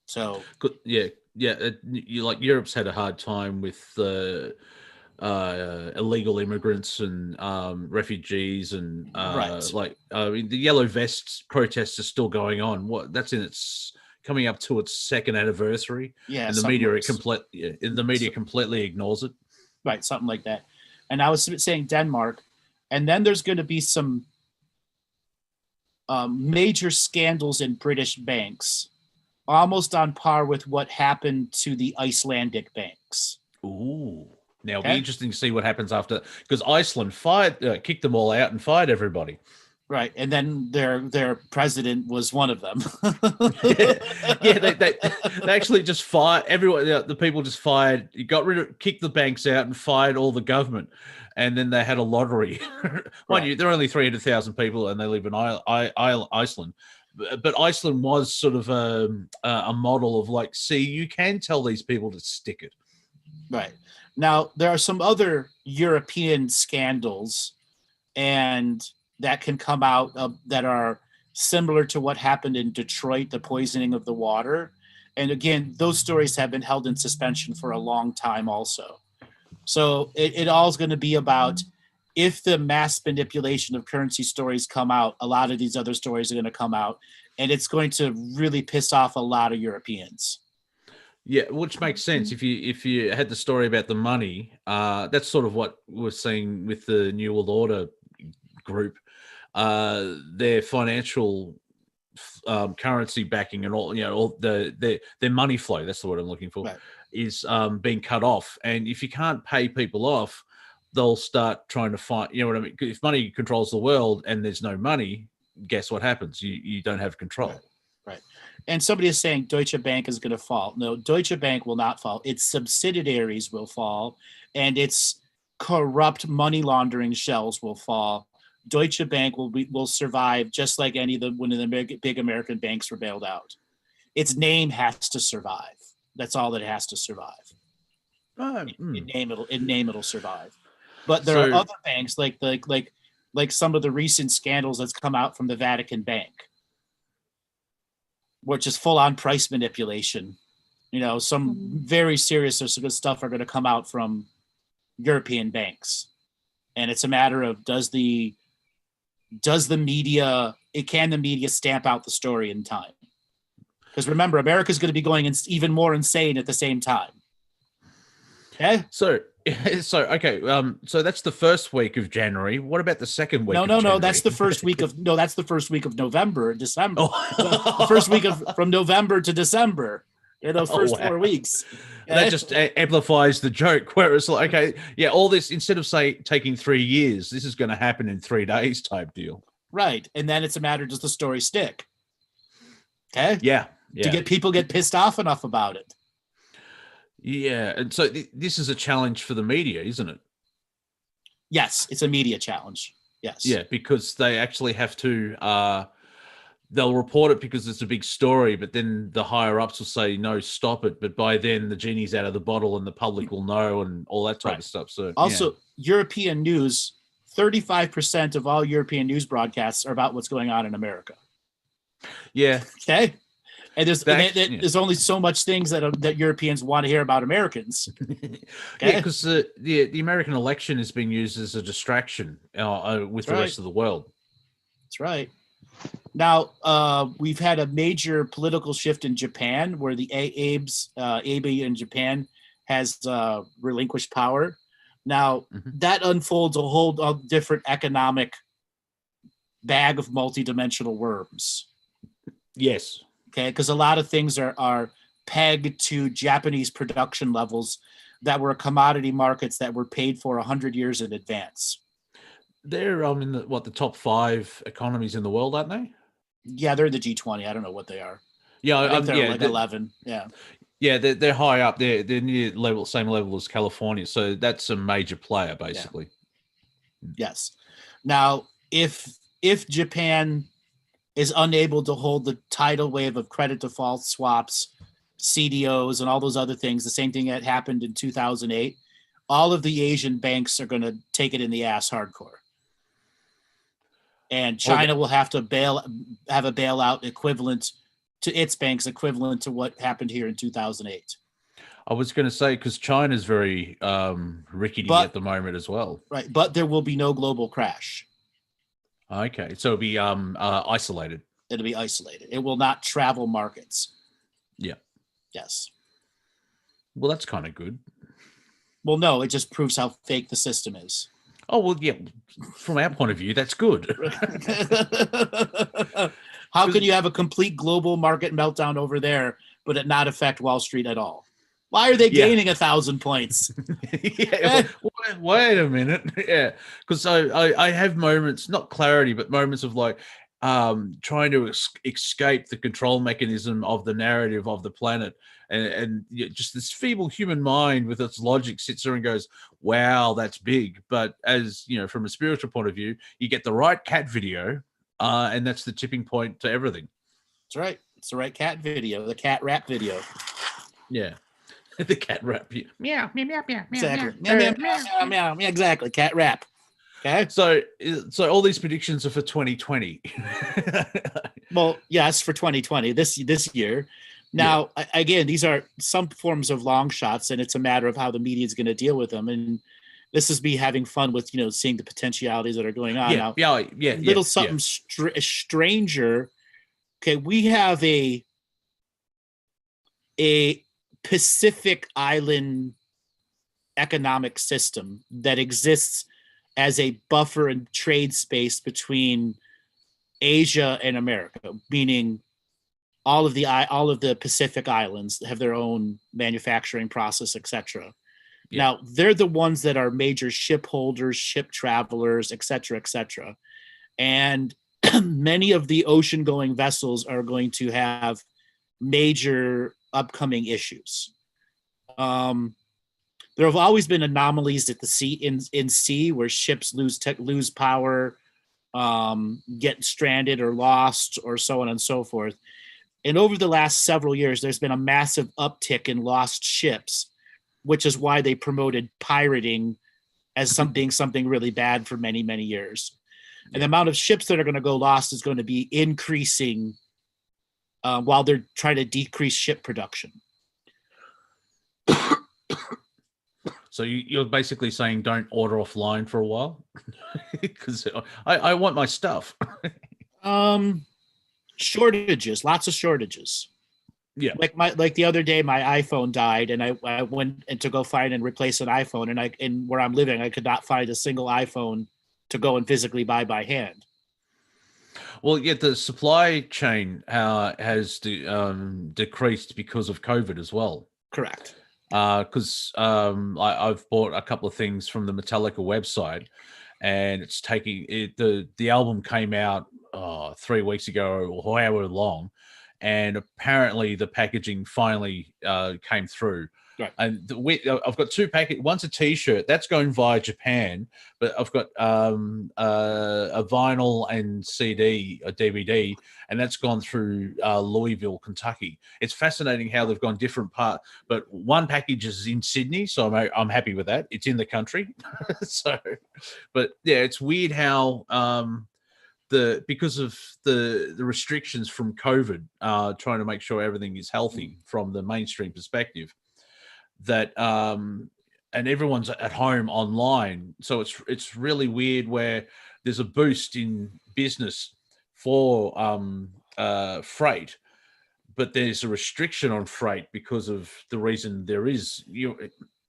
So yeah. You like Europe's had a hard time with illegal immigrants and refugees and right. The yellow vest protests are still going on. That's coming up to its second anniversary. Yeah, and the media completely ignores it. Right, something like that. And I was saying Denmark, and then there's going to be some major scandals in British banks, almost on par with what happened to the Icelandic banks. Ooh. Now, it'll be interesting to see what happens after, because Iceland kicked them all out and fired everybody. Right, and then their president was one of them. They actually just fired everyone. The people just fired. You kicked the banks out and fired all the government, and then they had a lottery. Mind you, there are only 300,000 people, and they live in Iceland. But Iceland was sort of a model of like, see, you can tell these people to stick it. Right. Now, there are some other European scandals and that can come out that are similar to what happened in Detroit, the poisoning of the water. And again, those stories have been held in suspension for a long time also. So it all is going to be about if the mass manipulation of currency stories come out, a lot of these other stories are going to come out, and it's going to really piss off a lot of Europeans. Yeah, which makes sense. If you had the story about the money, that's sort of what we're seeing with the New World Order group. Their financial currency backing and all their money flow, that's the word I'm looking for, right, is being cut off. And if you can't pay people off, they'll start trying to find, you know what I mean? If money controls the world and there's no money, guess what happens? You don't have control. Right. And somebody is saying Deutsche Bank is going to fall. No, Deutsche Bank will not fall. Its subsidiaries will fall, and its corrupt money laundering shells will fall. Deutsche Bank will survive just like one of the big American banks were bailed out. Its name has to survive. That's all that it has to survive. In name it'll survive. But there are other banks like some of the recent scandals that's come out from the Vatican Bank, which is full on price manipulation. You know, some very serious stuff are going to come out from European banks, and it's a matter of can the media stamp out the story in time? Because remember, America's going to be going even more insane at the same time. Okay. So that's the first week of January. What about the second week? No. That's the first week of That's the first week of November and December. The first week from November to December. In those first 4 weeks. Okay? That just amplifies the joke. Where it's like, okay, yeah, all this, instead of taking 3 years, this is going to happen in 3 days type deal. Right, and then it's a matter, does the story stick? Okay. Yeah. to get people get pissed off enough about it. Yeah, and so this is a challenge for the media, isn't it? Yes, it's a media challenge. Yes. Yeah, because they actually have to. They'll report it because it's a big story, but then the higher ups will say, "No, stop it." But by then, the genie's out of the bottle, and the public will know, and all that type of stuff. So also, European news. 35% of all European news broadcasts are about what's going on in America. Yeah. Okay. And there's only so much things that Europeans want to hear about Americans. Okay? Yeah, because the American election is being used as a distraction with the rest of the world. That's right. Now, we've had a major political shift in Japan where the a.w.a in Japan has relinquished power. Now, that unfolds a whole different economic bag of multidimensional worms. Yes. Okay, because a lot of things are pegged to Japanese production levels that were commodity markets that were paid for 100 years in advance. They're in the top 5 economies in the world, aren't they? Yeah, they're the G20. I don't know what they are. Yeah, I think they're like 11. Yeah. Yeah, they're high up. They're near same level as California. So that's a major player, basically. Yeah. Yes. Now, if Japan is unable to hold the tidal wave of credit default swaps, CDOs, and all those other things, the same thing that happened in 2008, all of the Asian banks are going to take it in the ass hardcore. And China will have to have a bailout equivalent to its banks, equivalent to what happened here in 2008. I was going to say, because China's very rickety at the moment as well. Right, but there will be no global crash. Okay, so it'll be isolated. It'll be isolated. It will not travel markets. Yeah. Yes. Well, that's kind of good. Well, no, it just proves how fake the system is. Oh, well, yeah. From our point of view, that's good. How can you have a complete global market meltdown over there, but it not affect Wall Street at all? Why are they gaining 1,000 points? Wait a minute. Yeah, because I have moments, not clarity, but moments of like trying to escape the control mechanism of the narrative of the planet. And just this feeble human mind with its logic sits there and goes, wow, that's big. But as you know, from a spiritual point of view, you get the right cat video, and that's the tipping point to everything. That's right. It's the right cat video, the cat rap video. Yeah. The cat rap. Meow, meow, meow, meow, exactly. meow, meow, meow, meow, meow, meow, exactly. Cat rap. Okay. So all these predictions are for 2020. Well, yes, for 2020, this year. Now, again, these are some forms of long shots, and it's a matter of how the media is going to deal with them. And this is me having fun with, seeing the potentialities that are going on. Something stranger. Okay, we have a Pacific Island economic system that exists as a buffer and trade space between Asia and America, meaning all of the Pacific Islands have their own manufacturing process, etc. Yeah. Now, they're the ones that are major ship holders, ship travelers, etc., etc. And many of the ocean-going vessels are going to have major upcoming issues. There have always been anomalies at the sea in sea where ships lose power, get stranded or lost, or so on and so forth. And over the last several years, there's been a massive uptick in lost ships, which is why they promoted pirating as something really bad for many, many years. And the amount of ships that are going to go lost is going to be increasing while they're trying to decrease ship production. So you're basically saying don't order offline for a while? Because I want my stuff. Shortages, lots of shortages. Yeah. Like the other day, my iPhone died, and I went to go find and replace an iPhone, and where I'm living, I could not find a single iPhone to go and physically buy by hand. Well, yeah, the supply chain has decreased because of COVID as well. Correct. Because I've bought a couple of things from the Metallica website, and it's taking it. The album came out 3 weeks ago or however long, and apparently the packaging finally came through. Right. And I've got two packages. One's a T-shirt that's going via Japan, but I've got a vinyl and CD, a DVD, and that's gone through Louisville, Kentucky. It's fascinating how they've gone different parts. But one package is in Sydney, so I'm happy with that. It's in the country, but yeah, it's weird how because of the restrictions from COVID, trying to make sure everything is healthy from the mainstream perspective. That and everyone's at home online, so it's really weird where there's a boost in business for freight, but there's a restriction on freight because of the reason there is. You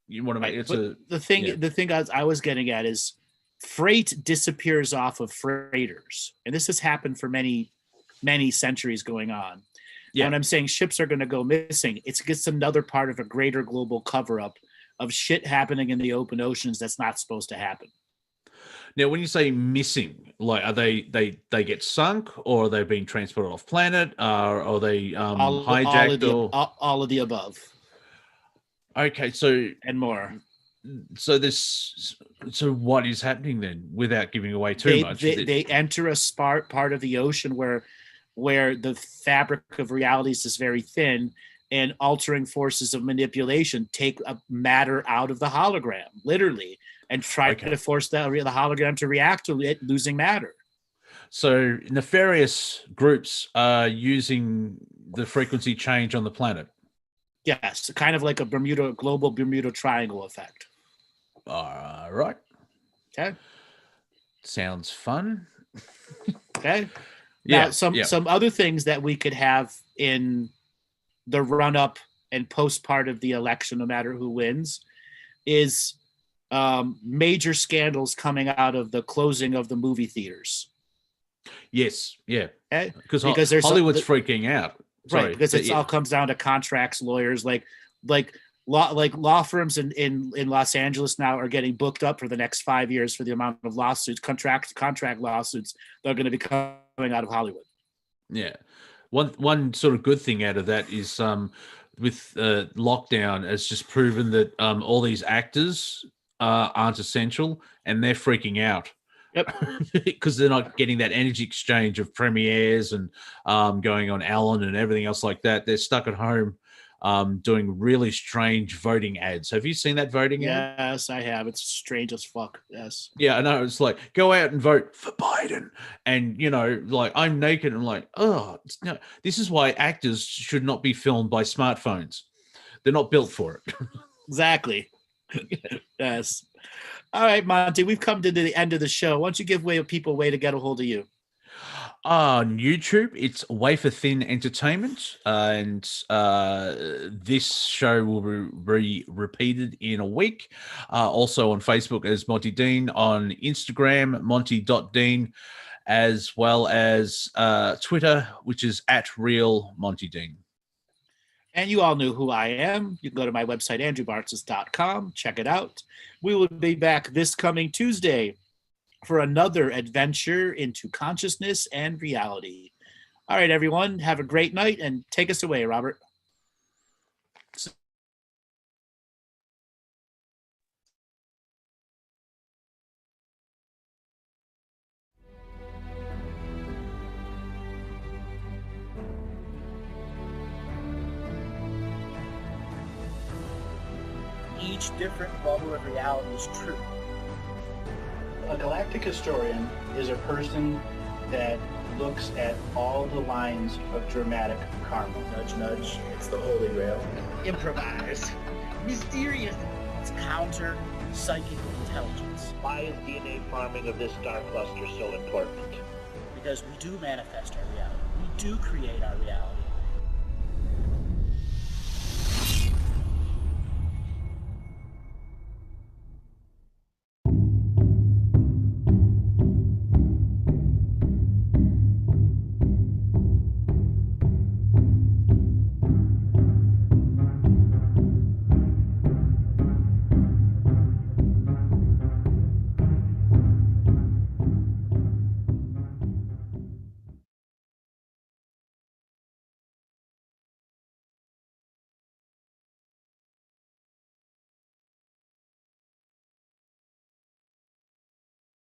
want to make the thing I was getting at is freight disappears off of freighters, and this has happened for many centuries going on. Yeah. When I'm saying ships are going to go missing, it's just another part of a greater global cover-up of shit happening in the open oceans that's not supposed to happen. Now, when you say missing, like are they get sunk, or are they being transported off planet, or are they hijacked, all of the above? Okay, so and more. So what is happening then, without giving away too much? They enter a part of the ocean where the fabric of realities is very thin, and altering forces of manipulation take a matter out of the hologram, literally, and try to force the hologram to react to it losing matter. So nefarious groups are using the frequency change on the planet. Yes, kind of like a global Bermuda Triangle effect. All right. Okay. Sounds fun. Okay. Now, some other things that we could have in the run-up and post part of the election, no matter who wins, is major scandals coming out of the closing of the movie theaters. Yes, yeah. Okay? Because Hollywood's freaking out. Sorry, right, because it all comes down to contracts, lawyers, like law firms in Los Angeles now are getting booked up for the next 5 years for the amount of lawsuits, contract lawsuits that are going to be coming out of Hollywood. Yeah. One sort of good thing out of that is with lockdown has just proven that all these actors aren't essential, and they're freaking out. Yep. Because they're not getting that energy exchange of premieres and going on Ellen and everything else like that. They're stuck at home doing really strange voting ads. Have you seen that voting ad? Yes, I have. It's strange as fuck. Yes. Yeah, I know. It's like, go out and vote for Biden. And, like, I'm naked and like, no, this is why actors should not be filmed by smartphones. They're not built for it. Exactly. Yes. All right, Monty, we've come to the end of the show. Why don't you give people a way to get a hold of you? On YouTube, it's Wafer Thin Entertainment, and this show will be repeated in a week. Also on Facebook as Monty Dean, on Instagram, monty.dean, as well as Twitter, which is @RealMontyDean. And you all know who I am. You can go to my website, andrewbartzis.com. Check it out. We will be back this coming Tuesday for another adventure into consciousness and reality. All right, everyone. Have a great night, and take us away, Robert. Each different bubble of reality is true. A galactic historian is a person that looks at all the lines of dramatic karma. Nudge, nudge. It's the Holy Grail. Improvise. Mysterious. It's counter psychic intelligence. Why is DNA farming of this star cluster so important? Because we do manifest our reality. We do create our reality.